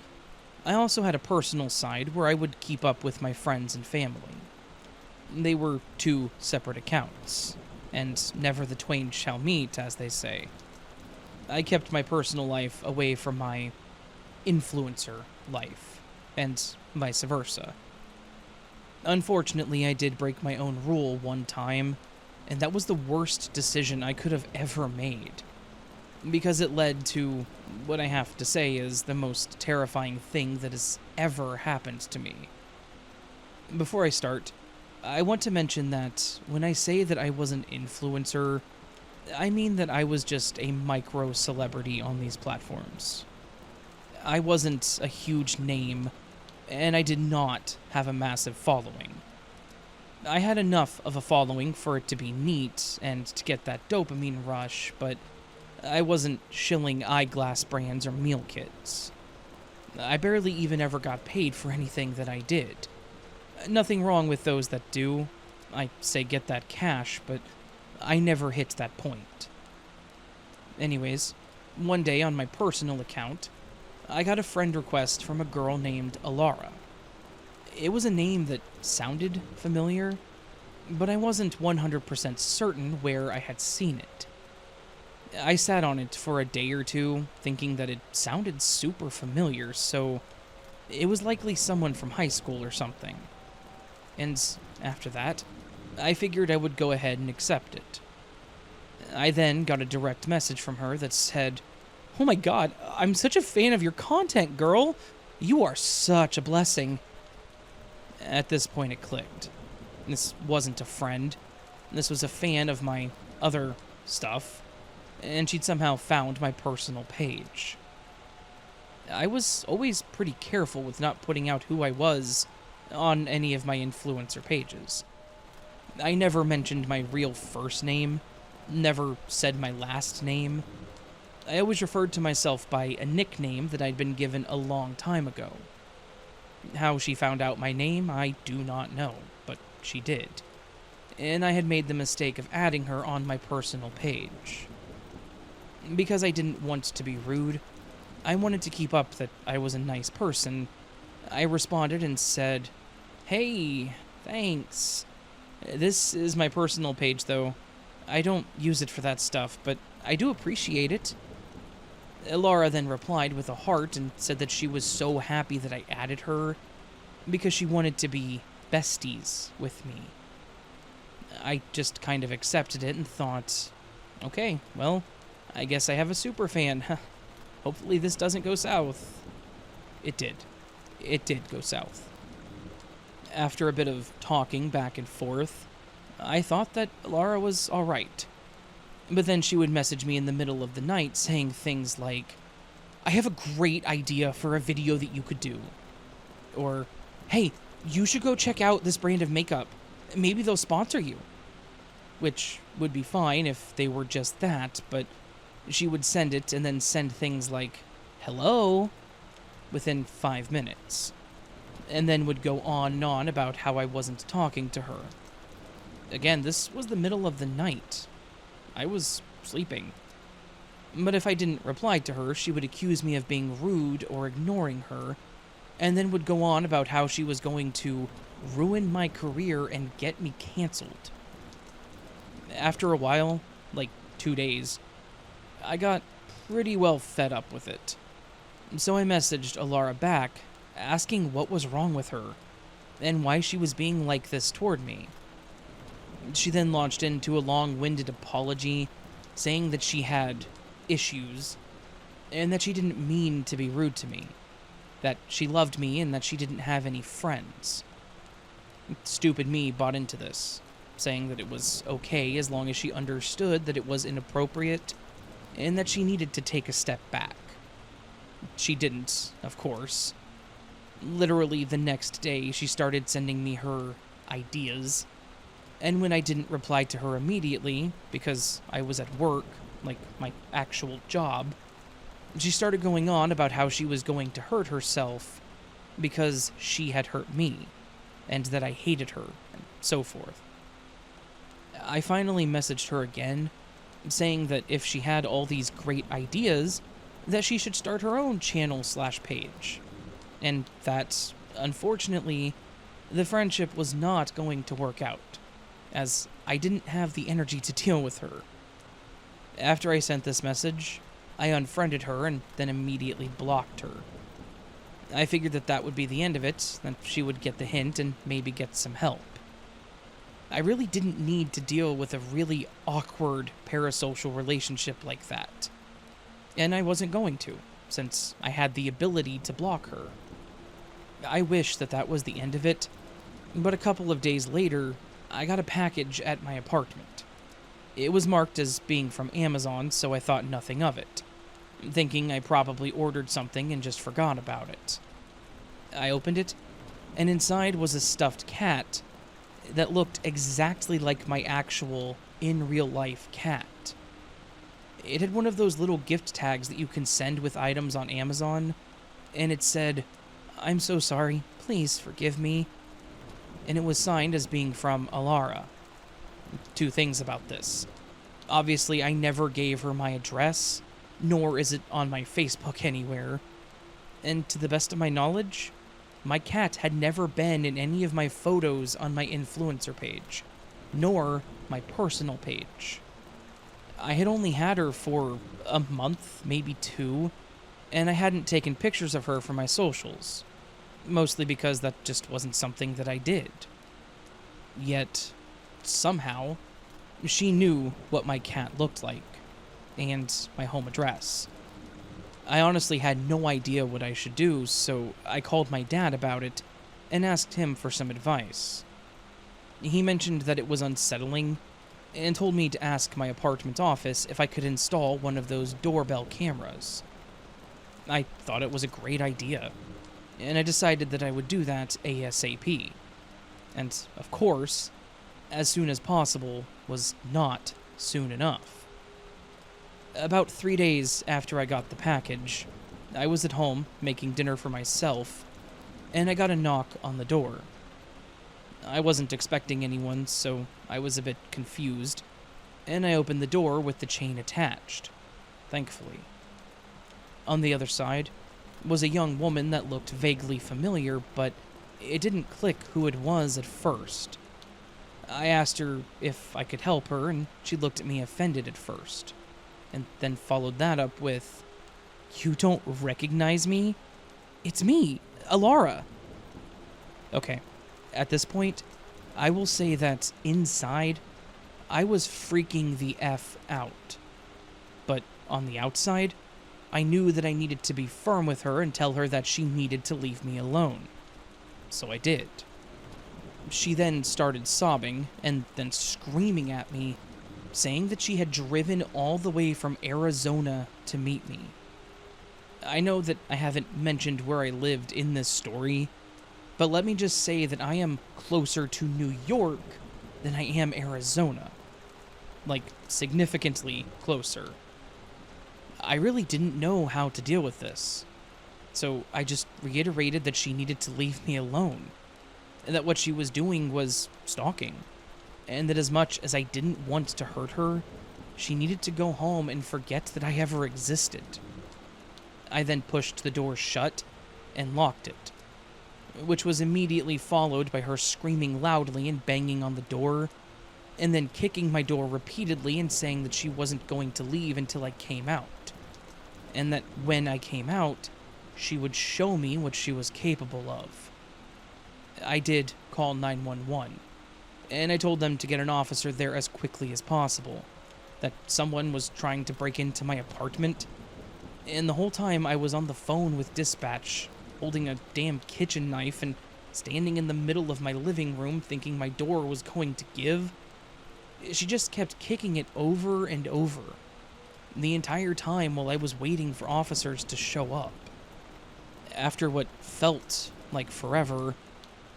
I also had a personal side where I would keep up with my friends and family. They were 2 separate accounts, and never the twain shall meet, as they say. I kept my personal life away from my influencer life, and vice versa. Unfortunately, I did break my own rule one time, and that was the worst decision I could have ever made. because it led to what I have to say is the most terrifying thing that has ever happened to me. Before I start, I want to mention that when I say that I was an influencer, I mean that I was just a micro celebrity on these platforms. I wasn't a huge name, and I did not have a massive following. I had enough of a following for it to be neat and to get that dopamine rush, but I wasn't shilling eyeglass brands or meal kits. I barely even ever got paid for anything that I did. Nothing wrong with those that do. I say get that cash, but I never hit that point. Anyways, one day on my personal account, I got a friend request from a girl named Alara. It was a name that sounded familiar, but I wasn't 100% certain where I had seen it. I sat on it for a day or two, thinking that it sounded super familiar, so it was likely someone from high school or something. And after that, I figured I would go ahead and accept it. I then got a direct message from her that said, "Oh my god, I'm such a fan of your content, girl. You are such a blessing." At this point it clicked. This wasn't a friend. This was a fan of my other stuff, and she'd somehow found my personal page. I was always pretty careful with not putting out who I was on any of my influencer pages. I never mentioned my real first name, never said my last name. I always referred to myself by a nickname that I'd been given a long time ago. How she found out my name, I do not know, but she did. And I had made the mistake of adding her on my personal page. Because I didn't want to be rude, I wanted to keep up that I was a nice person. I responded and said, "Hey, thanks. This is my personal page, though. I don't use it for that stuff, but I do appreciate it." Laura then replied with a heart and said that she was so happy that I added her because she wanted to be besties with me. I just kind of accepted it and thought, okay, well, I guess I have a super fan. Hopefully this doesn't go south. It did. It did go south. After a bit of talking back and forth, I thought that Laura was alright. But then she would message me in the middle of the night saying things like, "I have a great idea for a video that you could do." Or, "Hey, you should go check out this brand of makeup. Maybe they'll sponsor you." Which would be fine if they were just that, but she would send it and then send things like, "Hello?" within 5 minutes. And then would go on and on about how I wasn't talking to her. Again, this was the middle of the night. I was sleeping. But if I didn't reply to her, she would accuse me of being rude or ignoring her, and then would go on about how she was going to ruin my career and get me canceled. After a while, like 2 days, I got pretty well fed up with it. So I messaged Alara back, asking what was wrong with her, and why she was being like this toward me. She then launched into a long-winded apology, saying that she had issues, and that she didn't mean to be rude to me, that she loved me and that she didn't have any friends. Stupid me bought into this, saying that it was okay as long as she understood that it was inappropriate, and that she needed to take a step back. She didn't, of course. Literally the next day, she started sending me her ideas. And when I didn't reply to her immediately, because I was at work, like my actual job, she started going on about how she was going to hurt herself because she had hurt me, and that I hated her, and so forth. I finally messaged her again, saying that if she had all these great ideas, that she should start her own channel/page, and that, unfortunately, the friendship was not going to work out, as I didn't have the energy to deal with her. After I sent this message, I unfriended her and then immediately blocked her. I figured that that would be the end of it, that she would get the hint and maybe get some help. I really didn't need to deal with a really awkward parasocial relationship like that. and I wasn't going to, since I had the ability to block her. I wish that that was the end of it, but a couple of days later, I got a package at my apartment. It was marked as being from Amazon, so I thought nothing of it, thinking I probably ordered something and just forgot about it. I opened it, and inside was a stuffed cat that looked exactly like my actual, in real life cat. It had one of those little gift tags that you can send with items on Amazon, and it said, "I'm so sorry, please forgive me." And it was signed as being from Alara. Two things about this. Obviously, I never gave her my address, nor is it on my Facebook anywhere. And to the best of my knowledge, my cat had never been in any of my photos on my influencer page, nor my personal page. I had only had her for a month, maybe two, and I hadn't taken pictures of her for my socials, mostly because that just wasn't something that I did. Yet, somehow, she knew what my cat looked like, and my home address. I honestly had no idea what I should do, so I called my dad about it and asked him for some advice. He mentioned that it was unsettling and told me to ask my apartment office if I could install one of those doorbell cameras. I thought it was a great idea, and I decided that I would do that ASAP. And, of course, as soon as possible was not soon enough. About 3 days after I got the package, I was at home making dinner for myself, and I got a knock on the door. I wasn't expecting anyone, so I was a bit confused, and I opened the door with the chain attached, thankfully. On the other side was a young woman that looked vaguely familiar, but it didn't click who it was at first. I asked her if I could help her, and she looked at me offended at first, and then followed that up with, "You don't recognize me? It's me, Alara." Okay, at this point, I will say that inside, I was freaking the F out. But on the outside, I knew that I needed to be firm with her and tell her that she needed to leave me alone. So I did. She then started sobbing and then screaming at me, saying that she had driven all the way from Arizona to meet me. I know that I haven't mentioned where I lived in this story, but let me just say that I am closer to New York than I am Arizona. Like, significantly closer. I really didn't know how to deal with this, so I just reiterated that she needed to leave me alone, and that what she was doing was stalking, and that as much as I didn't want to hurt her, she needed to go home and forget that I ever existed. I then pushed the door shut and locked it, which was immediately followed by her screaming loudly and banging on the door, and then kicking my door repeatedly and saying that she wasn't going to leave until I came out, and that when I came out, she would show me what she was capable of. I did call 911, and I told them to get an officer there as quickly as possible, that someone was trying to break into my apartment, and the whole time I was on the phone with dispatch, holding a damn kitchen knife and standing in the middle of my living room thinking my door was going to give. She just kept kicking it over and over, the entire time while I was waiting for officers to show up. After what felt like forever,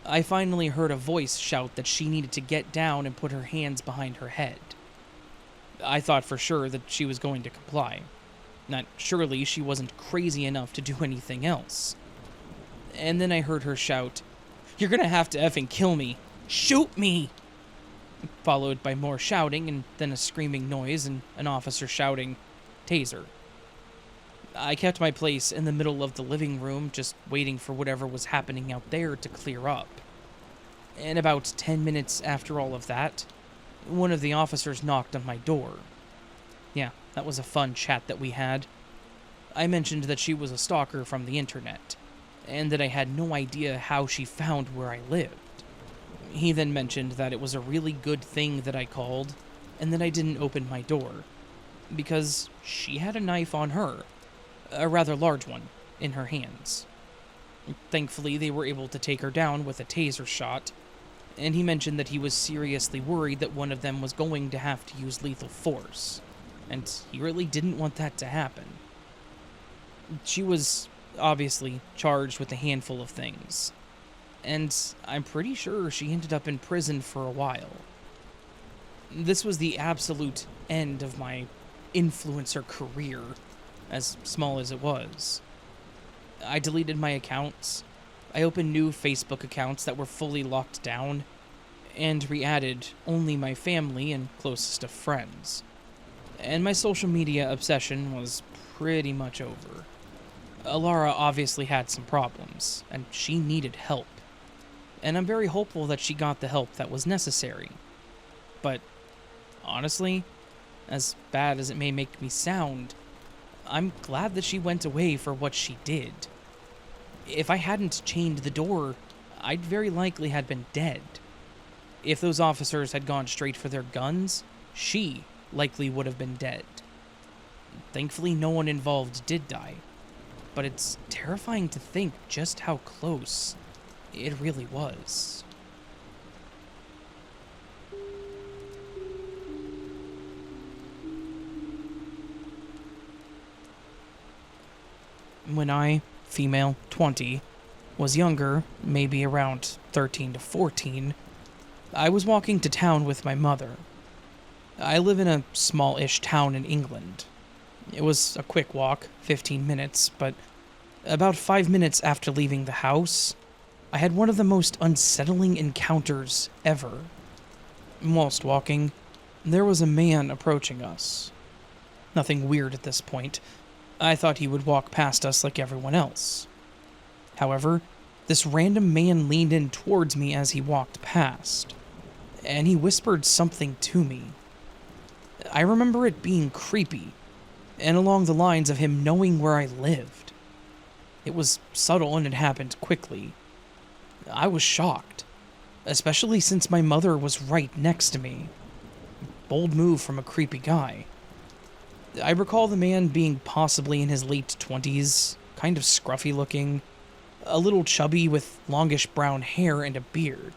I finally heard a voice shout that she needed to get down and put her hands behind her head. I thought for sure that she was going to comply. That surely she wasn't crazy enough to do anything else. And then I heard her shout, "You're gonna have to effing kill me! Shoot me!" Followed by more shouting and then a screaming noise and an officer shouting, "Taser." I kept my place in the middle of the living room, just waiting for whatever was happening out there to clear up. And about 10 minutes after all of that, one of the officers knocked on my door. Yeah, that was a fun chat that we had. I mentioned that she was a stalker from the internet, and that I had no idea how she found where I lived. He then mentioned that it was a really good thing that I called, and that I didn't open my door, because she had a knife on her, a rather large one, in her hands. Thankfully, they were able to take her down with a taser shot, and he mentioned that he was seriously worried that one of them was going to have to use lethal force, and he really didn't want that to happen. She was obviously charged with a handful of things, and I'm pretty sure she ended up in prison for a while. This was the absolute end of my influencer career, as small as it was. I deleted my accounts, I opened new Facebook accounts that were fully locked down, and re-added only my family and closest of friends. And my social media obsession was pretty much over. Alara obviously had some problems, and she needed help. And I'm very hopeful that she got the help that was necessary. But, honestly, as bad as it may make me sound, I'm glad that she went away for what she did. If I hadn't chained the door, I'd very likely had been dead. If those officers had gone straight for their guns, she likely would have been dead. Thankfully, no one involved did die, but it's terrifying to think just how close it really was. When I, female, 20, was younger, maybe around 13 to 14, I was walking to town with my mother. I live in a small-ish town in England. It was a quick walk, 15 minutes, but about 5 minutes after leaving the house, I had one of the most unsettling encounters ever. Whilst walking, there was a man approaching us. Nothing weird at this point. I thought he would walk past us like everyone else. However, this random man leaned in towards me as he walked past, and he whispered something to me. I remember it being creepy, and along the lines of him knowing where I lived. It was subtle and it happened quickly. I was shocked, especially since my mother was right next to me. Bold move from a creepy guy. I recall the man being possibly in his late 20s, kind of scruffy looking, a little chubby with longish brown hair and a beard.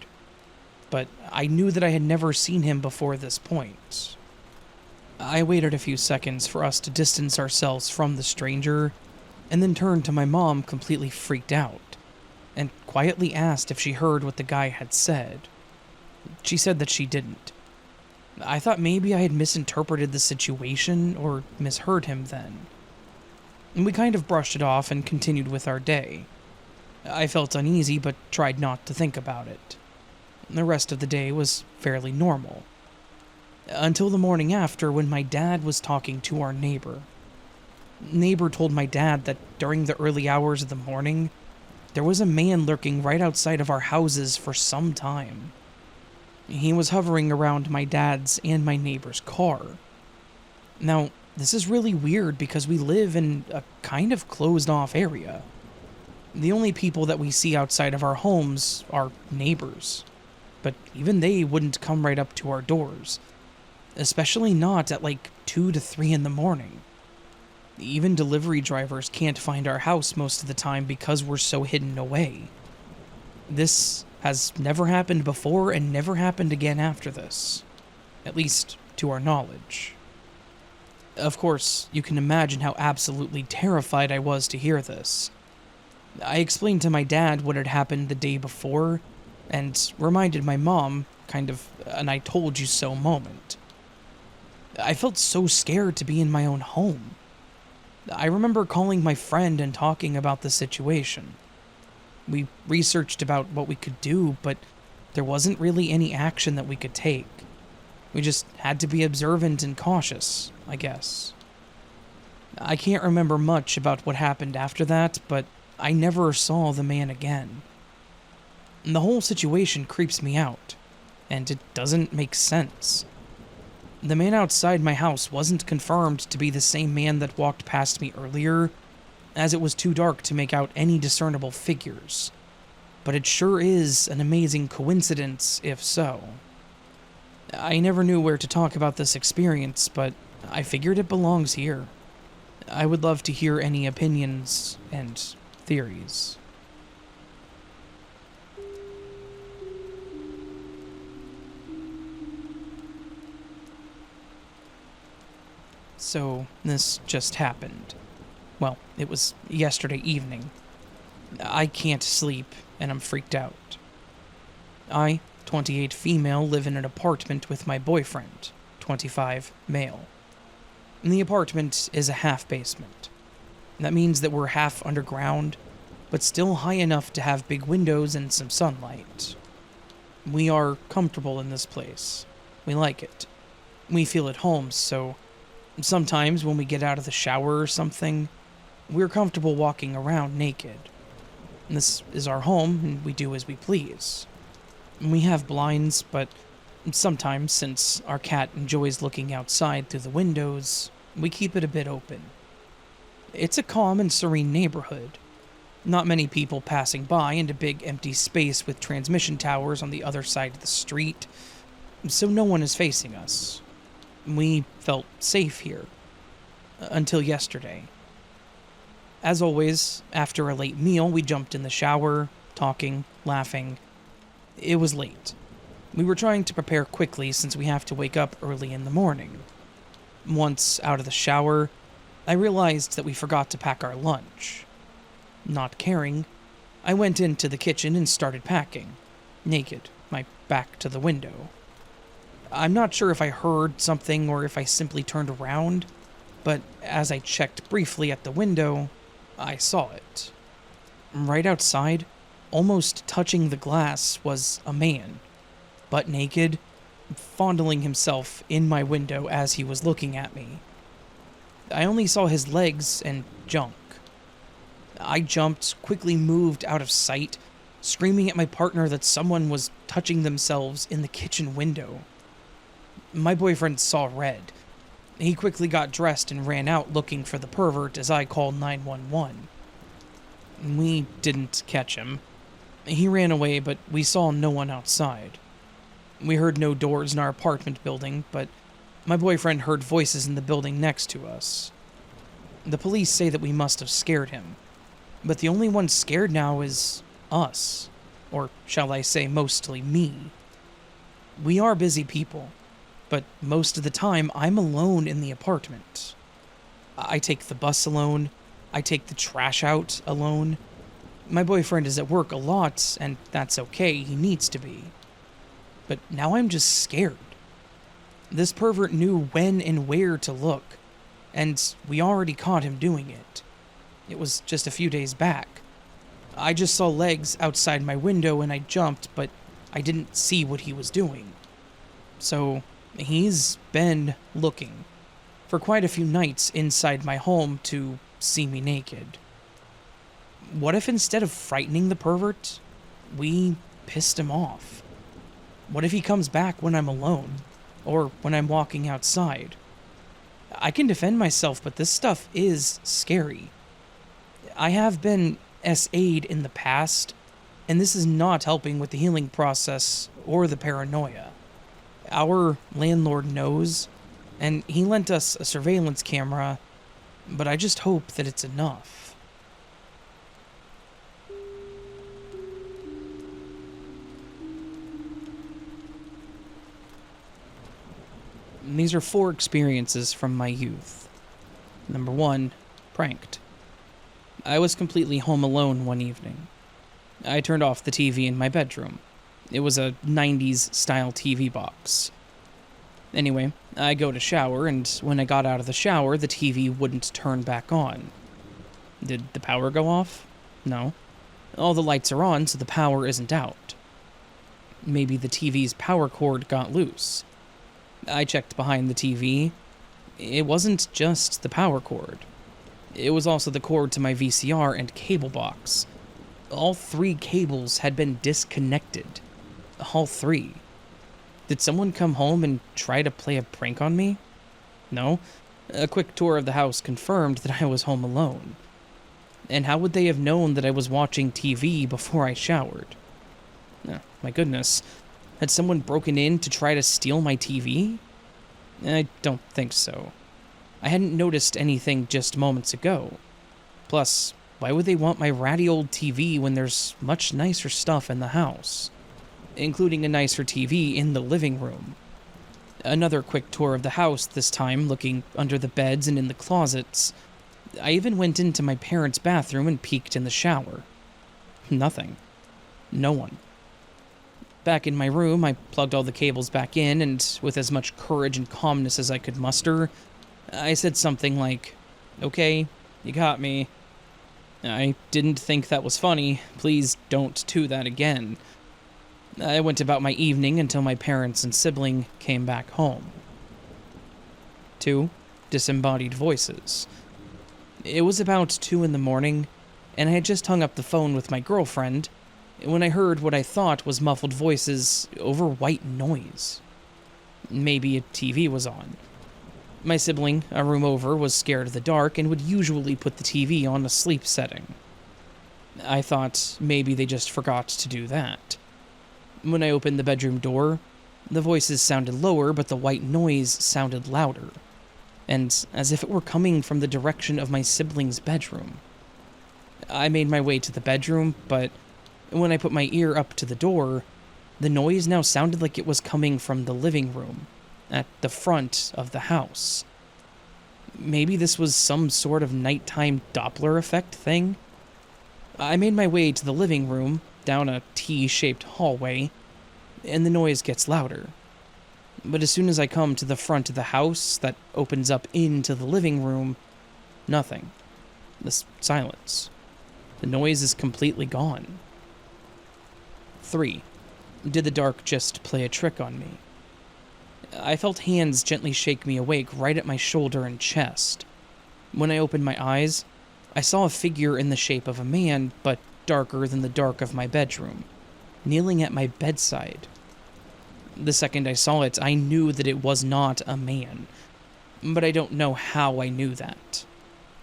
But I knew that I had never seen him before this point. I waited a few seconds for us to distance ourselves from the stranger, and then turned to my mom completely freaked out, and quietly asked if she heard what the guy had said. She said that she didn't. I thought maybe I had misinterpreted the situation or misheard him then. We kind of brushed it off and continued with our day. I felt uneasy but tried not to think about it. The rest of the day was fairly normal. Until the morning after, when my dad was talking to our neighbor. Neighbor told my dad that during the early hours of the morning, there was a man lurking right outside of our houses for some time. He was hovering around my dad's and my neighbor's car. Now, this is really weird because we live in a kind of closed-off area. The only people that we see outside of our homes are neighbors, but even they wouldn't come right up to our doors, especially not at like 2 to 3 in the morning. Even delivery drivers can't find our house most of the time because we're so hidden away. This has never happened before and never happened again after this, at least to our knowledge. Of course, you can imagine how absolutely terrified I was to hear this. I explained to my dad what had happened the day before, and reminded my mom, kind of an I told you so moment. I felt so scared to be in my own home. I remember calling my friend and talking about the situation. We researched about what we could do, but there wasn't really any action that we could take. We just had to be observant and cautious, I guess. I can't remember much about what happened after that, but I never saw the man again. The whole situation creeps me out, and it doesn't make sense. The man outside my house wasn't confirmed to be the same man that walked past me earlier, as it was too dark to make out any discernible figures. But it sure is an amazing coincidence if so. I never knew where to talk about this experience, but I figured it belongs here. I would love to hear any opinions and theories. So, this just happened. Well, it was yesterday evening. I can't sleep, and I'm freaked out. I, 28 female, live in an apartment with my boyfriend, 25 male. And the apartment is a half basement. That means that we're half underground, but still high enough to have big windows and some sunlight. We are comfortable in this place. We like it. We feel at home, so sometimes when we get out of the shower or something, we're comfortable walking around naked. This is our home, and we do as we please. We have blinds, but sometimes, since our cat enjoys looking outside through the windows, we keep it a bit open. It's a calm and serene neighborhood. Not many people passing by, and a big empty space with transmission towers on the other side of the street, so no one is facing us. We felt safe here. Until yesterday. As always, after a late meal, we jumped in the shower, talking, laughing. It was late. We were trying to prepare quickly since we have to wake up early in the morning. Once out of the shower, I realized that we forgot to pack our lunch. Not caring, I went into the kitchen and started packing, naked, my back to the window. I'm not sure if I heard something or if I simply turned around, but as I checked briefly at the window, I saw it. Right outside, almost touching the glass, was a man, butt naked, fondling himself in my window as he was looking at me. I only saw his legs and junk. I jumped, quickly moved out of sight, screaming at my partner that someone was touching themselves in the kitchen window. My boyfriend saw red. He quickly got dressed and ran out looking for the pervert as I called 911. We didn't catch him. He ran away, but we saw no one outside. We heard no doors in our apartment building, but my boyfriend heard voices in the building next to us. The police say that we must have scared him, but the only one scared now is us, or shall I say mostly me. We are busy people, but most of the time I'm alone in the apartment. I take the bus alone, I take the trash out alone. My boyfriend is at work a lot, and that's okay, he needs to be. But now I'm just scared. This pervert knew when and where to look, and we already caught him doing it. It was just a few days back. I just saw legs outside my window and I jumped, but I didn't see what he was doing. So, he's been looking for quite a few nights inside my home to see me naked. What if instead of frightening the pervert, we pissed him off? What if he comes back when I'm alone, or when I'm walking outside? I can defend myself, but this stuff is scary. I have been SA'd in the past, and this is not helping with the healing process or the paranoia. Our landlord knows, and he lent us a surveillance camera, but I just hope that it's enough. And these are 4 experiences from my youth. Number 1, pranked. I was completely home alone one evening. I turned off the TV in my bedroom. It was a 90s style TV box. Anyway, I go to shower, and when I got out of the shower, the TV wouldn't turn back on. Did the power go off? No. All the lights are on, so the power isn't out. Maybe the TV's power cord got loose. I checked behind the TV. It wasn't just the power cord. It was also the cord to my VCR and cable box. All 3 cables had been disconnected. All 3. Did someone come home and try to play a prank on me? No. A quick tour of the house confirmed that I was home alone. And how would they have known that I was watching TV before I showered? My goodness. Had someone broken in to try to steal my TV? I don't think so. I hadn't noticed anything just moments ago. Plus, why would they want my ratty old TV when there's much nicer stuff in the house? Including a nicer TV in the living room. Another quick tour of the house, this time looking under the beds and in the closets. I even went into my parents' bathroom and peeked in the shower. Nothing. No one. Back in my room, I plugged all the cables back in, and with as much courage and calmness as I could muster, I said something like, "Okay, you got me. I didn't think that was funny. Please don't do that again." I went about my evening until my parents and sibling came back home. 2 disembodied voices. It was about 2 in the morning, and I had just hung up the phone with my girlfriend when I heard what I thought was muffled voices over white noise. Maybe a TV was on. My sibling, a room over, was scared of the dark and would usually put the TV on a sleep setting. I thought maybe they just forgot to do that. When I opened the bedroom door, the voices sounded lower, but the white noise sounded louder, and as if it were coming from the direction of my sibling's bedroom. I made my way to the bedroom, but when I put my ear up to the door, the noise now sounded like it was coming from the living room, at the front of the house. Maybe this was some sort of nighttime Doppler effect thing? I made my way to the living room, down a T-shaped hallway, and the noise gets louder. But as soon as I come to the front of the house that opens up into the living room, nothing. This silence. The noise is completely gone. 3. Did the dark just play a trick on me? I felt hands gently shake me awake right at my shoulder and chest. When I opened my eyes, I saw a figure in the shape of a man, but darker than the dark of my bedroom, kneeling at my bedside. The second I saw it, I knew that it was not a man, but I don't know how I knew that.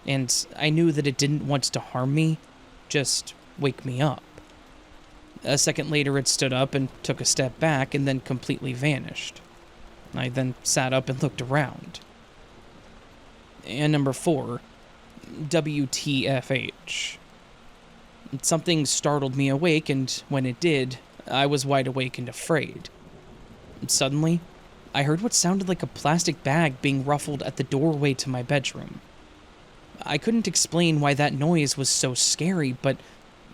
And I knew that it didn't want to harm me, just wake me up. A second later, it stood up and took a step back and then completely vanished. I then sat up and looked around. And number 4, WTFH. Something startled me awake, and when it did, I was wide awake and afraid. Suddenly, I heard what sounded like a plastic bag being ruffled at the doorway to my bedroom. I couldn't explain why that noise was so scary, but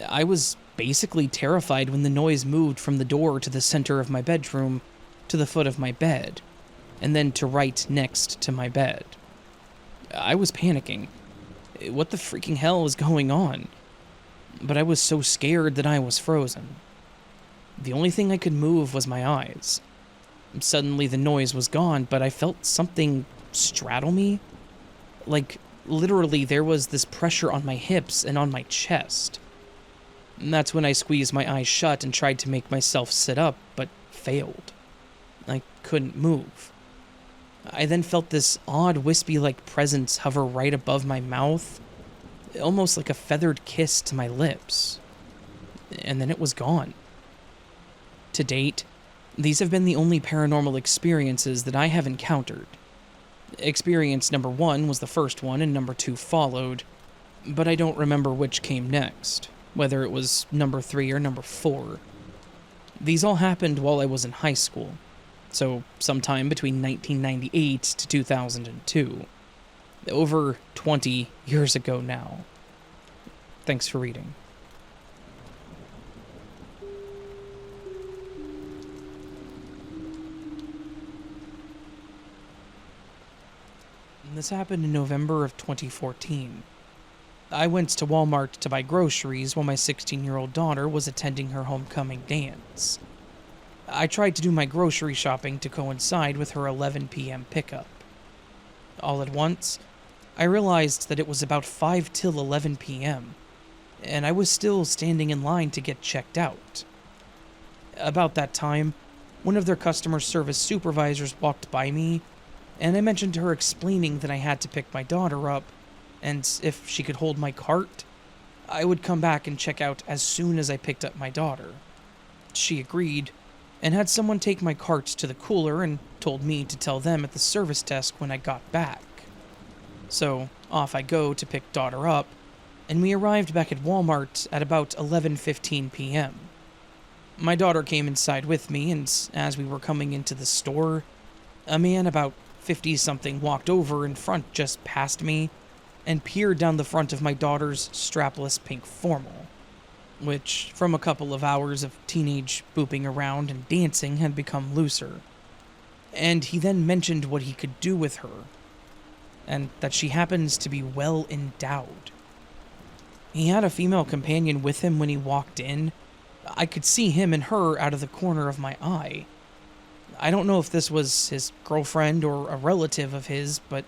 I was basically terrified when the noise moved from the door to the center of my bedroom, to the foot of my bed, and then to right next to my bed. I was panicking. What the freaking hell was going on? But I was so scared that I was frozen. The only thing I could move was my eyes. Suddenly the noise was gone, but I felt something straddle me. Like, literally there was this pressure on my hips and on my chest. And that's when I squeezed my eyes shut and tried to make myself sit up, but failed. I couldn't move. I then felt this odd wispy-like presence hover right above my mouth, almost like a feathered kiss to my lips. And then it was gone. To date, these have been the only paranormal experiences that I have encountered. Experience number 1 was the first one, and number 2 followed, but I don't remember which came next, whether it was number 3 or number 4. These all happened while I was in high school, so sometime between 1998 to 2002. Over 20 years ago now. Thanks for reading. This happened in November of 2014. I went to Walmart to buy groceries while my 16-year-old daughter was attending her homecoming dance. I tried to do my grocery shopping to coincide with her 11 p.m. pickup. All at once, I realized that it was about 5 till 11 p.m., and I was still standing in line to get checked out. About that time, one of their customer service supervisors walked by me, and I mentioned to her explaining that I had to pick my daughter up, and if she could hold my cart, I would come back and check out as soon as I picked up my daughter. She agreed, and had someone take my cart to the cooler and told me to tell them at the service desk when I got back. So off I go to pick daughter up, and we arrived back at Walmart at about 11:15 p.m. My daughter came inside with me, and as we were coming into the store, a man about 50-something walked over in front just past me and peered down the front of my daughter's strapless pink formal, which, from a couple of hours of teenage booping around and dancing, had become looser. And he then mentioned what he could do with her, and that she happens to be well endowed. He had a female companion with him when he walked in. I could see him and her out of the corner of my eye. I don't know if this was his girlfriend or a relative of his, but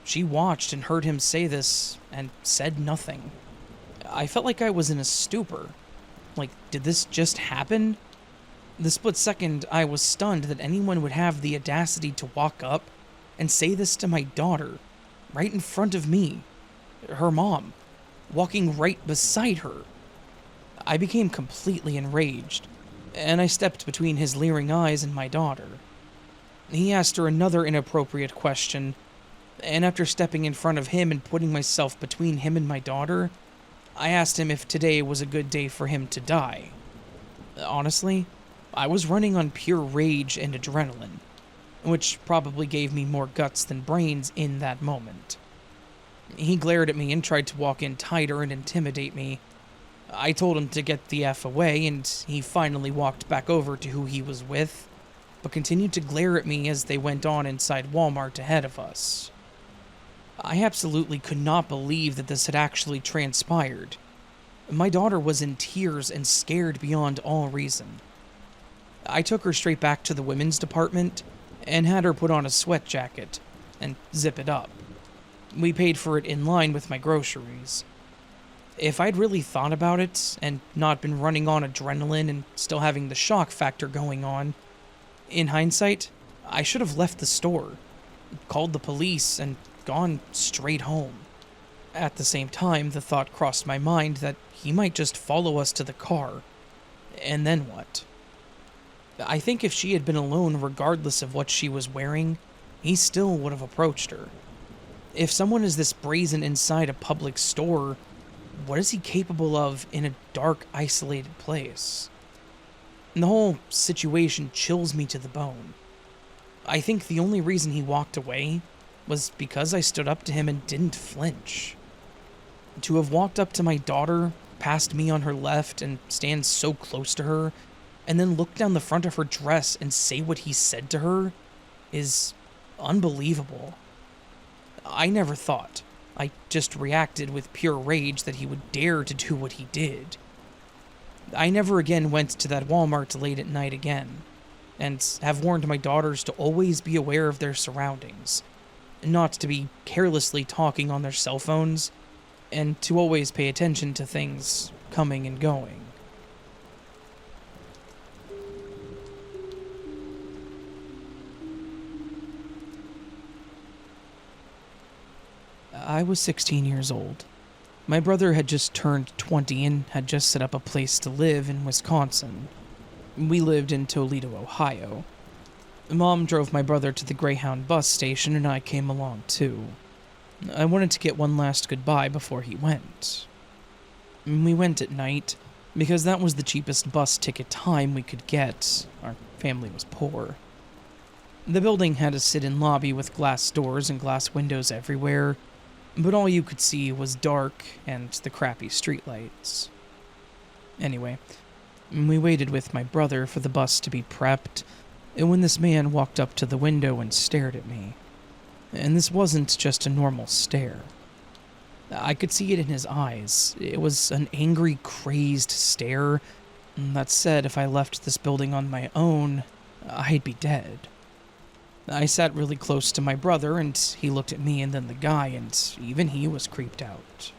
she watched and heard him say this and said nothing. I felt like I was in a stupor. Like, did this just happen? The split second, I was stunned that anyone would have the audacity to walk up and say this to my daughter, right in front of me, her mom, walking right beside her. I became completely enraged, and I stepped between his leering eyes and my daughter. He asked her another inappropriate question, and after stepping in front of him and putting myself between him and my daughter, I asked him if today was a good day for him to die. Honestly, I was running on pure rage and adrenaline, which probably gave me more guts than brains in that moment. He glared at me and tried to walk in tighter and intimidate me. I told him to get the F away, and he finally walked back over to who he was with, but continued to glare at me as they went on inside Walmart ahead of us. I absolutely could not believe that this had actually transpired. My daughter was in tears and scared beyond all reason. I took her straight back to the women's department and had her put on a sweat jacket and zip it up. We paid for it in line with my groceries. If I'd really thought about it and not been running on adrenaline and still having the shock factor going on, in hindsight, I should have left the store, called the police, and gone straight home. At the same time, the thought crossed my mind that he might just follow us to the car. And then what? I think if she had been alone regardless of what she was wearing, he still would have approached her. If someone is this brazen inside a public store, what is he capable of in a dark, isolated place? And the whole situation chills me to the bone. I think the only reason he walked away was because I stood up to him and didn't flinch. To have walked up to my daughter, past me on her left, and stand so close to her, and then look down the front of her dress and say what he said to her, is unbelievable. I never thought. I just reacted with pure rage that he would dare to do what he did. I never again went to that Walmart late at night again, and have warned my daughters to always be aware of their surroundings, not to be carelessly talking on their cell phones, and to always pay attention to things coming and going. I was 16 years old. My brother had just turned 20 and had just set up a place to live in Wisconsin. We lived in Toledo, Ohio. Mom drove my brother to the Greyhound bus station and I came along too. I wanted to get one last goodbye before he went. We went at night because that was the cheapest bus ticket time we could get. Our family was poor. The building had a sit-in lobby with glass doors and glass windows everywhere, but all you could see was dark and the crappy streetlights. Anyway, we waited with my brother for the bus to be prepped, and when this man walked up to the window and stared at me. And this wasn't just a normal stare. I could see it in his eyes. It was an angry, crazed stare that said if I left this building on my own, I'd be dead. I sat really close to my brother, and he looked at me and then the guy, and even he was creeped out.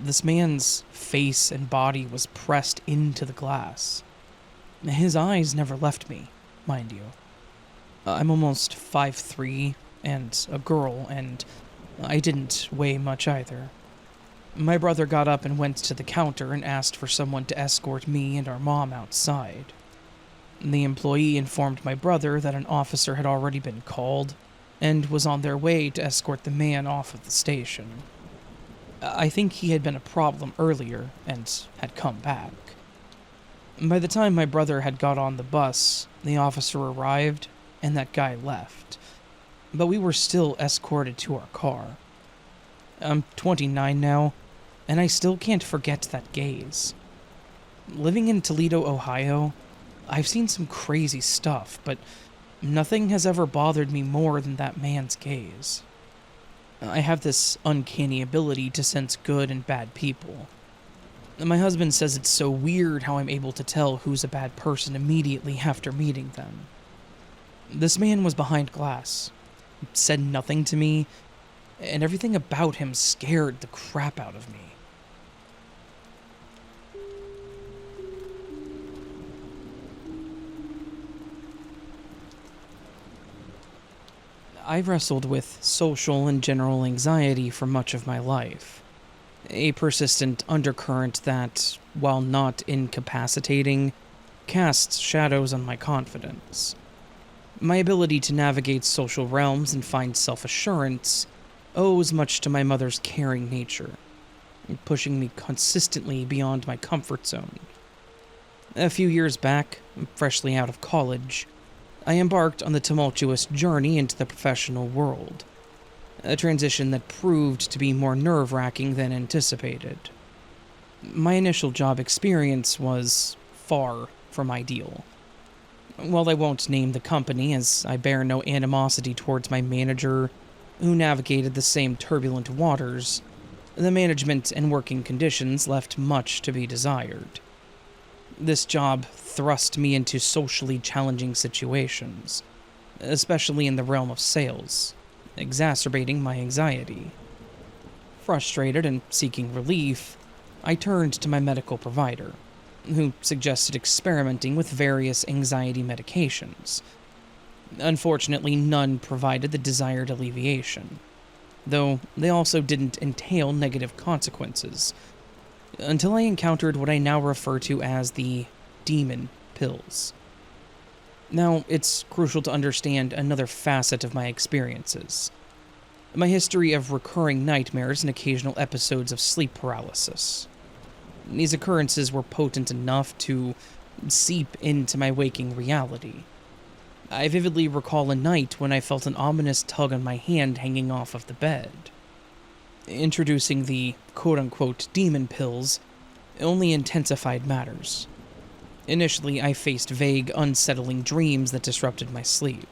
This man's face and body was pressed into the glass. His eyes never left me, mind you. I'm almost 5'3", and a girl, and I didn't weigh much either. My brother got up and went to the counter and asked for someone to escort me and our mom outside. The employee informed my brother that an officer had already been called, and was on their way to escort the man off of the station. I think he had been a problem earlier and had come back. By the time my brother had got on the bus, the officer arrived and that guy left, but we were still escorted to our car. I'm 29 now, and I still can't forget that gaze. Living in Toledo, Ohio, I've seen some crazy stuff, but nothing has ever bothered me more than that man's gaze. I have this uncanny ability to sense good and bad people. My husband says it's so weird how I'm able to tell who's a bad person immediately after meeting them. This man was behind glass, said nothing to me, and everything about him scared the crap out of me. I've wrestled with social and general anxiety for much of my life. A persistent undercurrent that, while not incapacitating, casts shadows on my confidence. My ability to navigate social realms and find self-assurance owes much to my mother's caring nature, pushing me consistently beyond my comfort zone. A few years back, freshly out of college, I embarked on the tumultuous journey into the professional world, a transition that proved to be more nerve-wracking than anticipated. My initial job experience was far from ideal. While I won't name the company, as I bear no animosity towards my manager, who navigated the same turbulent waters, the management and working conditions left much to be desired. This job thrust me into socially challenging situations, especially in the realm of sales, exacerbating my anxiety. Frustrated and seeking relief, I turned to my medical provider, who suggested experimenting with various anxiety medications. Unfortunately, none provided the desired alleviation, though they also didn't entail negative consequences, until I encountered what I now refer to as the demon pills. Now, it's crucial to understand another facet of my experiences: my history of recurring nightmares and occasional episodes of sleep paralysis. These occurrences were potent enough to seep into my waking reality. I vividly recall a night when I felt an ominous tug on my hand hanging off of the bed. Introducing the quote-unquote demon pills only intensified matters. Initially, I faced vague, unsettling dreams that disrupted my sleep.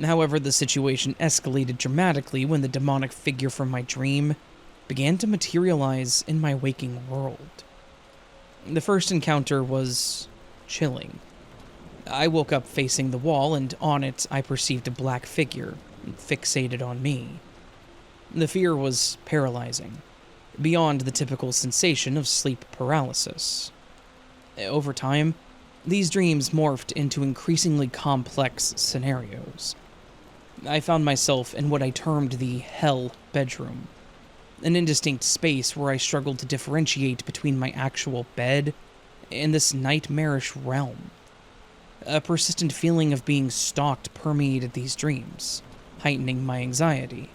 However, the situation escalated dramatically when the demonic figure from my dream began to materialize in my waking world. The first encounter was chilling. I woke up facing the wall, and on it I perceived a black figure, fixated on me. The fear was paralyzing, beyond the typical sensation of sleep paralysis. Over time, these dreams morphed into increasingly complex scenarios. I found myself in what I termed the hell bedroom, an indistinct space where I struggled to differentiate between my actual bed and this nightmarish realm. A persistent feeling of being stalked permeated these dreams, heightening my anxiety.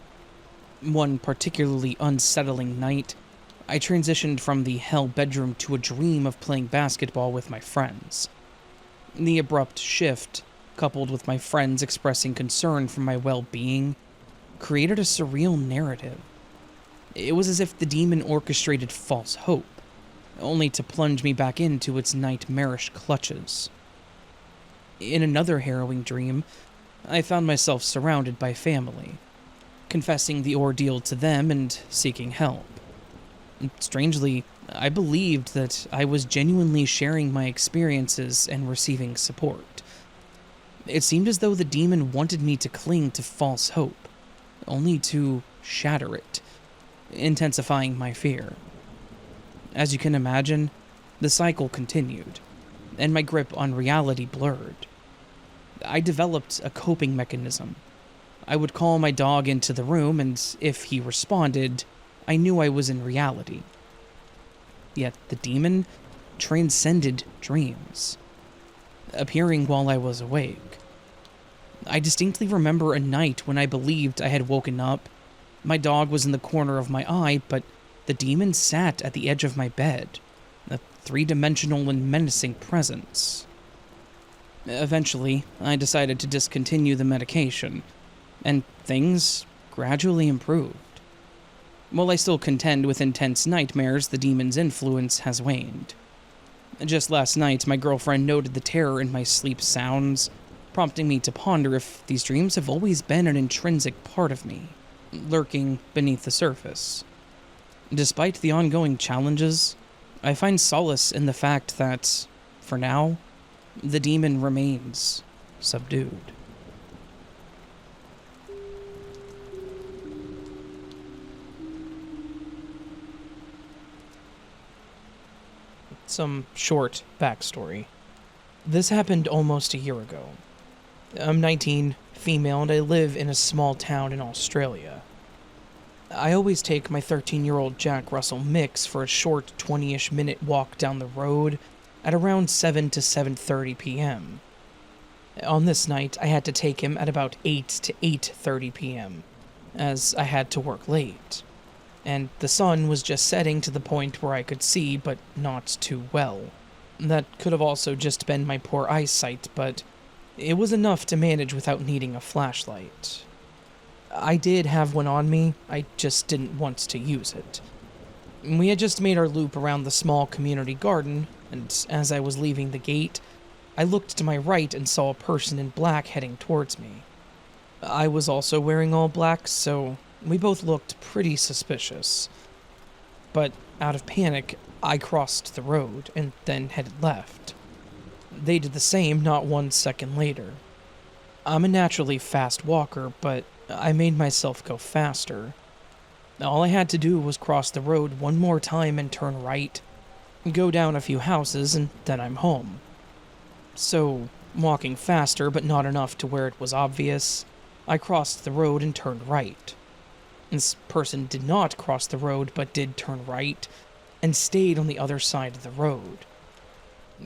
One particularly unsettling night, I transitioned from the hell bedroom to a dream of playing basketball with my friends. The abrupt shift, coupled with my friends expressing concern for my well-being, created a surreal narrative. It was as if the demon orchestrated false hope, only to plunge me back into its nightmarish clutches. In another harrowing dream, I found myself surrounded by family, confessing the ordeal to them and seeking help. Strangely, I believed that I was genuinely sharing my experiences and receiving support. It seemed as though the demon wanted me to cling to false hope, only to shatter it, intensifying my fear. As you can imagine, the cycle continued, and my grip on reality blurred. I developed a coping mechanism. I would call my dog into the room, and if he responded, I knew I was in reality. Yet the demon transcended dreams, appearing while I was awake. I distinctly remember a night when I believed I had woken up. My dog was in the corner of my eye, but the demon sat at the edge of my bed, a three-dimensional and menacing presence. Eventually, I decided to discontinue the medication, and things gradually improved. While I still contend with intense nightmares, the demon's influence has waned. Just last night, my girlfriend noted the terror in my sleep sounds, prompting me to ponder if these dreams have always been an intrinsic part of me, lurking beneath the surface. Despite the ongoing challenges, I find solace in the fact that, for now, the demon remains subdued. Some short backstory. This happened almost a year ago. I'm 19, female, and I live in a small town in Australia. I always take my 13-year-old Jack Russell Mix for a short 20-ish minute walk down the road at around 7 to 7:30 p.m. On this night, I had to take him at about 8 to 8:30 p.m., as I had to work late. And the sun was just setting to the point where I could see, but not too well. That could have also just been my poor eyesight, but it was enough to manage without needing a flashlight. I did have one on me, I just didn't want to use it. We had just made our loop around the small community garden, and as I was leaving the gate, I looked to my right and saw a person in black heading towards me. I was also wearing all black, so we both looked pretty suspicious. But out of panic, I crossed the road and then headed left. They did the same not 1 second later. I'm a naturally fast walker, but I made myself go faster. All I had to do was cross the road one more time and turn right, go down a few houses, and then I'm home. So, walking faster but not enough to where it was obvious, I crossed the road and turned right. This person did not cross the road but did turn right, and stayed on the other side of the road.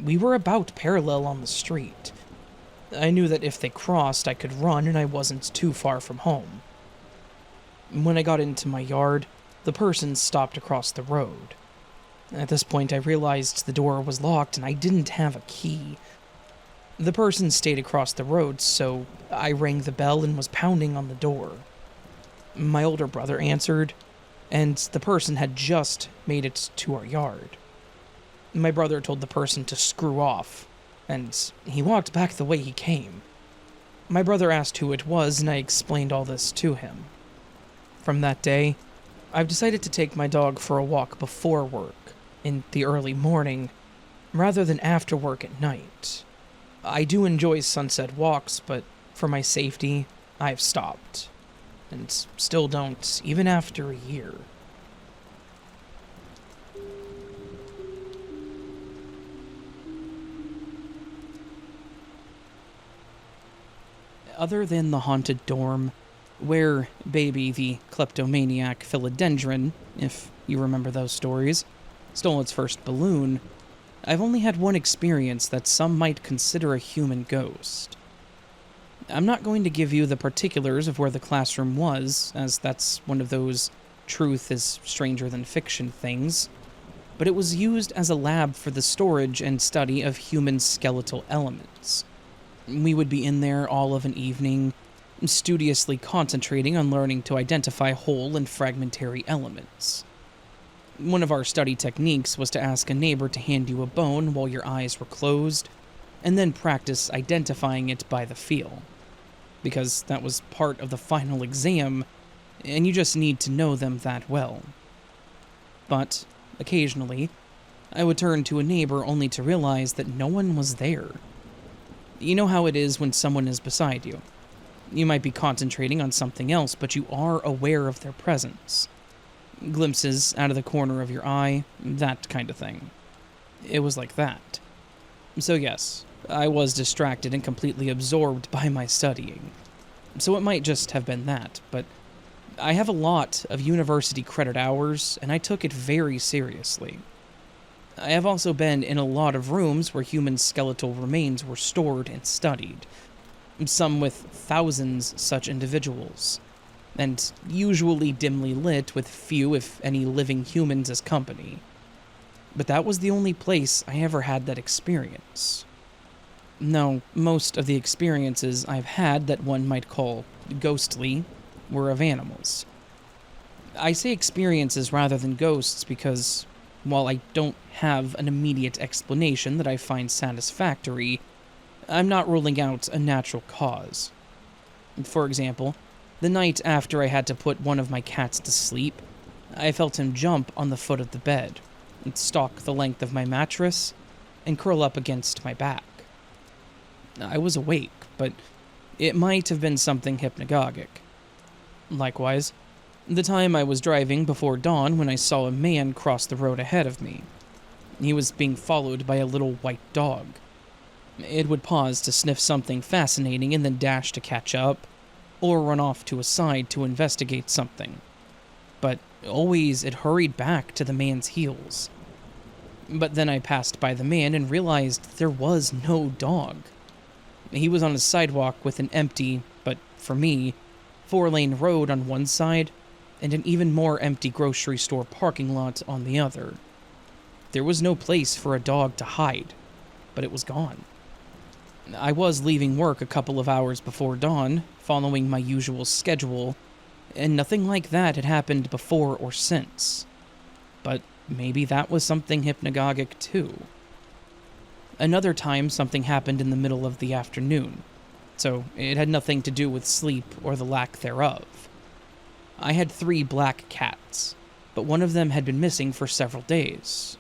We were about parallel on the street. I knew that if they crossed, I could run and I wasn't too far from home. When I got into my yard, the person stopped across the road. At this point, I realized the door was locked and I didn't have a key. The person stayed across the road, so I rang the bell and was pounding on the door. My older brother answered, and the person had just made it to our yard. My brother told the person to screw off, and he walked back the way he came. My brother asked who it was, and I explained all this to him. From that day, I've decided to take my dog for a walk before work, in the early morning, rather than after work at night. I do enjoy sunset walks, but for my safety, I've stopped. And still don't, even after a year. Other than the haunted dorm, where Baby the kleptomaniac philodendron, if you remember those stories, stole its first balloon, I've only had one experience that some might consider a human ghost. I'm not going to give you the particulars of where the classroom was, as that's one of those truth is stranger than fiction things, but it was used as a lab for the storage and study of human skeletal elements. We would be in there all of an evening, studiously concentrating on learning to identify whole and fragmentary elements. One of our study techniques was to ask a neighbor to hand you a bone while your eyes were closed, and then practice identifying it by the feel. Because that was part of the final exam, and you just need to know them that well. But, occasionally, I would turn to a neighbor only to realize that no one was there. You know how it is when someone is beside you. You might be concentrating on something else, but you are aware of their presence. Glimpses out of the corner of your eye, that kind of thing. It was like that. So yes, I was distracted and completely absorbed by my studying. So it might just have been that, but I have a lot of university credit hours, and I took it very seriously. I have also been in a lot of rooms where human skeletal remains were stored and studied. some with thousands such individuals, and usually dimly lit with few, if any, living humans as company. But that was the only place I ever had that experience. No, most of the experiences I've had that one might call ghostly were of animals. I say experiences rather than ghosts because, while I don't have an immediate explanation that I find satisfactory, I'm not ruling out a natural cause. For example, the night after I had to put one of my cats to sleep, I felt him jump on the foot of the bed, and stalk the length of my mattress, and curl up against my back. I was awake, but it might have been something hypnagogic. Likewise, the time I was driving before dawn when I saw a man cross the road ahead of me. He was being followed by a little white dog. It would pause to sniff something fascinating and then dash to catch up, or run off to a side to investigate something. But always it hurried back to the man's heels. But then I passed by the man and realized there was no dog. He was on a sidewalk with an empty, but for me, 4-lane road on one side, and an even more empty grocery store parking lot on the other. There was no place for a dog to hide, but it was gone. I was leaving work a couple of hours before dawn, following my usual schedule, and nothing like that had happened before or since. But maybe that was something hypnagogic too. Another time, something happened in the middle of the afternoon, so it had nothing to do with sleep or the lack thereof. I had 3 black cats, but one of them had been missing for several days.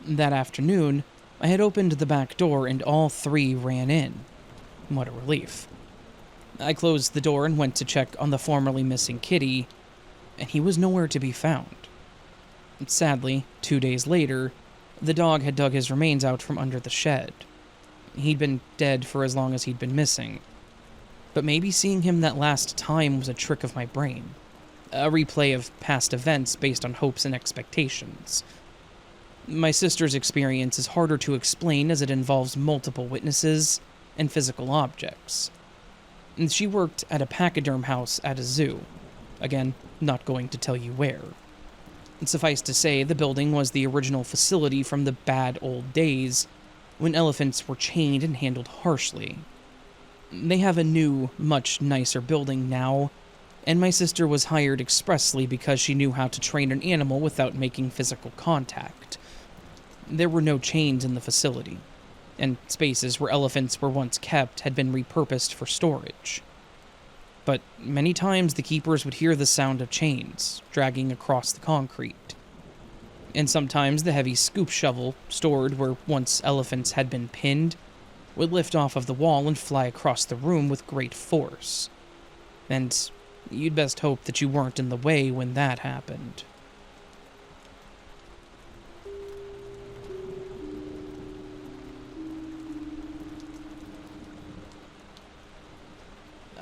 That afternoon, I had opened the back door and all 3 ran in. What a relief. I closed the door and went to check on the formerly missing kitty, and he was nowhere to be found. Sadly, 2 days later, the dog had dug his remains out from under the shed. He'd been dead for as long as he'd been missing. But maybe seeing him that last time was a trick of my brain. A replay of past events based on hopes and expectations. My sister's experience is harder to explain as it involves multiple witnesses and physical objects. She worked at a pachyderm house at a zoo. Again, not going to tell you where. Suffice to say, the building was the original facility from the bad old days, when elephants were chained and handled harshly. They have a new, much nicer building now, and my sister was hired expressly because she knew how to train an animal without making physical contact. There were no chains in the facility, and spaces where elephants were once kept had been repurposed for storage. But many times the keepers would hear the sound of chains dragging across the concrete. And sometimes the heavy scoop shovel, stored where once elephants had been pinned, would lift off of the wall and fly across the room with great force. And you'd best hope that you weren't in the way when that happened.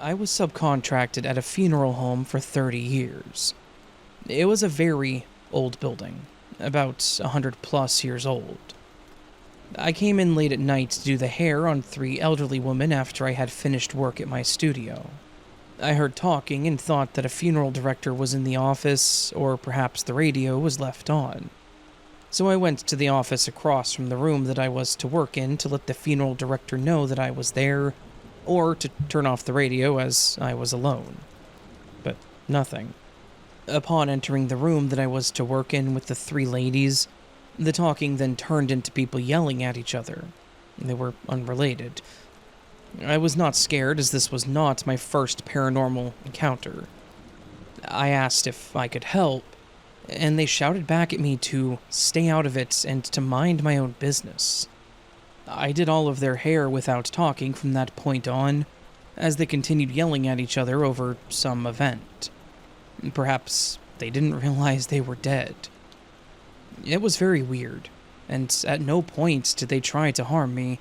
I was subcontracted at a funeral home for 30 years. It was a very old building, about 100 plus years old. I came in late at night to do the hair on 3 elderly women after I had finished work at my studio. I heard talking and thought that a funeral director was in the office, or perhaps the radio was left on. So I went to the office across from the room that I was to work in to let the funeral director know that I was there, or to turn off the radio as I was alone. But nothing. Upon entering the room that I was to work in with the 3 ladies, the talking then turned into people yelling at each other. They were unrelated. I was not scared, as this was not my first paranormal encounter. I asked if I could help, and they shouted back at me to stay out of it and to mind my own business. I did all of their hair without talking from that point on, as they continued yelling at each other over some event. Perhaps they didn't realize they were dead. It was very weird, and at no point did they try to harm me.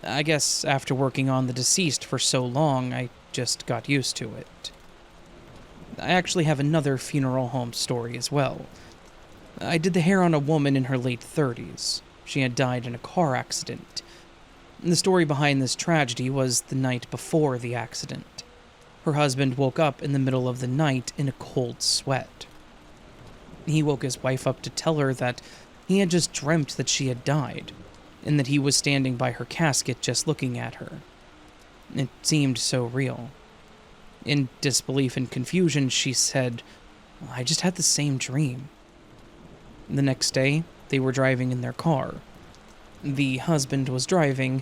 I guess after working on the deceased for so long, I just got used to it. I actually have another funeral home story as well. I did the hair on a woman in her late 30s. She had died in a car accident. The story behind this tragedy was the night before the accident. Her husband woke up in the middle of the night in a cold sweat. He woke his wife up to tell her that he had just dreamt that she had died, and that he was standing by her casket just looking at her. It seemed so real. In disbelief and confusion, she said, "I just had the same dream." The next day, they were driving in their car. The husband was driving,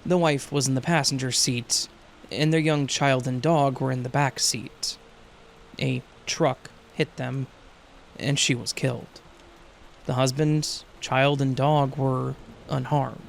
the wife was in the passenger seat, and their young child and dog were in the back seat. A truck hit them, and she was killed. The husband, child, and dog were unharmed.